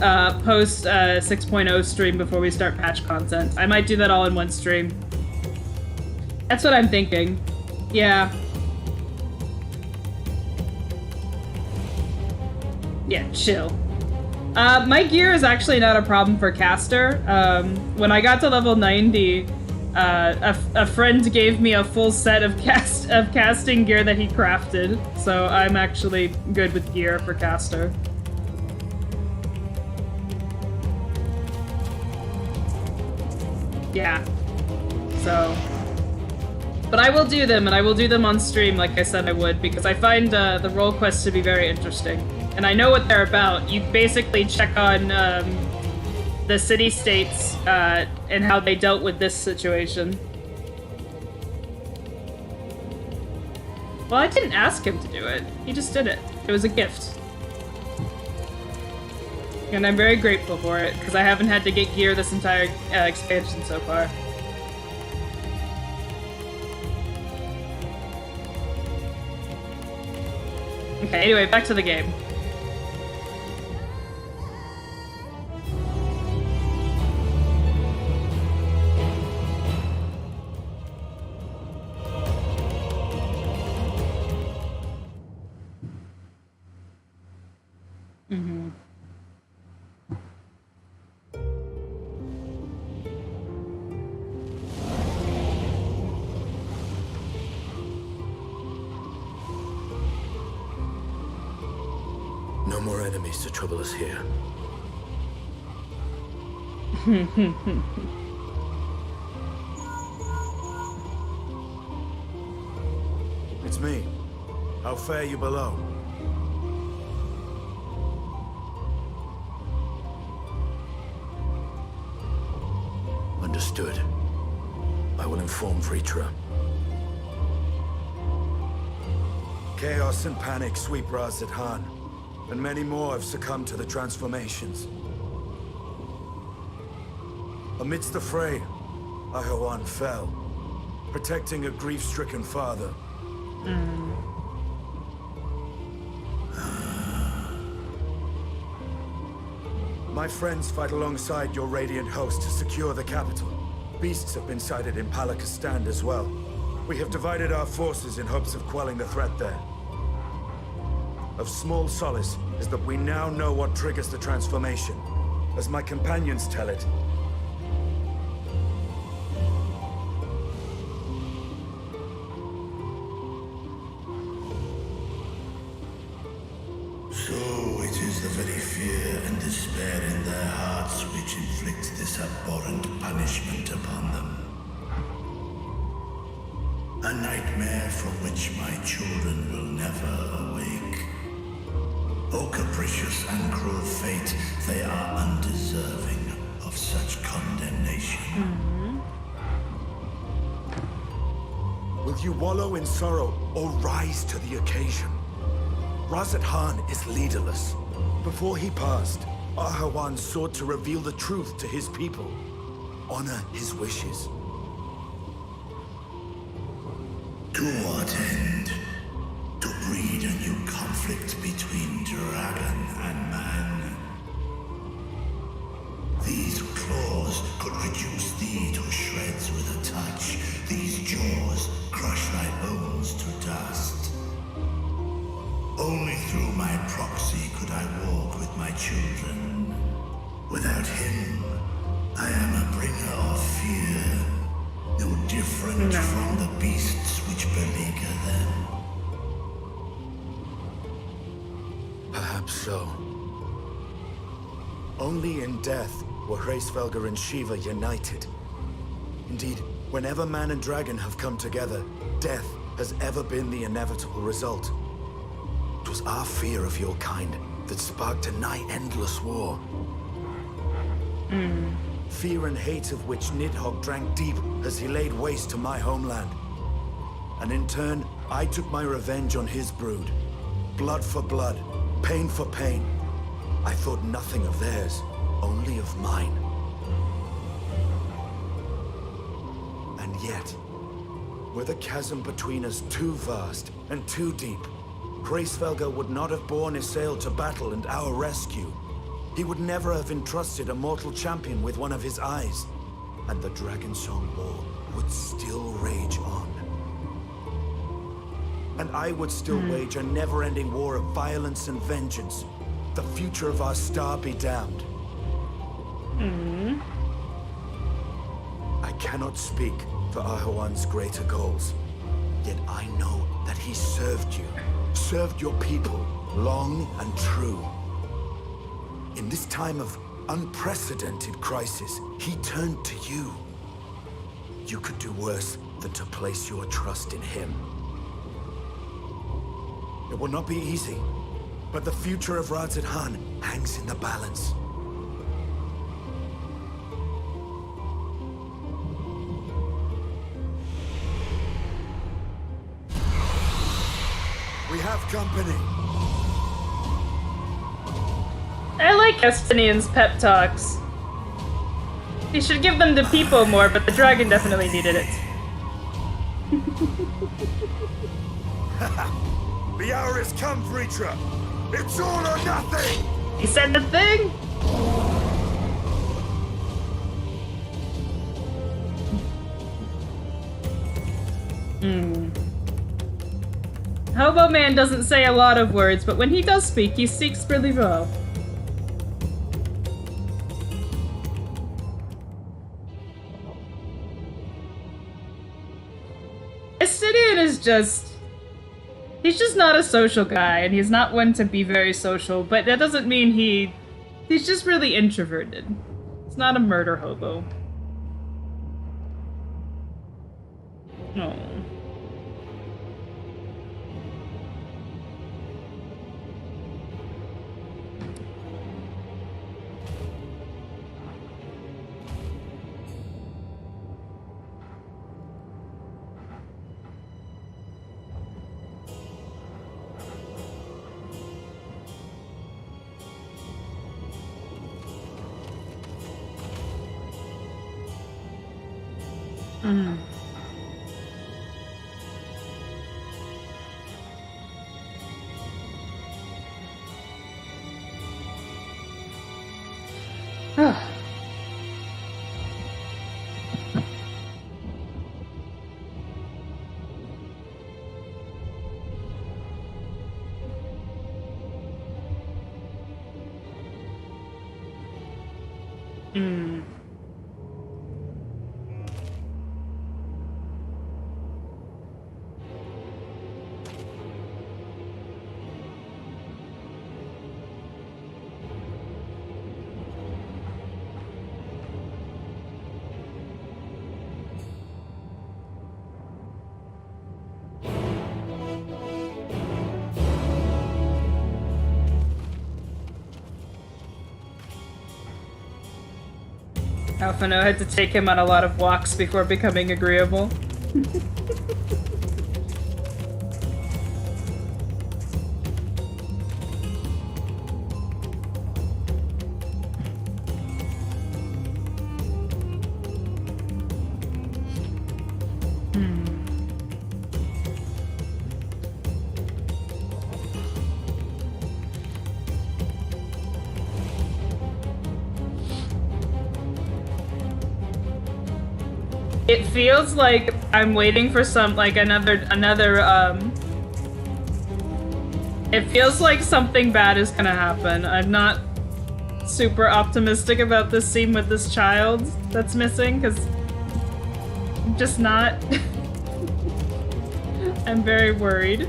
post 6.0 stream before we start patch content. I might do that all in one stream. That's what I'm thinking. Yeah. Yeah, chill. My gear is actually not a problem for caster. When I got to level 90, a friend gave me a full set of casting gear that he crafted, so I'm actually good with gear for caster. Yeah. So... But I will do them, and I will do them on stream like I said I would, because I find the role quests to be very interesting. And I know what they're about. You basically check on the city-states and how they dealt with this situation. Well, I didn't ask him to do it. He just did it. It was a gift. And I'm very grateful for it, because I haven't had to get gear this entire expansion so far. Okay, anyway, back to the game. enemies to trouble us here. It's me. How fare you below? Understood. I will inform Vitra. Chaos and panic sweep Raz Khan, and many more have succumbed to the transformations. Amidst the fray, Ahawan fell, protecting a grief-stricken father. My friends fight alongside your radiant host to secure the capital. Beasts have been sighted in Palaka stand as well. We have divided our forces in hopes of quelling the threat there. Of small solace is that we now know what triggers the transformation. As my companions tell it, So it is the very fear and despair in their hearts which inflict this abhorrent punishment upon them. A nightmare from which my children will never awake. O capricious and cruel fate, they are undeserving of such condemnation. will you wallow in sorrow or rise to the occasion? Raz Khan is leaderless. Before he passed, Ahawan sought to reveal the truth to his people. Honor his wishes. To what end? To breed a new conflict between dragon and man. These claws could reduce thee to shreds with a touch. These jaws crush thy bones to dust. Only through my proxy could I walk with my children. Without him, I am a bringer of fear. No different from the beasts which beleaguer them. Perhaps so. Only in death were Hraesvelgr and Shiva united. Indeed, whenever man and dragon have come together, death has ever been the inevitable result. It was our fear of your kind that sparked a nigh-endless war. Fear and hate of which Nidhogg drank deep as he laid waste to my homeland. And in turn, I took my revenge on his brood. Blood for blood, pain for pain. I thought nothing of theirs, only of mine. And yet, were the chasm between us too vast and too deep, Hraesvelgr would not have borne Isael to battle and our rescue. He would never have entrusted a mortal champion with one of his eyes. And the Dragonsong War would still rage on. And I would still wage a never-ending war of violence and vengeance. The future of our star be damned. I cannot speak for Ahawan's greater goals. Yet I know that he served you, served your people, long and true. In this time of unprecedented crisis, he turned to you. You could do worse than to place your trust in him. It will not be easy, but the future of Raz Khan hangs in the balance. We have company. I like Estinian's pep talks. He should give them to people more, but the dragon definitely needed it. The hour has come, Vitra. It's all or nothing! He said the thing? Hobo Man doesn't say a lot of words, but when he does speak, he speaks really well. Estinian is just... He's just not a social guy, and he's not one to be very social, but that doesn't mean he's just really introverted. He's not a murder hobo. No. Mm. Mm. Alphino had to take him on a lot of walks before becoming agreeable. It feels like I'm waiting for some, like, another, it feels like something bad is gonna happen. I'm not super optimistic about this scene with this child that's missing, because I'm just not. I'm very worried.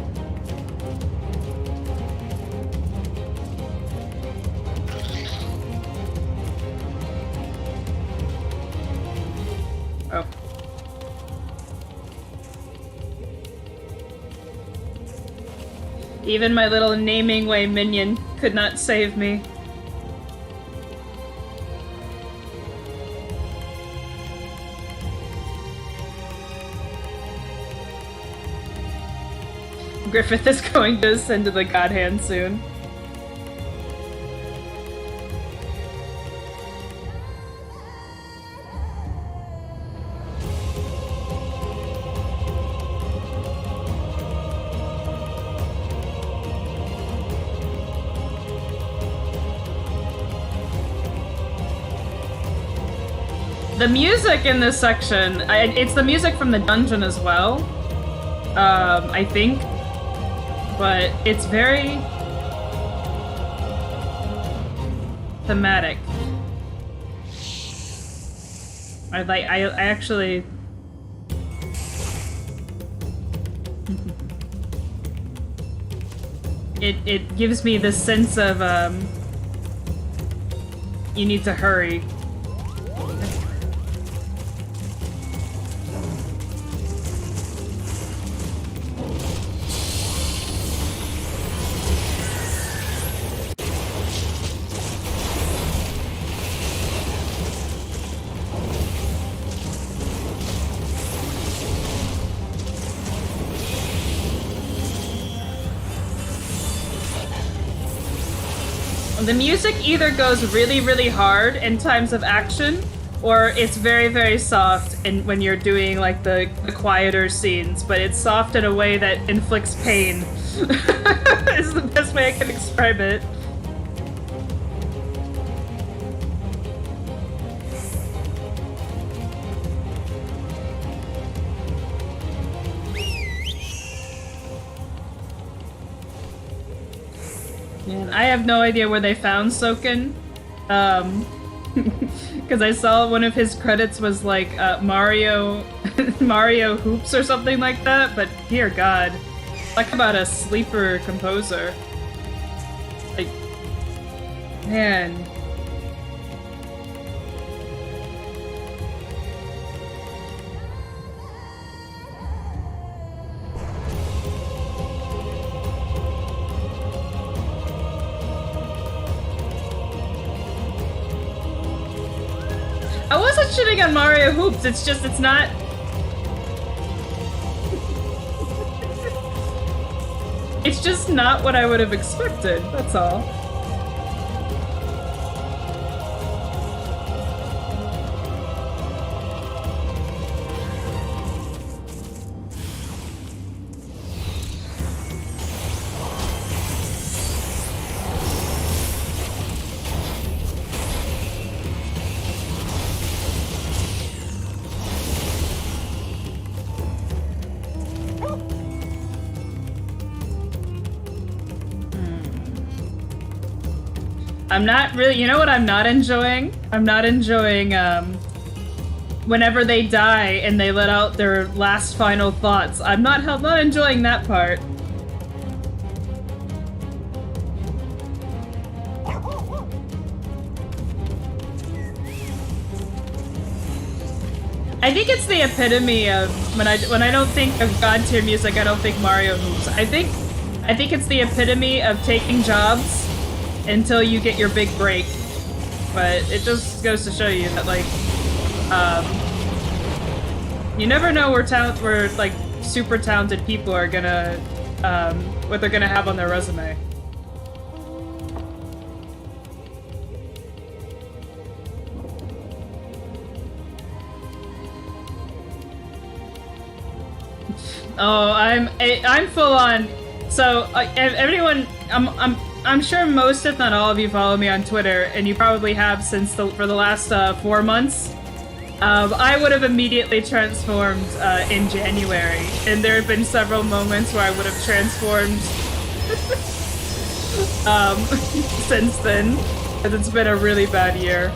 Oh. Even my little naming way minion could not save me. Griffith is going to ascend to the God Hand soon. The music in this section, it's the music from the dungeon as well, I think, but it's very thematic. I actually... It gives me this sense of, you need to hurry. The music either goes really, really hard in times of action, or it's very, very soft when you're doing like the quieter scenes, but it's soft in a way that inflicts pain. Is the best way I can describe it. Man, I have no idea where they found Soken. Because I saw one of his credits was like Mario Hoops or something like that, but dear God. Talk about a sleeper composer. Like, man. I wasn't shitting on Mario Hoops, it's just, it's not... It's just not what I would have expected, that's all. I'm not really, you know what I'm not enjoying? I'm not enjoying, whenever they die and they let out their last final thoughts. I'm not enjoying that part. I think it's the epitome of when I don't think of God tier music, I don't think Mario Hoops. I think it's the epitome of taking jobs until you get your big break. But it just goes to show you that, like, you never know where like super talented people are gonna what they're gonna have on their resume. Oh, I'm full on. So everyone, I'm sure most, if not all of you, follow me on Twitter, and you probably have since for the last 4 months. I would have immediately transformed in January, and there have been several moments where I would have transformed since then, because it's been a really bad year.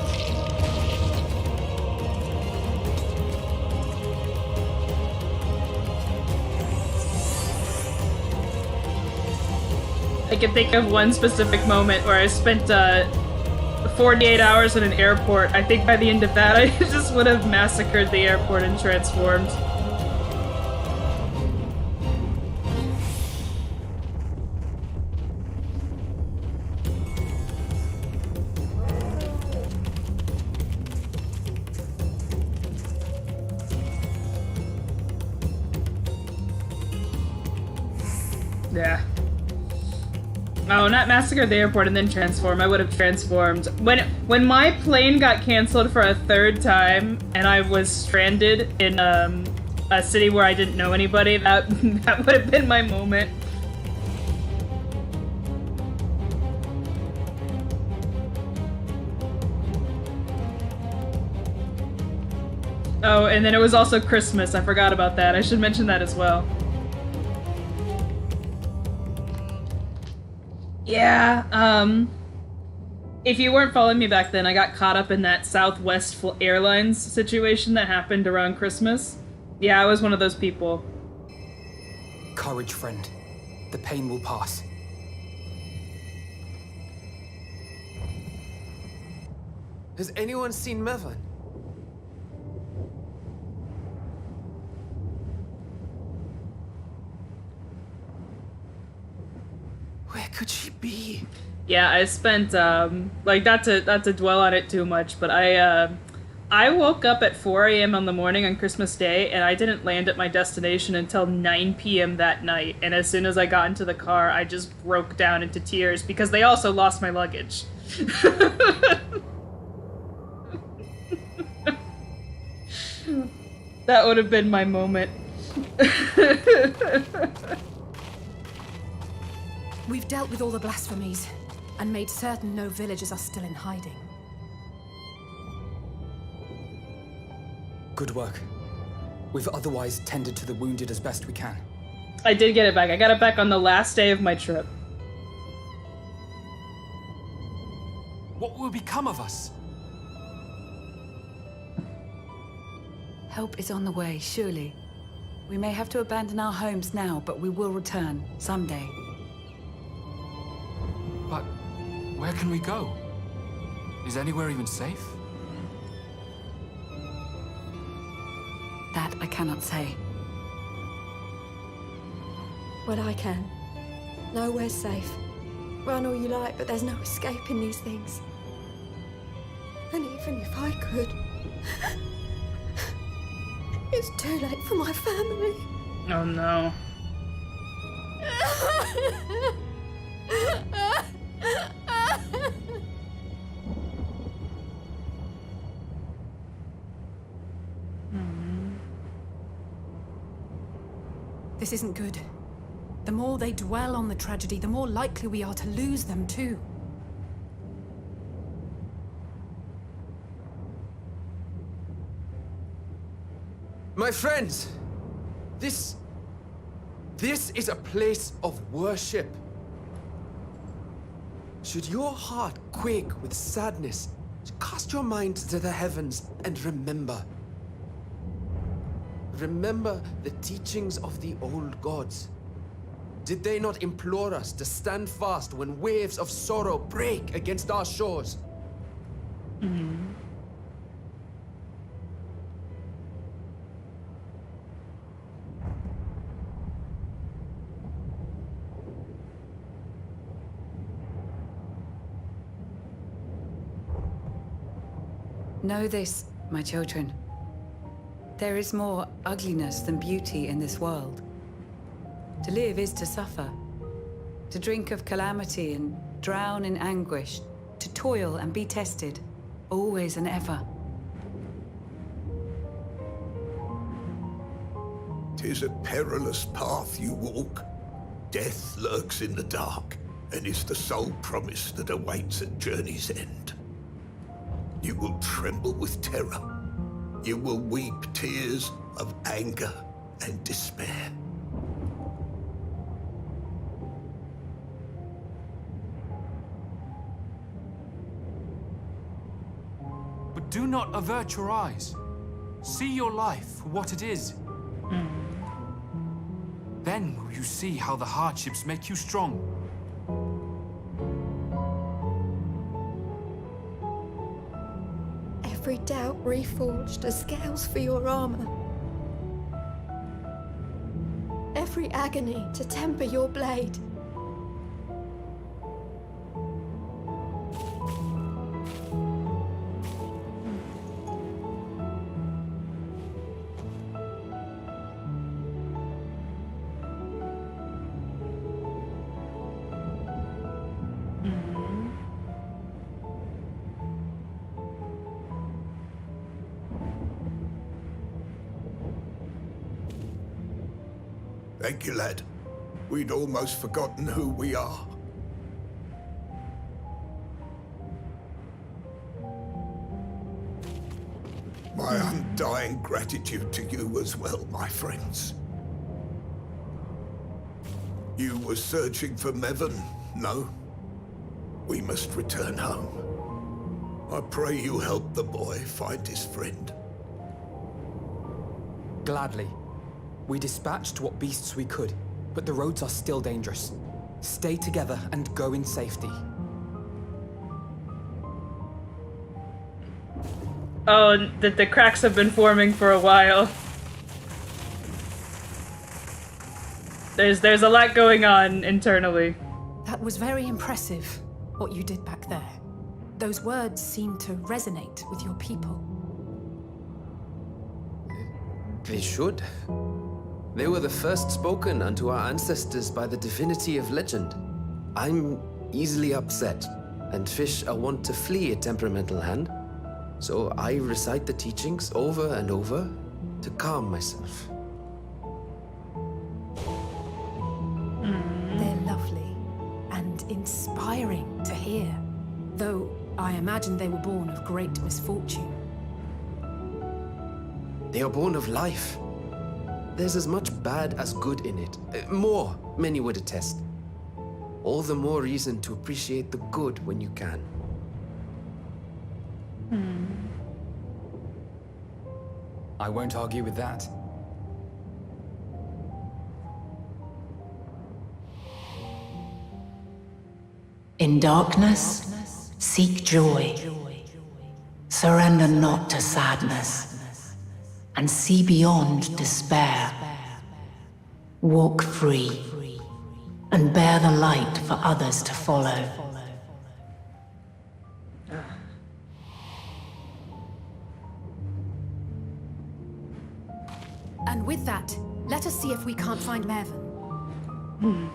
I can think of one specific moment where I spent 48 hours in an airport. I think by the end of that, I just would have massacred the airport and transformed. Yeah. Oh, not massacre the airport and then transform. I would have transformed. When my plane got canceled for a 3rd time and I was stranded in a city where I didn't know anybody, that would have been my moment. Oh, and then it was also Christmas. I forgot about that. I should mention that as well. Yeah, if you weren't following me back then, I got caught up in that Southwest Airlines situation that happened around Christmas. Yeah, I was one of those people. Courage, friend. The pain will pass. Has anyone seen Mevan? Where could she be? Yeah, I spent like not to dwell on it too much, but I woke up at 4 a.m. on the morning on Christmas Day, and I didn't land at my destination until 9 p.m. that night. And as soon as I got into the car, I just broke down into tears because they also lost my luggage. That would have been my moment. We've dealt with all the blasphemies, and made certain no villagers are still in hiding. Good work. We've otherwise tended to the wounded as best we can. I did get it back. I got it back on the last day of my trip. What will become of us? Help is on the way, surely. We may have to abandon our homes now, but we will return someday. But where can we go? Is anywhere even safe? That I cannot say. Well, I can. Nowhere's safe. Run all you like, but there's no escaping these things. And even if I could, it's too late for my family. Oh no. This isn't good. The more they dwell on the tragedy, the more likely we are to lose them too. My friends, this is a place of worship. Should your heart quake with sadness, cast your mind to the heavens and remember. Remember the teachings of the old gods. Did they not implore us to stand fast when waves of sorrow break against our shores? Know this, my children. There is more ugliness than beauty in this world. To live is to suffer. To drink of calamity and drown in anguish. To toil and be tested, always and ever. 'Tis a perilous path you walk. Death lurks in the dark, and is the sole promise that awaits at journey's end. You will tremble with terror. You will weep tears of anger and despair. But do not avert your eyes. See your life for what it is. Then will you see how the hardships make you strong. Every doubt reforged as scales for your armor. Every agony to temper your blade. Thank you, lad. We'd almost forgotten who we are. My undying gratitude to you as well, my friends. You were searching for Mevon, no? We must return home. I pray you help the boy find his friend. Gladly. We dispatched what beasts we could, but the roads are still dangerous. Stay together and go in safety. Oh, the cracks have been forming for a while. There's a lot going on internally. That was very impressive, what you did back there. Those words seem to resonate with your people. They should. They were the first spoken unto our ancestors by the divinity of legend. I'm easily upset, and fish are wont to flee a temperamental hand. So I recite the teachings over and over to calm myself. They're lovely and inspiring to hear, though I imagine they were born of great misfortune. They are born of life. There's as much bad as good in it. More, many would attest. All the more reason to appreciate the good when you can. I won't argue with that. In darkness, seek joy. Surrender not to sadness, and see beyond despair. Walk free, and bear the light for others to follow. And with that, let us see if we can't find Mervyn.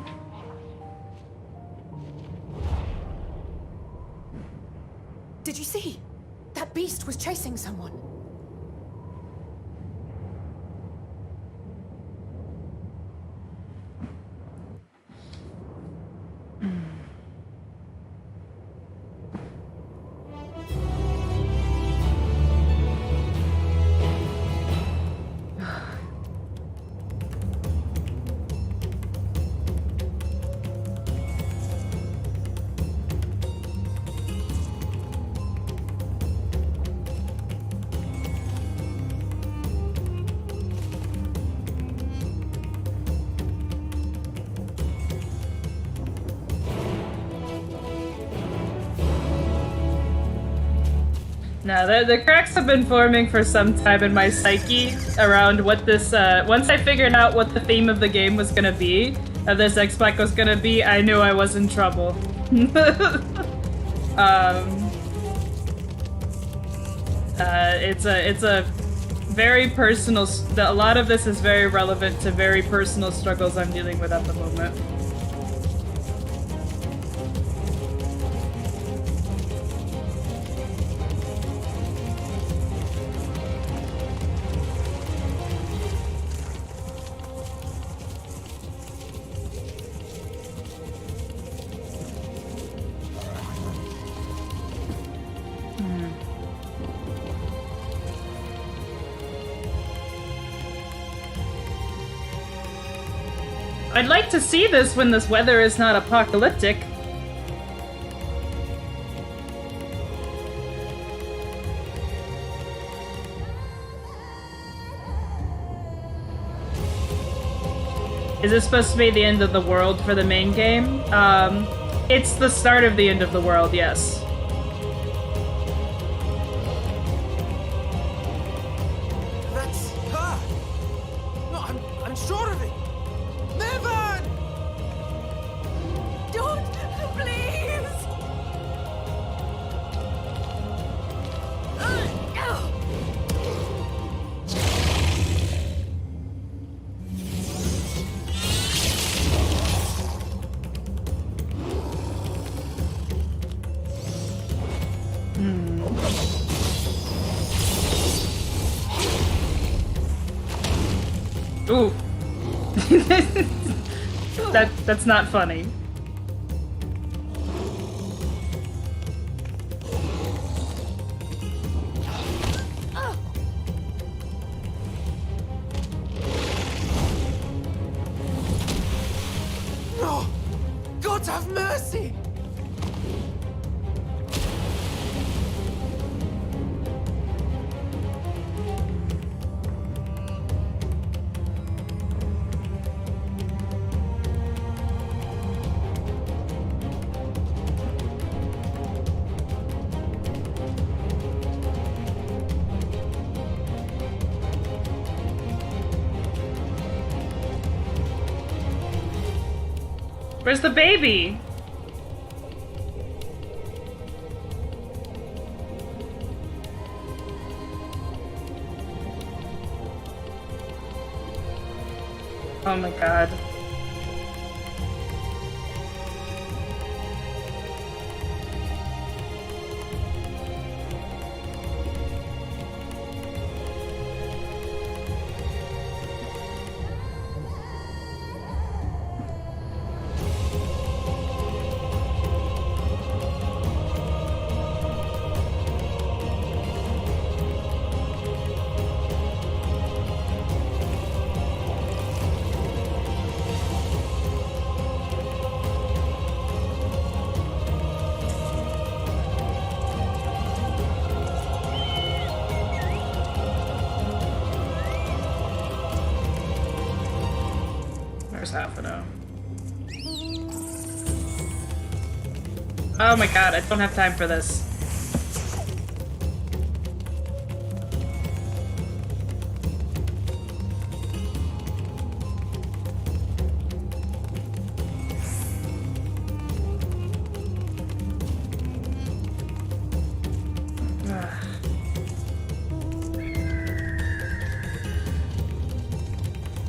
Did you see? That beast was chasing someone. No, the cracks have been forming for some time in my psyche around what this, once I figured out what the theme of the game was gonna be, of this X-Pack was gonna be, I knew I was in trouble. It's a very personal, a lot of this is very relevant to very personal struggles I'm dealing with at the moment. I'd like to see this when this weather is not apocalyptic. Is this supposed to be the end of the world for the main game? It's the start of the end of the world, yes. That's her! No, I'm sure of it! Mervyn! Don't, please! Ooh. That's not funny. No! God have mercy! Where's the baby? Oh my god. Half an hour. Oh my god, I don't have time for this.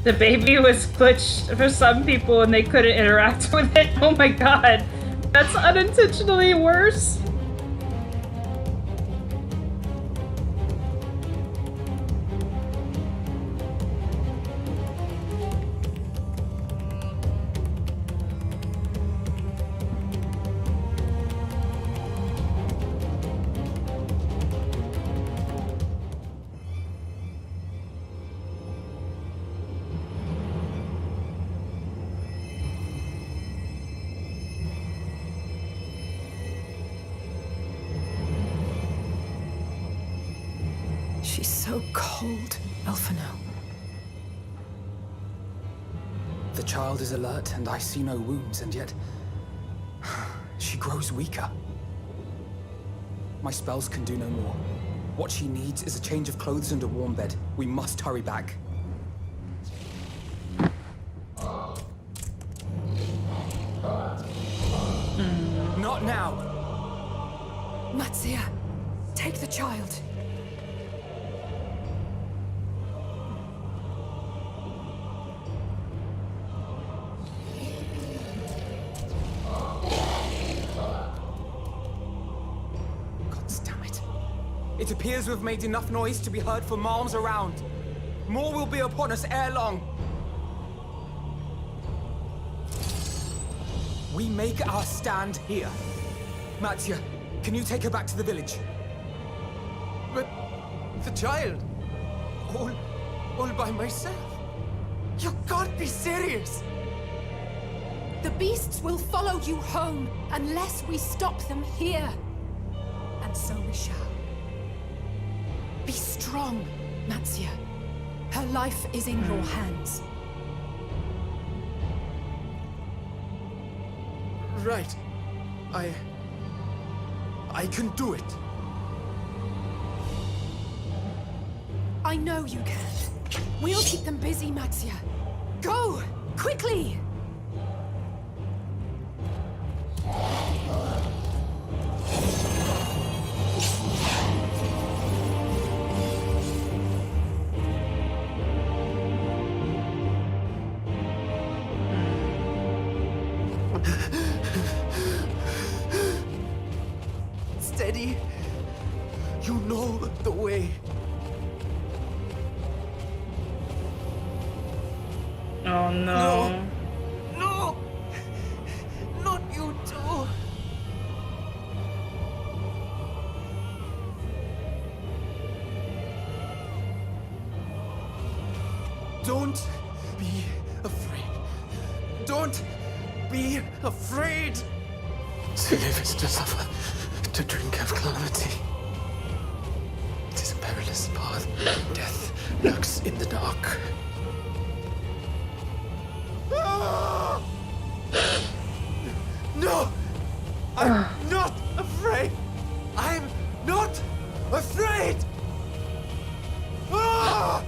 The baby was glitched for some people and they couldn't interact with it. Oh my god. That's unintentionally worse. She's so cold, Elfino. The child is alert, and I see no wounds, and yet she grows weaker. My spells can do no more. What she needs is a change of clothes and a warm bed. We must hurry back. Not now! Matsia, take the child. It appears we've made enough noise to be heard for miles around. More will be upon us ere long. We make our stand here. Matsia, can you take her back to the village? But the child, all by myself. You can't be serious. The beasts will follow you home unless we stop them here. And so we shall. Be strong, Matsia. Her life is in your hands. Right. I can do it. I know you can. We'll keep them busy, Matsia. Go! Quickly! Steady. You know the way. Oh no. No! Not you too! Don't be afraid. Don't be afraid! To live is to suffer, to drink of calamity. It is a perilous path. Death lurks in the dark. No! I'm not afraid! I'm not afraid! Ah!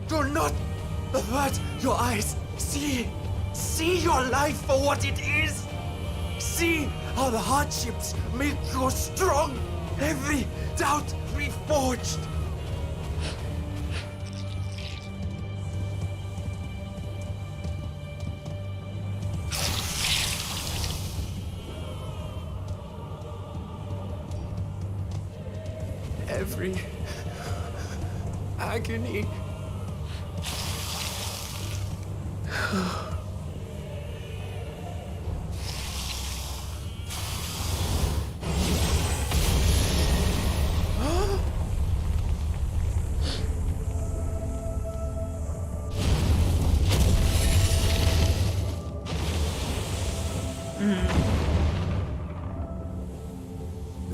Do not avert your eyes. See your life for what it is. See how the hardships make you strong. Every doubt reforged. Every agony.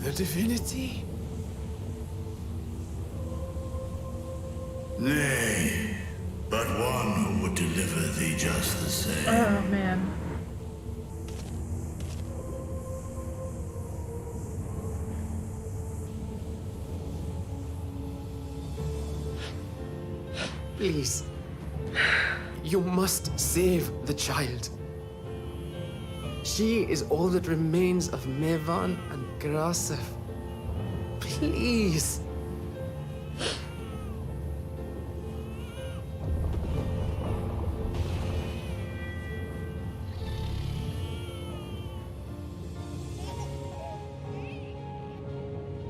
The divinity? Nay, but one who would deliver thee just the same. Oh man. Please. You must save the child. She is all that remains of Mevan and Grasef. Please.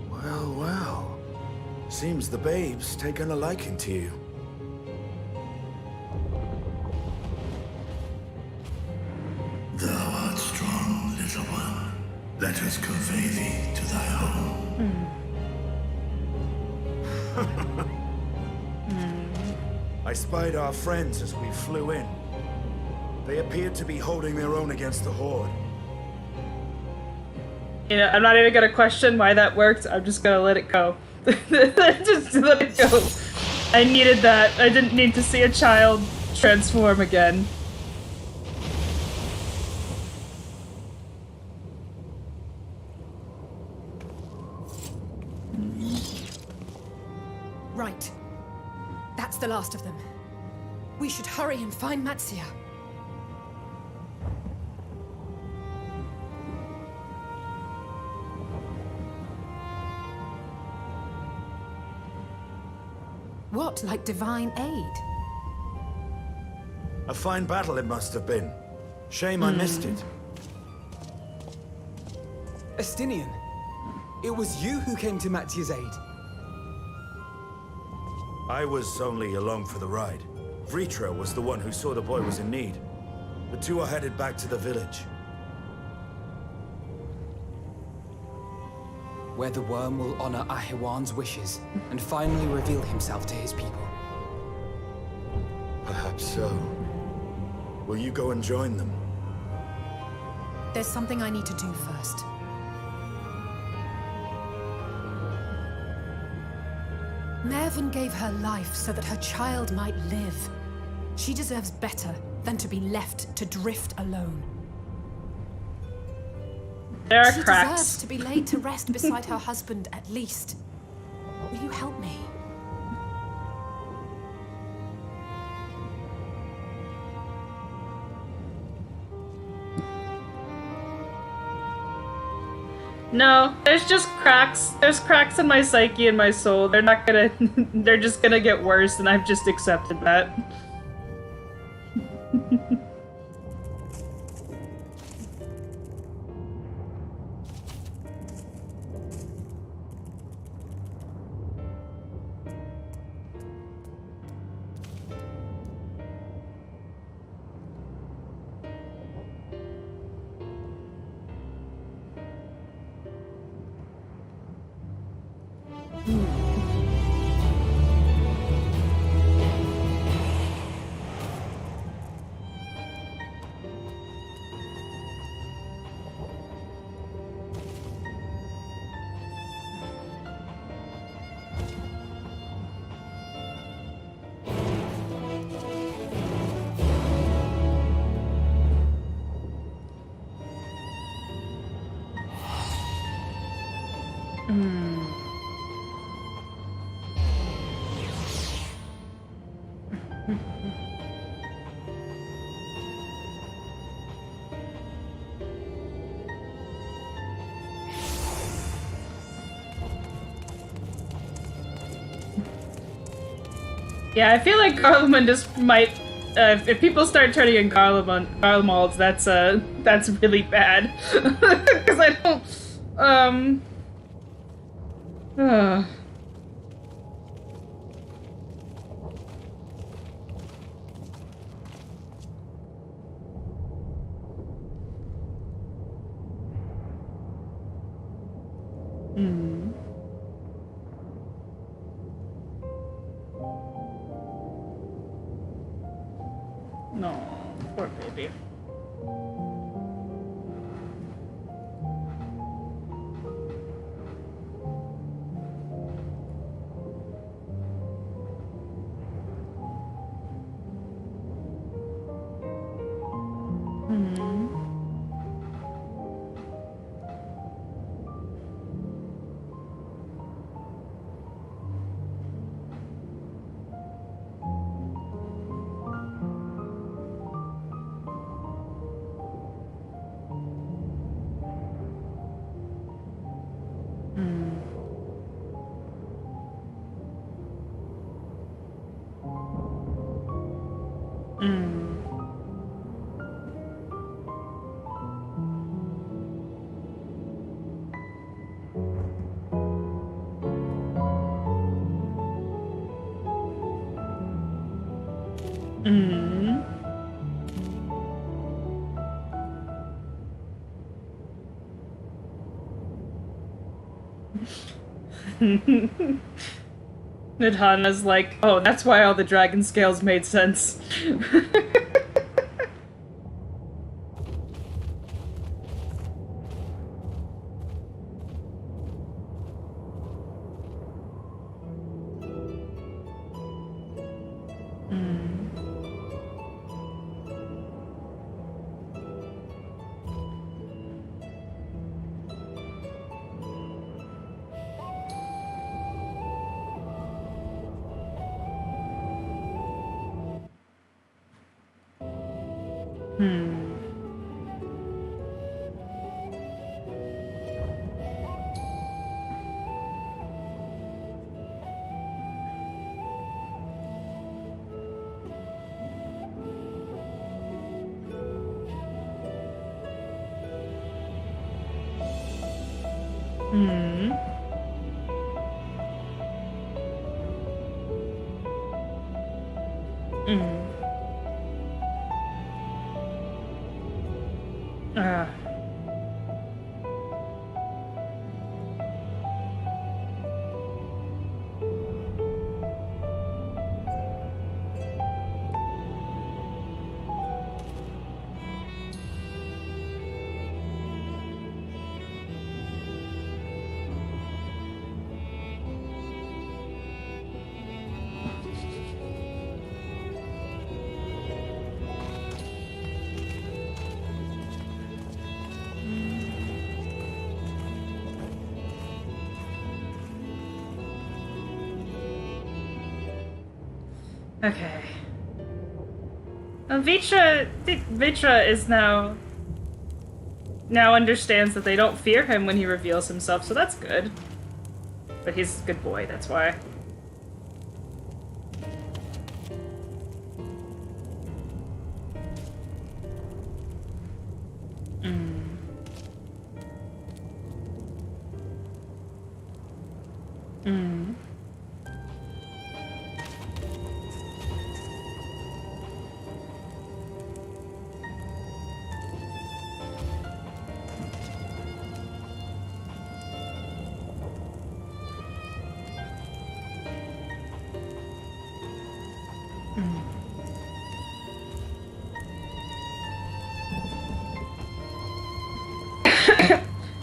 Well, well. Seems the babe's taken a liking to you. Thou art strong, little one. Let us convey thee to thy home. I spied our friends as we flew in. They appeared to be holding their own against the Horde. You know, I'm not even gonna question why that worked. I'm just gonna let it go. Just let it go. I needed that. I didn't need to see a child transform again. Right. That's the last of them. We should hurry and find Matsia. What, like divine aid? A fine battle it must have been. Shame I missed it. Estinian, it was you who came to Matia's aid. I was only along for the ride. Vitra was the one who saw the boy was in need. The two are headed back to the village. Where the worm will honor Ahiwan's wishes and finally reveal himself to his people. Perhaps so. Will you go and join them? There's something I need to do first. Mervyn gave her life so that her child might live. She deserves better than to be left to drift alone. There are She cracks. deserves to be laid to rest beside her husband, at least. Will you help me? No, there's just cracks. There's cracks in my psyche and my soul. They're not gonna... they're just gonna get worse, and I've just accepted that. Yeah, I feel like Garlemald just might... if people start turning in Garlemald, that's really bad. Because I don't... No, poor baby. Hmm. Nidhana's like, oh, that's why all the dragon scales made sense. Hmm. Hmm. Ah. Okay. Vitra is now understands that they don't fear him when he reveals himself, so that's good. But he's a good boy, that's why.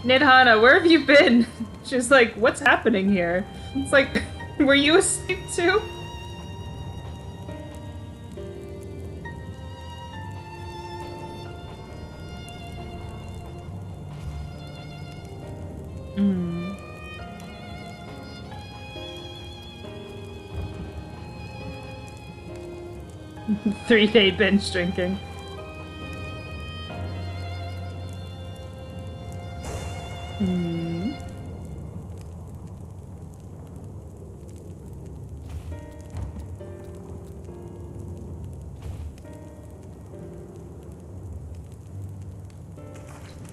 Nidhana, where have you been? She's like, what's happening here? It's like, were you asleep too? Mm. 3-day binge drinking. Hmm.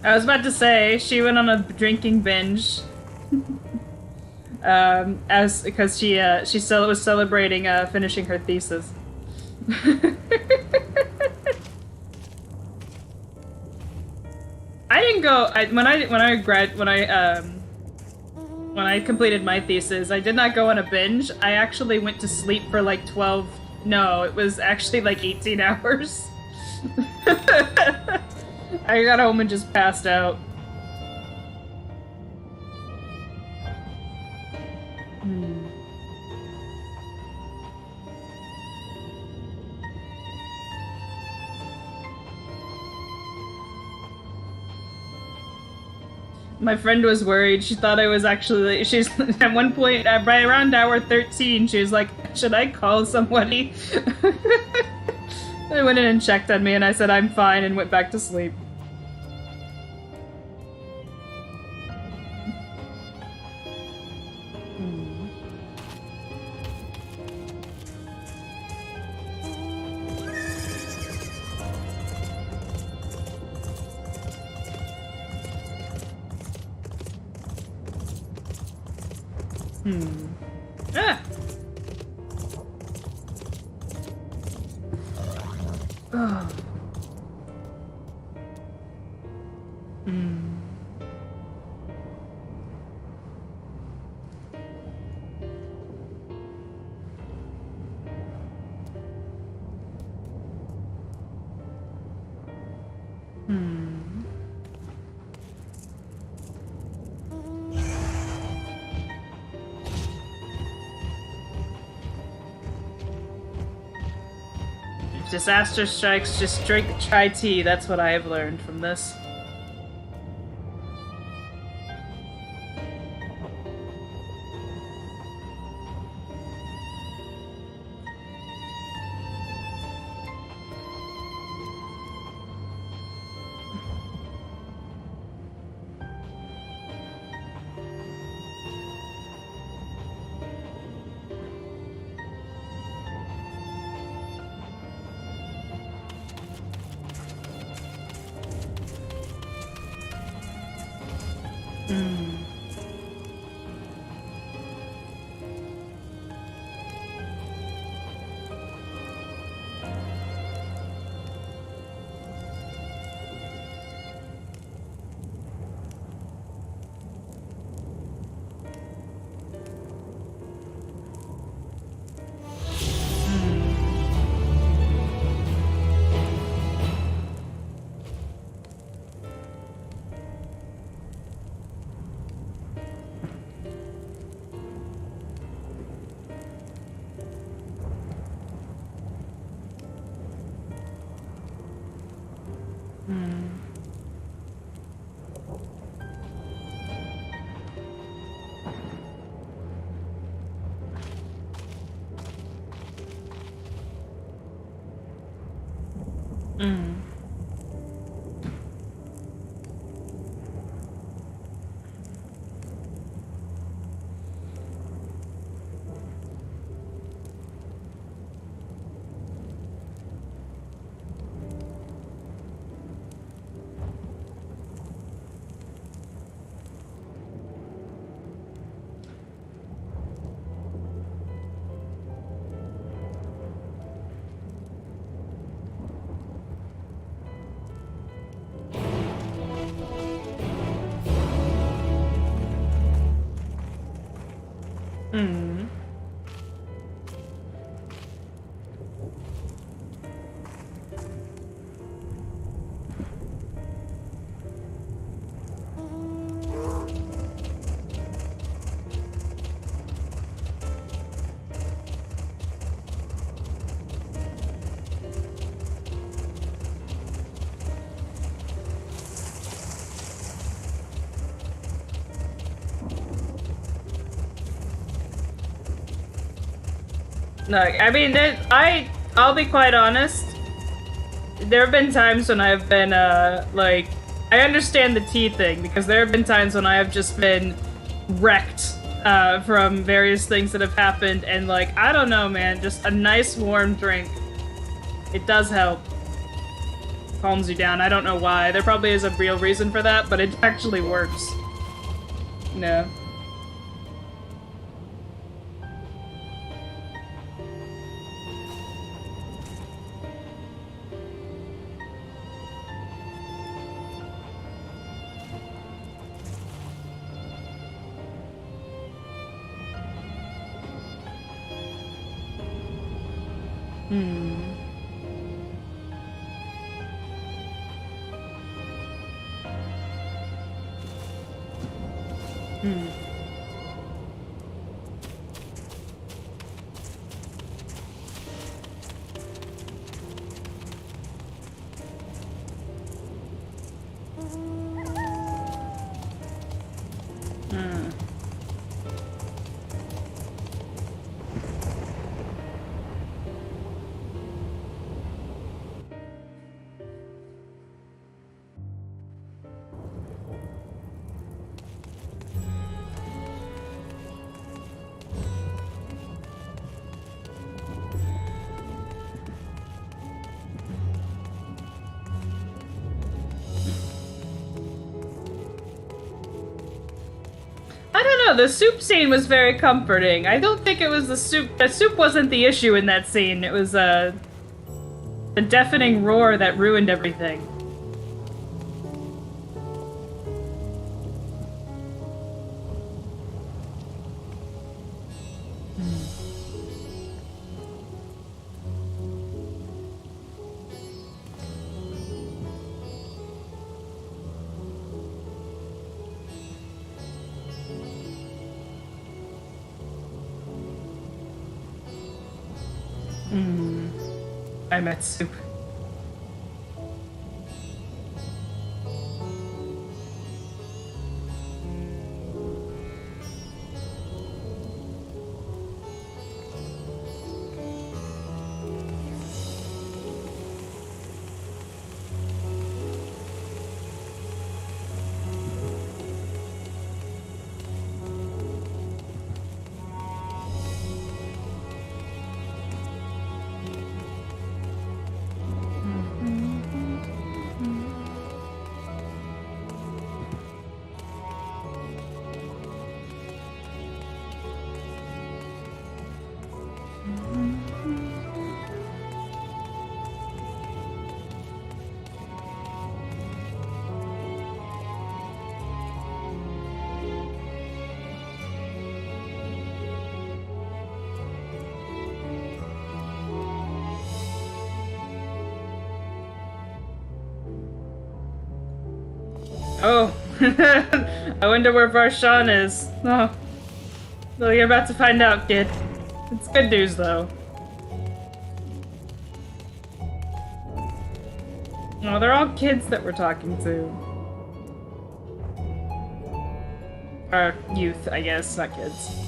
I was about to say she went on a drinking binge, because she was celebrating finishing her thesis. I didn't go. When I completed my thesis, I did not go on a binge. I actually went to sleep for like 12. No, it was actually like 18 hours. I got home and just passed out. My friend was worried. She thought I was actually. She's at one point, by around hour 13, she was like, "Should I call somebody?" They went in and checked on me, and I said I'm fine, and went back to sleep. Ah! Oh. If disaster strikes, just drink chai tea. That's what I have learned from this. No, I mean, I'll be quite honest. There have been times when I've been, like, I understand the tea thing, because there have been times when I have just been wrecked, from various things that have happened, and, like, I don't know, man, just a nice warm drink. It does help. Calms you down. I don't know why. There probably is a real reason for that, but it actually works. No. The soup scene was very comforting. I don't think it was the soup. The soup wasn't the issue in that scene. It was, The deafening roar that ruined everything. I met soup. Oh, I wonder where Varshan is. Oh, well, you're about to find out, kid. It's good news, though. Oh, they're all kids that we're talking to. Or youth, I guess, not kids.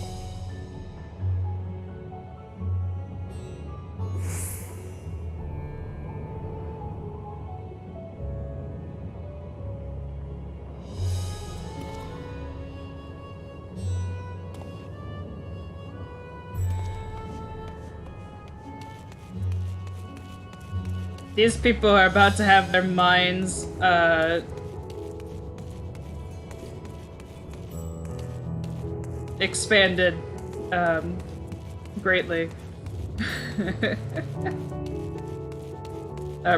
These people are about to have their minds, expanded, greatly.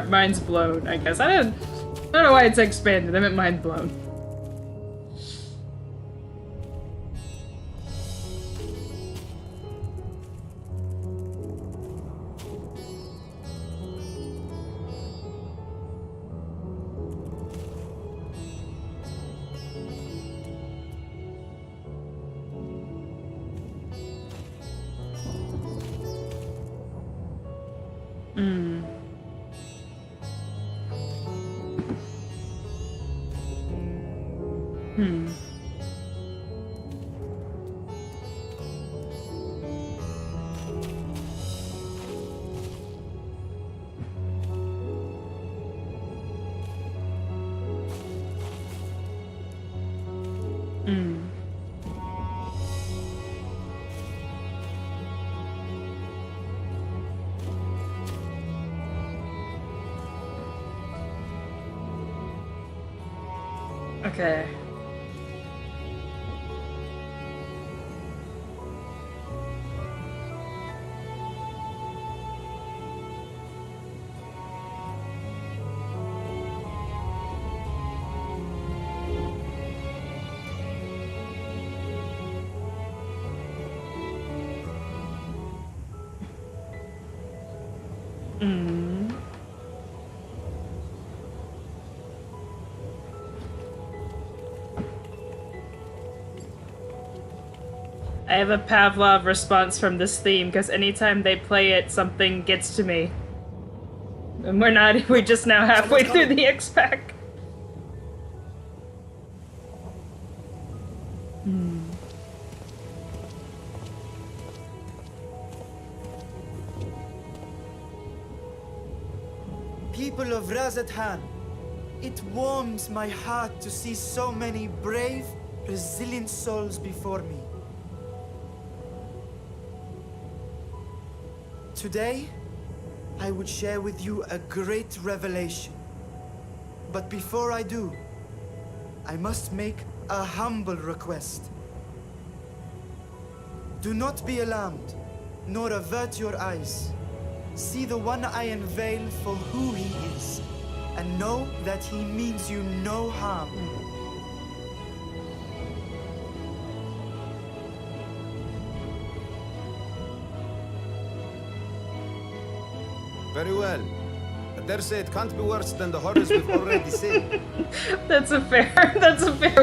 Mind's blown, I guess. I don't know why it's expanded. I meant mind blown. Okay. I have a Pavlov response from this theme because anytime they play it, something gets to me. And we're just now halfway through the X-Pack. People of Razathan, it warms my heart to see so many brave, resilient souls before me. Today, I would share with you a great revelation. But before I do, I must make a humble request. Do not be alarmed, nor avert your eyes. see the one I unveil for who he is, and know that he means you no harm. Very well. I dare say it can't be worse than the horrors we've already seen. That's a fair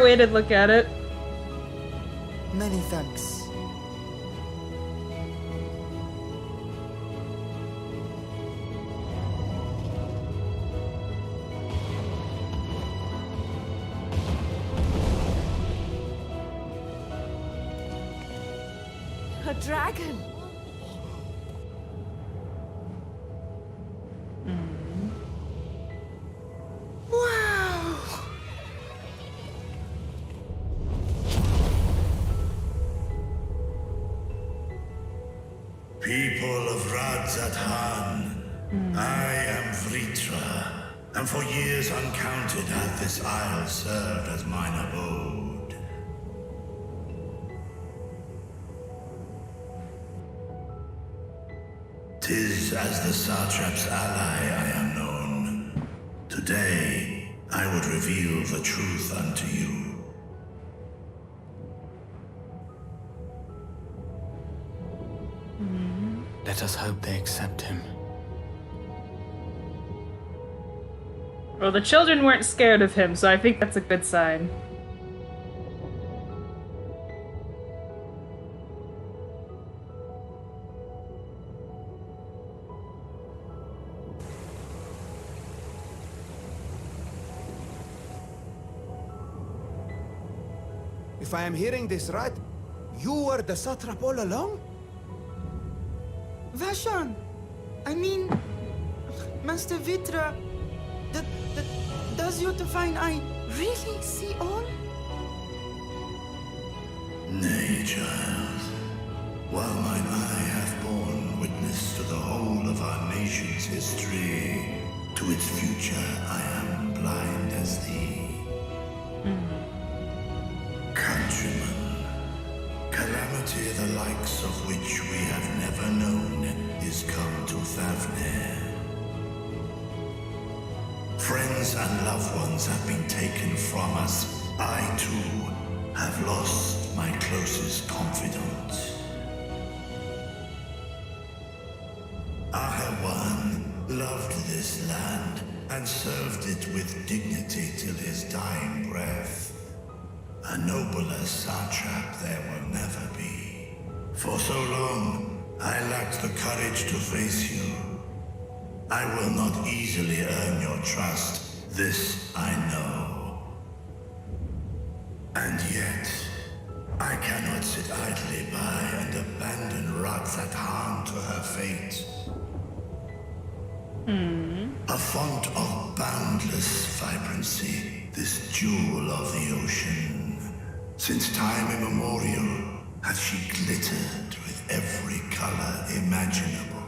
way to look at it. Many thanks. A dragon! Wow! People of Radzat-Han, I am Vitra, and for years uncounted hath this isle served as mine abode. Tis as the Satrap's ally I am known. Today, I would reveal the truth unto you. Let us hope they accept him. Well, the children weren't scared of him, so I think that's a good sign. If I am hearing this right, you were the satrap all along? Vashan! I mean, Master Vitra, does your divine eye really see all? Nay, child. While mine eye hath borne witness to the whole of our nation's history, to its future I am blind as thee. Countrymen, calamity the likes of which we have never known is come to Thavnir. Friends and loved ones have been taken from us. I, too, have lost my closest confidant. Ahawan loved this land and served it with dignity till his dying breath. A nobler satrap there will never be. For so long, I lacked the courage to face you. I will not easily earn your trust, this I know. And yet, I cannot sit idly by and abandon Radzat-Han to her fate. A font of boundless vibrancy, this jewel of the ocean. Since time immemorial, hath she glittered with every color imaginable.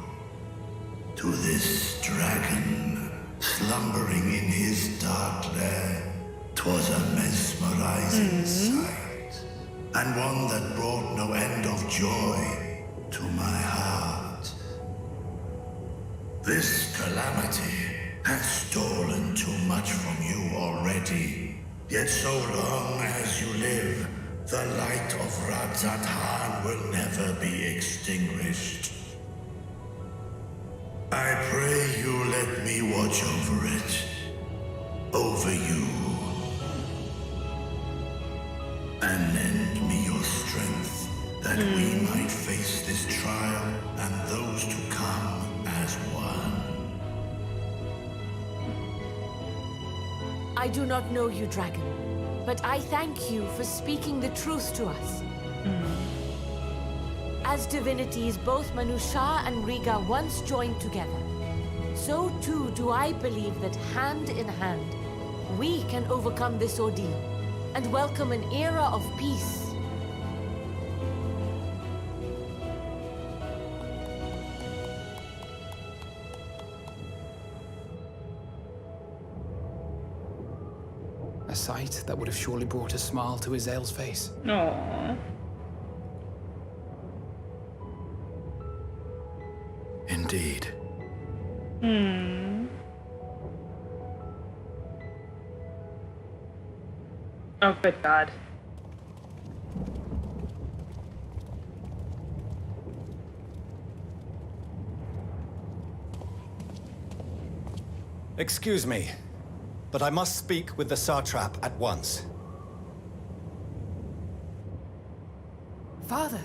To this dragon, slumbering in his dark lair, 'twas a mesmerizing sight, and one that brought no end of joy to my heart. This calamity hath stolen too much from you already. Yet so long as you live, the light of Radzat-Han will never be extinguished. I pray you let me watch over it. Over you. And lend me your strength, that we might face this trial and those to come as one. I do not know you, dragon, but I thank you for speaking the truth to us. As divinities, both Manusha and Riga once joined together, so too do I believe that hand in hand, we can overcome this ordeal and welcome an era of peace. A sight that would have surely brought a smile to Azael's face. Aww. Indeed. Oh, good God. Excuse me, but I must speak with the Satrap at once. Father.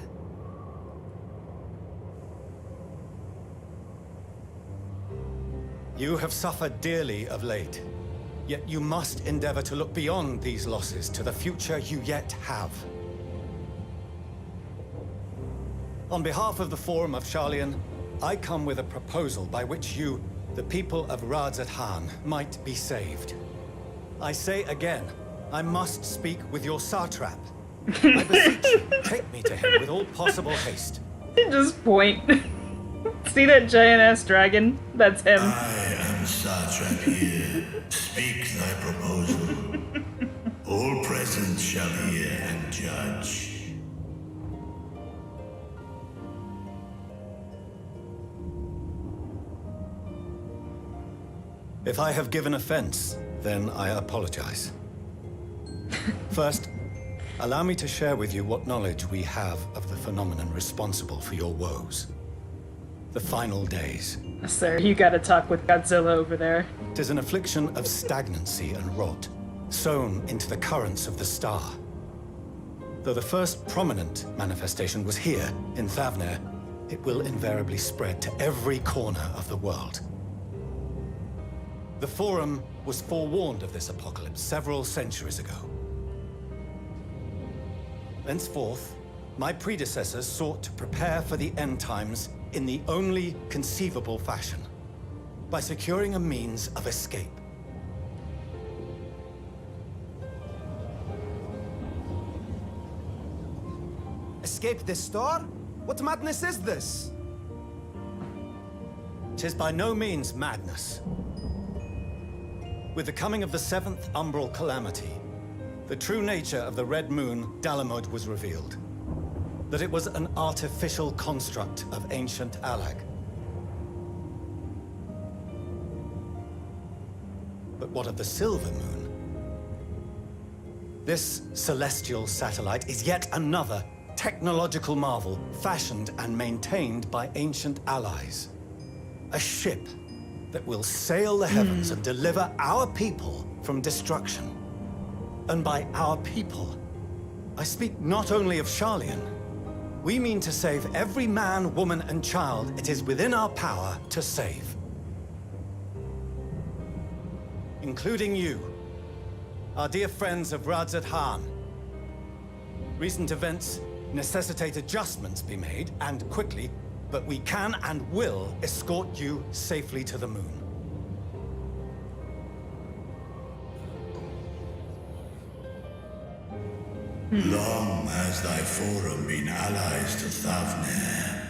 You have suffered dearly of late, yet you must endeavor to look beyond these losses to the future you yet have. On behalf of the Forum of Sharlayan, I come with a proposal by which you, the people of Radzat-Han, might be saved. I say again, I must speak with your Satrap. I beseech you, take me to him with all possible haste. Just point. See that giant-ass dragon? That's him. I am Satrap here. Speak thy proposal. All present shall hear and judge. If I have given offense, then I apologize. First, allow me to share with you what knowledge we have of the phenomenon responsible for your woes. The final days. Sir, you gotta talk with Godzilla over there. It is an affliction of stagnancy and rot, sown into the currents of the star. Though the first prominent manifestation was here, in Thavner, it will invariably spread to every corner of the world. The Forum was forewarned of this apocalypse several centuries ago. Thenceforth, my predecessors sought to prepare for the end times in the only conceivable fashion, by securing a means of escape. Escape this star? What madness is this? 'Tis by no means madness. With the coming of the 7th umbral calamity, the true nature of the Red Moon, Dalamod, was revealed. That it was an artificial construct of ancient Alag. But what of the Silver Moon? This celestial satellite is yet another technological marvel fashioned and maintained by ancient allies. A ship that will sail the heavens and deliver our people from destruction. And by our people, I speak not only of Sharlayan. We mean to save every man, woman, and child it is within our power to save. Including you, our dear friends of Radzat-Han. Recent events necessitate adjustments be made, and quickly, but we can and will escort you safely to the moon. Long has thy forum been allies to Thavner.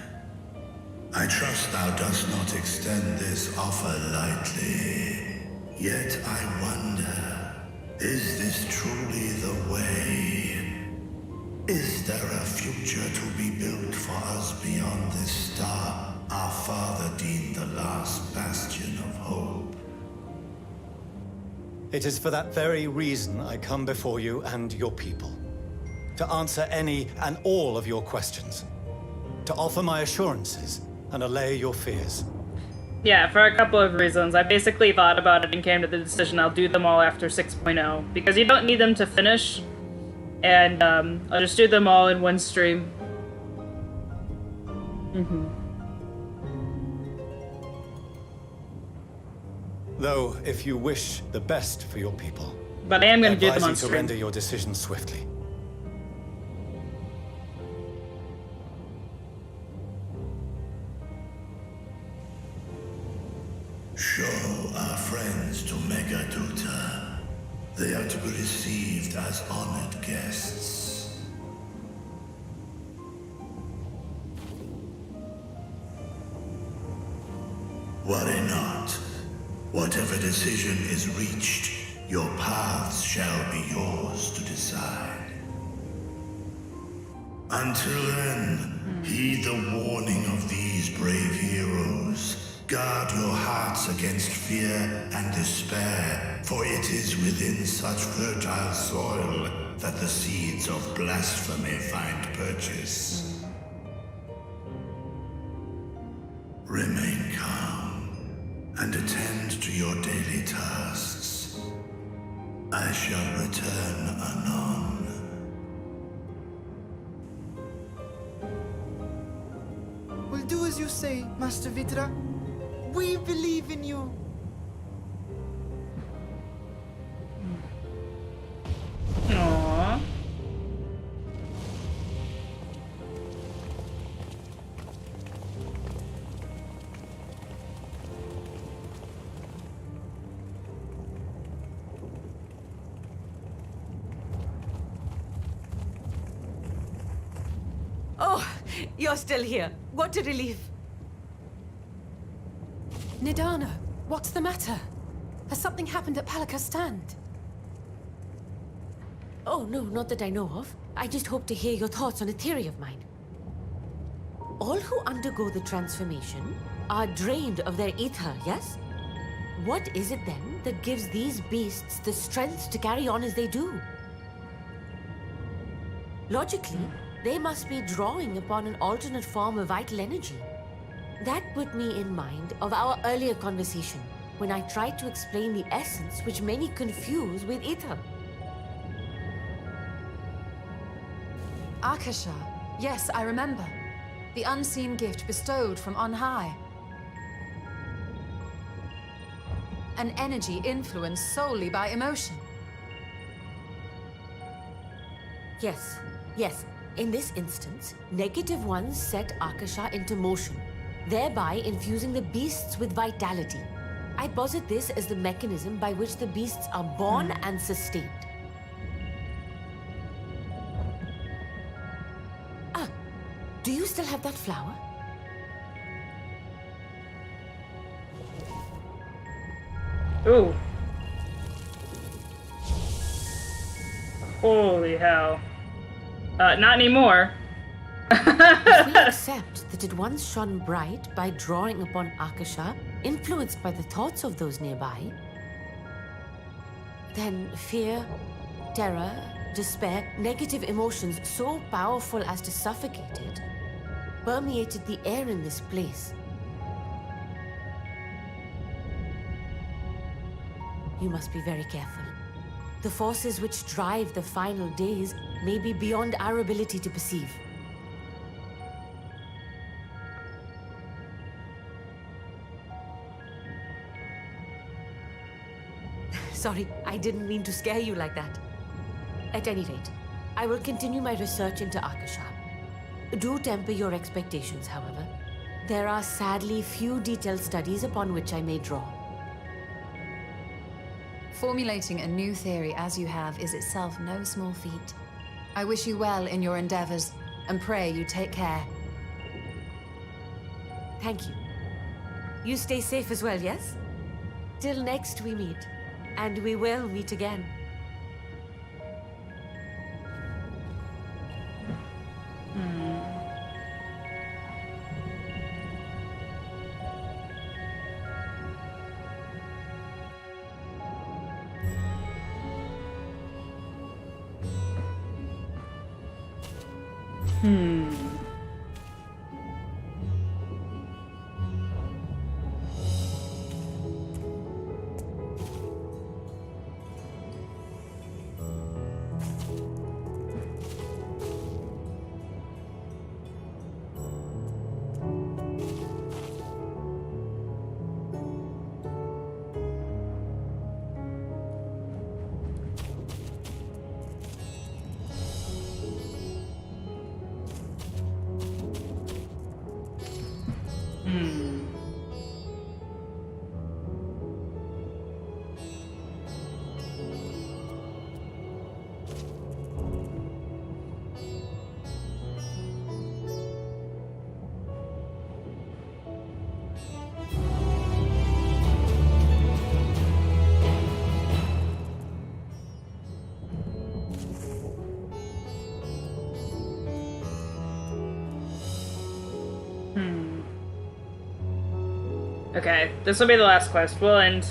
I trust thou dost not extend this offer lightly. Yet I wonder, is this truly the way? Is there a future to be built for us beyond this star our father deemed the last bastion of hope? It is for that very reason I come before you and your people. To answer any and all of your questions. To offer my assurances and allay your fears. Yeah, for a couple of reasons. I basically thought about it and came to the decision I'll do them all after 6.0. Because you don't need them to finish. And I'll just do them all in one stream. Though, if you wish the best for your people, but I am going to do them advise on you to stream. render your decision swiftly. Show our friends to Megaduta. They are to be received as honored guests. Worry not. Whatever decision is reached, your paths shall be yours to decide. Until then, heed the warning of these brave heroes Guard your hearts against fear and despair, for it is within such fertile soil that the seeds of blasphemy find purchase. Remain calm and attend to your daily tasks. I shall return anon. We'll do as you say, Master Vitra. We believe in you. Aww. Oh, you're still here. What a relief. Nidana, what's the matter? Has something happened at Palaka Stand? Oh, no, not that I know of. I just hope to hear your thoughts on a theory of mine. All who undergo the transformation are drained of their ether, yes? What is it then that gives these beasts the strength to carry on as they do? Logically, they must be drawing upon an alternate form of vital energy. That put me in mind of our earlier conversation, when I tried to explain the essence which many confuse with ether. Akasha. Yes, I remember. The unseen gift bestowed from on high. An energy influenced solely by emotion. Yes, yes. In this instance, negative ones set Akasha into motion, thereby infusing the beasts with vitality. I posit this as the mechanism by which the beasts are born and sustained. Ah, do you still have that flower? Ooh. Holy hell. Not anymore. If we accept that it once shone bright by drawing upon Akasha, influenced by the thoughts of those nearby, then fear, terror, despair, negative emotions so powerful as to suffocate it, permeated the air in this place. You must be very careful. The forces which drive the final days may be beyond our ability to perceive. Sorry, I didn't mean to scare you like that. At any rate, I will continue my research into Akasha. Do temper your expectations, however. There are sadly few detailed studies upon which I may draw. Formulating a new theory as you have is itself no small feat. I wish you well in your endeavors, and pray you take care. Thank you. You stay safe as well, yes? Till next we meet. And we will meet again. Okay, this will be the last quest. We'll end.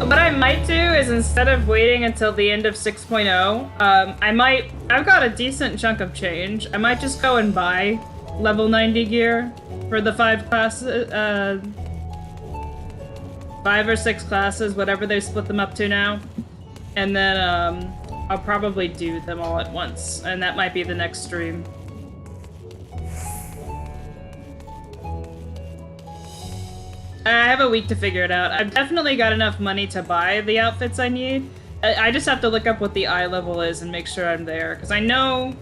What I might do is, instead of waiting until the end of 6.0, I've got a decent chunk of change. I might just go and buy level 90 gear for the 5 classes, 5 or 6 classes, whatever they split them up to now. And then, I'll probably do them all at once, and that might be the next stream. I have a week to figure it out. I've definitely got enough money to buy the outfits I need. I just have to look up what the eye level is and make sure I'm there, because I know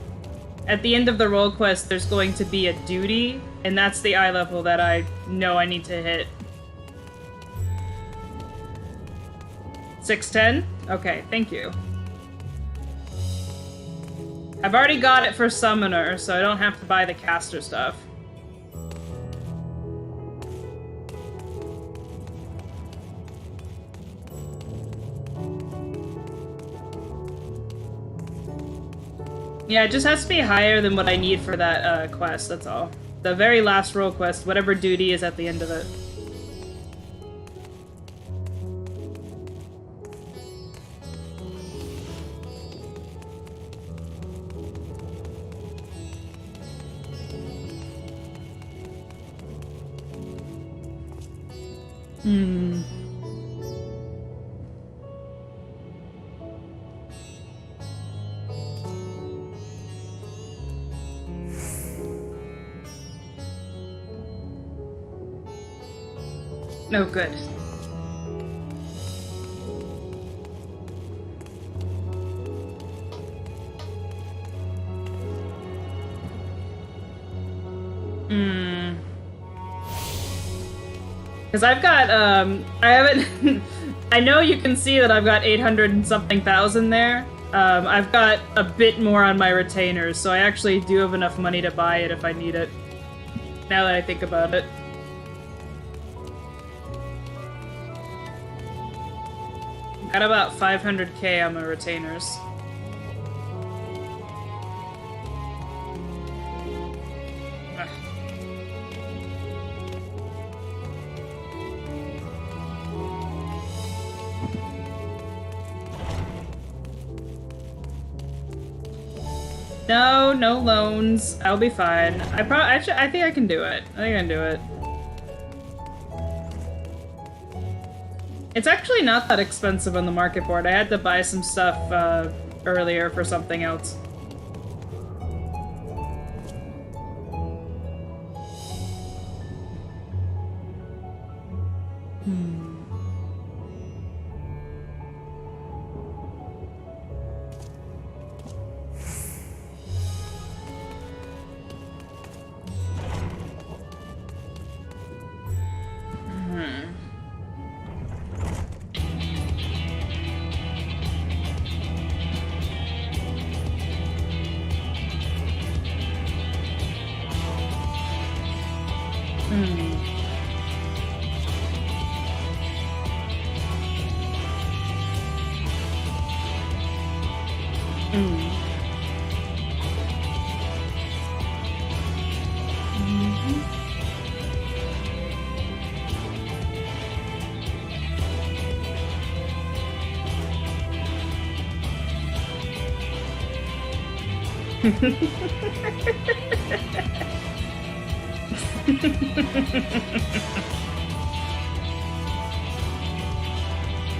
at the end of the role quest there's going to be a duty, and that's the eye level that I know I need to hit. 610? Okay, thank you. I've already got it for Summoner, so I don't have to buy the caster stuff. Yeah, it just has to be higher than what I need for that quest, that's all. The very last role quest, whatever duty is at the end of it. No good. Because I've got, I haven't... I know you can see that I've got 800 and something thousand there. I've got a bit more on my retainers, so I actually do have enough money to buy it if I need it. Now that I think about it. Got about 500k on my retainers. Ugh. No, no loans. I'll be fine. I think I can do it. I think I can do it. It's actually not that expensive on the market board. I had to buy some stuff earlier for something else.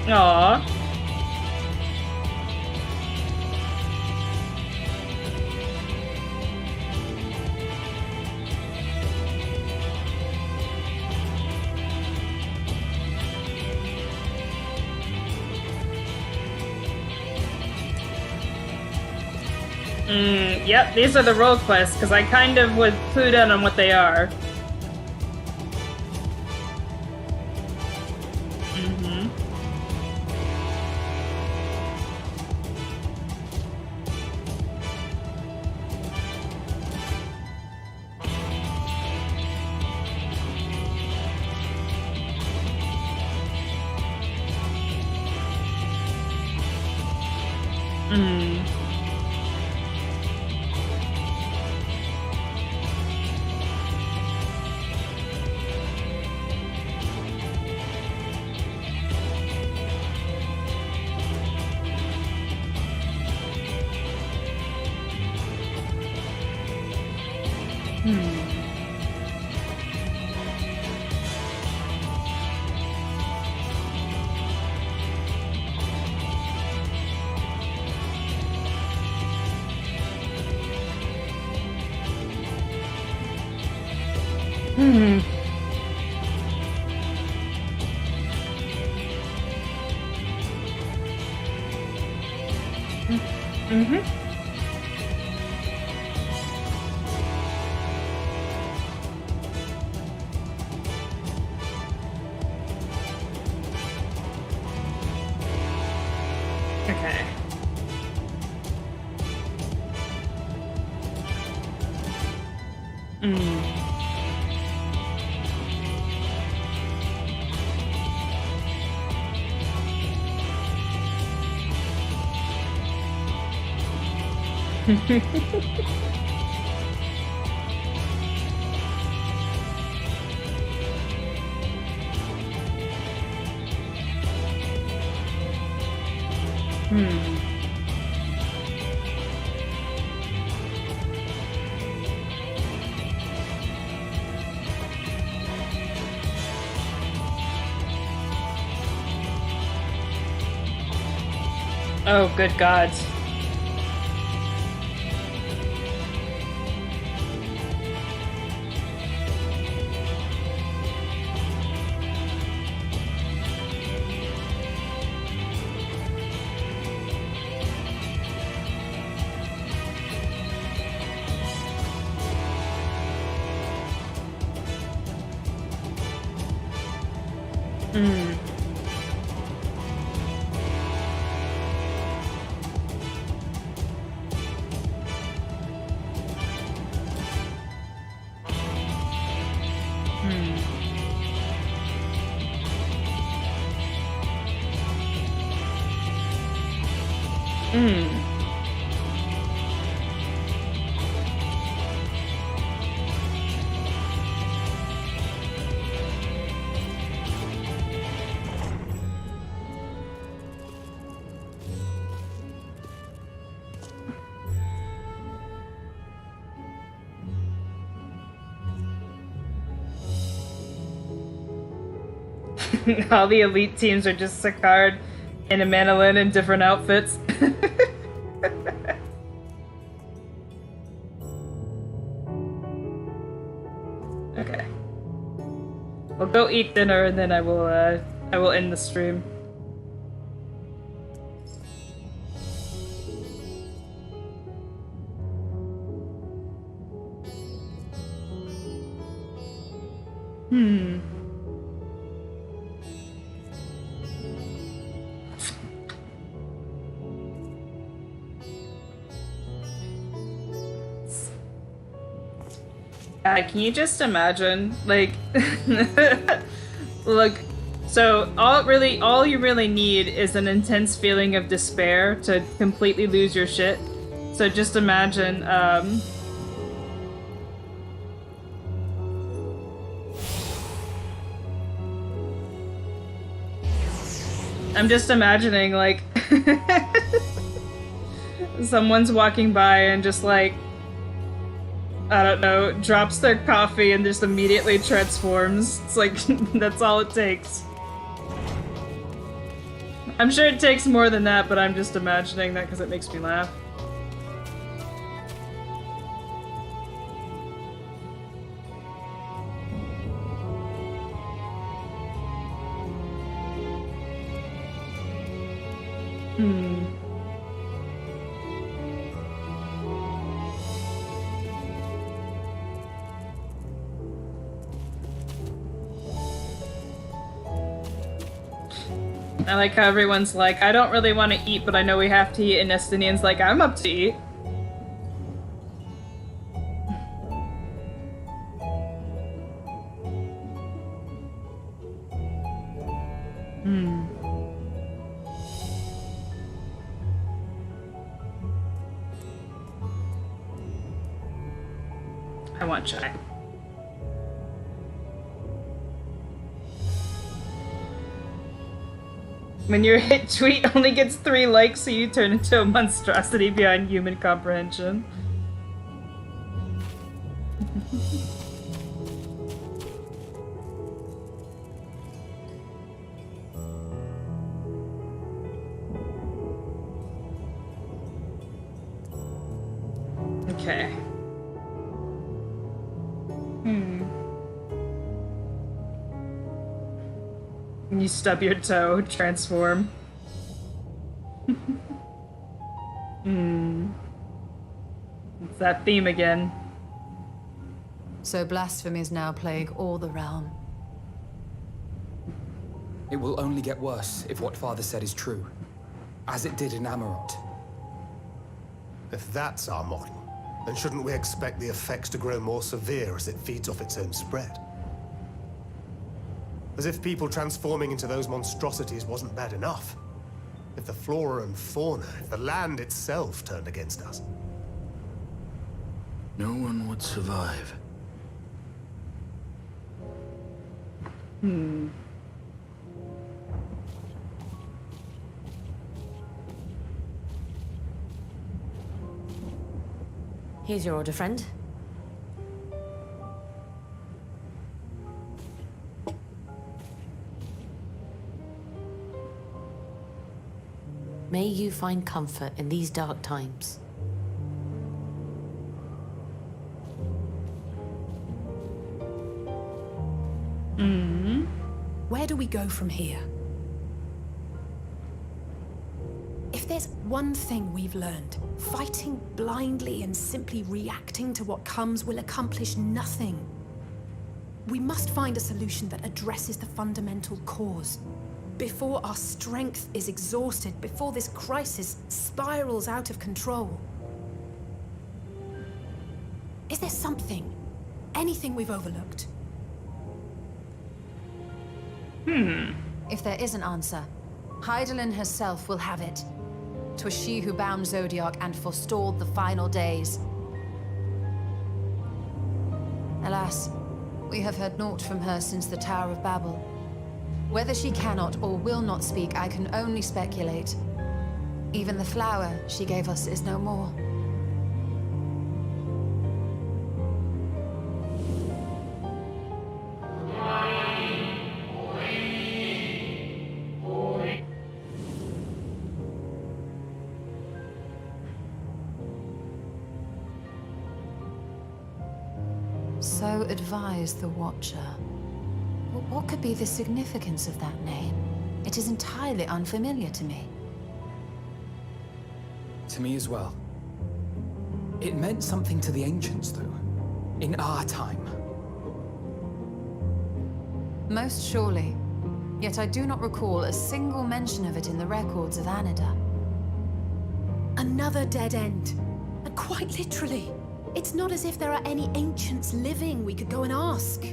Aww. Yep, these are the role quests, because I kind of was clued in on what they are. Okay. Oh, good God. All the elite teams are just Sicard and a Manolin in different outfits. Okay. We'll go eat dinner and then I will end the stream. Can you just imagine, like, look, so all you really need is an intense feeling of despair to completely lose your shit. So just imagine, I'm just imagining, like, someone's walking by and just, like, I don't know, drops their coffee and just immediately transforms. It's like, that's all it takes. I'm sure it takes more than that, but I'm just imagining that because it makes me laugh. I like how everyone's like, I don't really want to eat, but I know we have to eat, and Estinian's like, I'm up to eat. I want chai. When your hit tweet only gets 3 likes, so you turn into a monstrosity beyond human comprehension. Okay. You stub your toe, transform. It's that theme again. So blasphemies now plague all the realm. It will only get worse if what Father said is true. As it did in Amarot. If that's our model, then shouldn't we expect the effects to grow more severe as it feeds off its own spread? As if people transforming into those monstrosities wasn't bad enough. If the flora and fauna, if the land itself turned against us. No one would survive. Here's your order, friend. May you find comfort in these dark times. Where do we go from here? If there's one thing we've learned, fighting blindly and simply reacting to what comes will accomplish nothing. We must find a solution that addresses the fundamental cause. Before our strength is exhausted, before this crisis spirals out of control. Is there something, anything we've overlooked? If there is an answer, Hydaelyn herself will have it. 'Twas she who bound Zodiac and forestalled the final days. Alas, we have heard naught from her since the Tower of Babel. Whether she cannot or will not speak, I can only speculate. Even the flower she gave us is no more. So advised the Watcher. What could be the significance of that name? It is entirely unfamiliar to me. To me as well. It meant something to the ancients, though. In our time. Most surely. Yet I do not recall a single mention of it in the records of Anida. Another dead end. And quite literally. It's not as if there are any ancients living we could go and ask.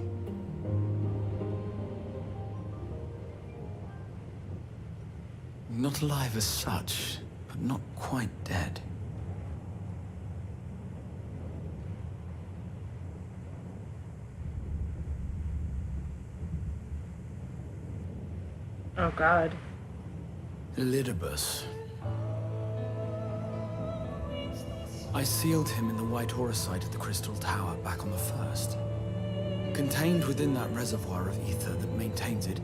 Not alive as such, but not quite dead. Oh god. Elidibus. I sealed him in the White Horosite at the Crystal Tower back on the first. Contained within that reservoir of ether that maintains it,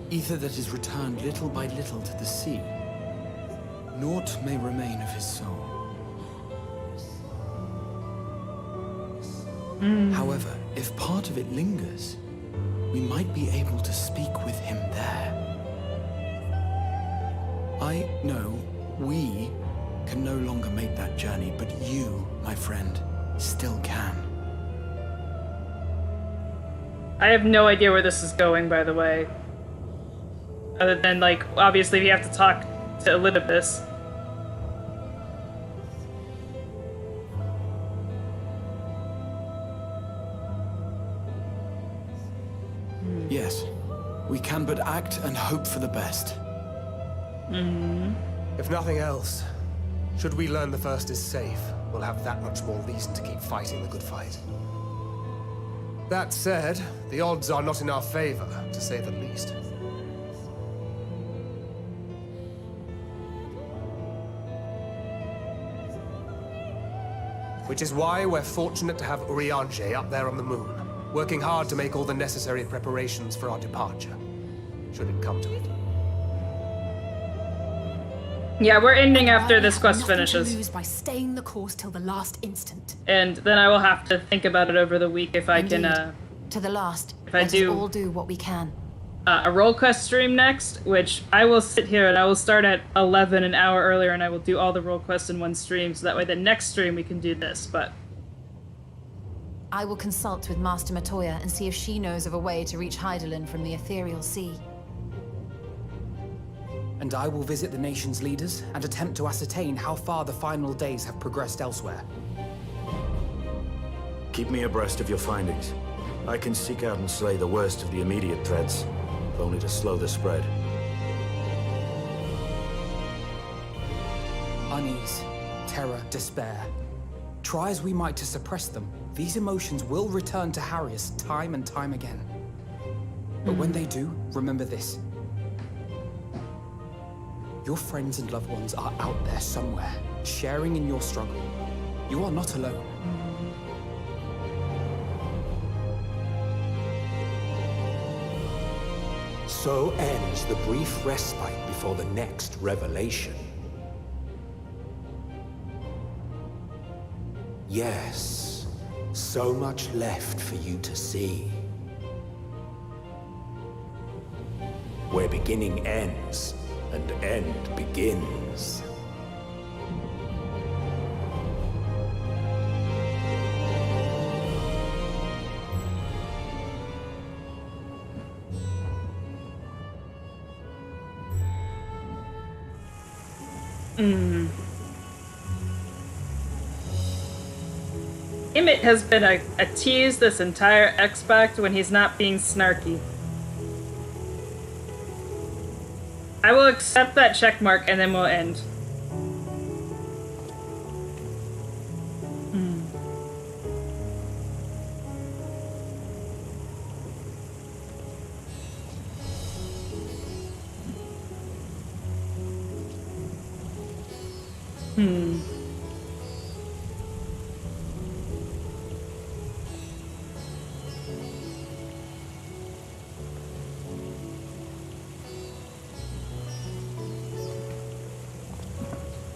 ether that is returned little by little to the sea. Naught may remain of his soul. However, if part of it lingers, we might be able to speak with him there. I know we can no longer make that journey, but you, my friend, still can. I have no idea where this is going, by the way. Other than, like, obviously we have to talk to Elidipus. Yes. We can but act and hope for the best. If nothing else, should we learn the First is safe, we'll have that much more reason to keep fighting the good fight. That said, the odds are not in our favor, to say the least. Which is why we're fortunate to have Urianger up there on the moon, working hard to make all the necessary preparations for our departure, should it come to it. Yeah, we're ending after this quest Nothing to finishes. lose by staying the course till the last instant. And then I will have to think about it over the week if I can, To the last. if I Let us do all do what we can. a roll quest stream next, which I will sit here and I will start at 11 an hour earlier and I will do all the roll quests in one stream, so that way the next stream we can do this, but... I will consult with Master Matoya and see if she knows of a way to reach Hydaelyn from the Ethereal Sea. And I will visit the nation's leaders and attempt to ascertain how far the final days have progressed elsewhere. Keep me abreast of your findings. I can seek out and slay the worst of the immediate threats, if only to slow the spread. Unease, terror, despair. Try as we might to suppress them, these emotions will return to harry us time and time again. But when they do, remember this. Your friends and loved ones are out there somewhere, sharing in your struggle. You are not alone. So ends the brief respite before the next revelation. Yes, so much left for you to see. Where beginning ends and end begins. Emmett has been a tease this entire X-Pact when he's not being snarky. I will accept that check mark and then we'll end.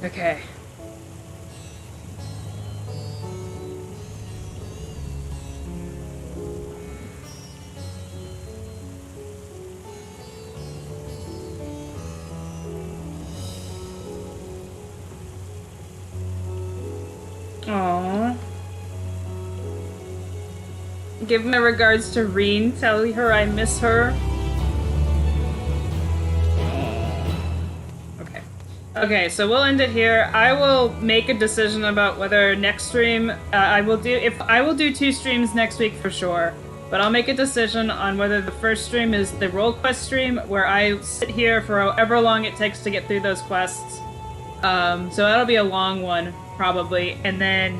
Okay. Aww. Give my regards to Reen. Tell her I miss her. Okay, so we'll end it here. I will make a decision about whether next stream I will do 2 streams next week for sure. But I'll make a decision on whether the first stream is the roll quest stream, where I sit here for however long it takes to get through those quests. So that'll be a long one, probably. And then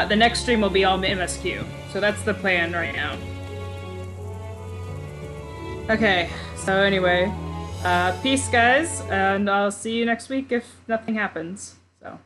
the next stream will be all MSQ. So that's the plan right now. Okay, so anyway. Peace, guys, and I'll see you next week if nothing happens. So.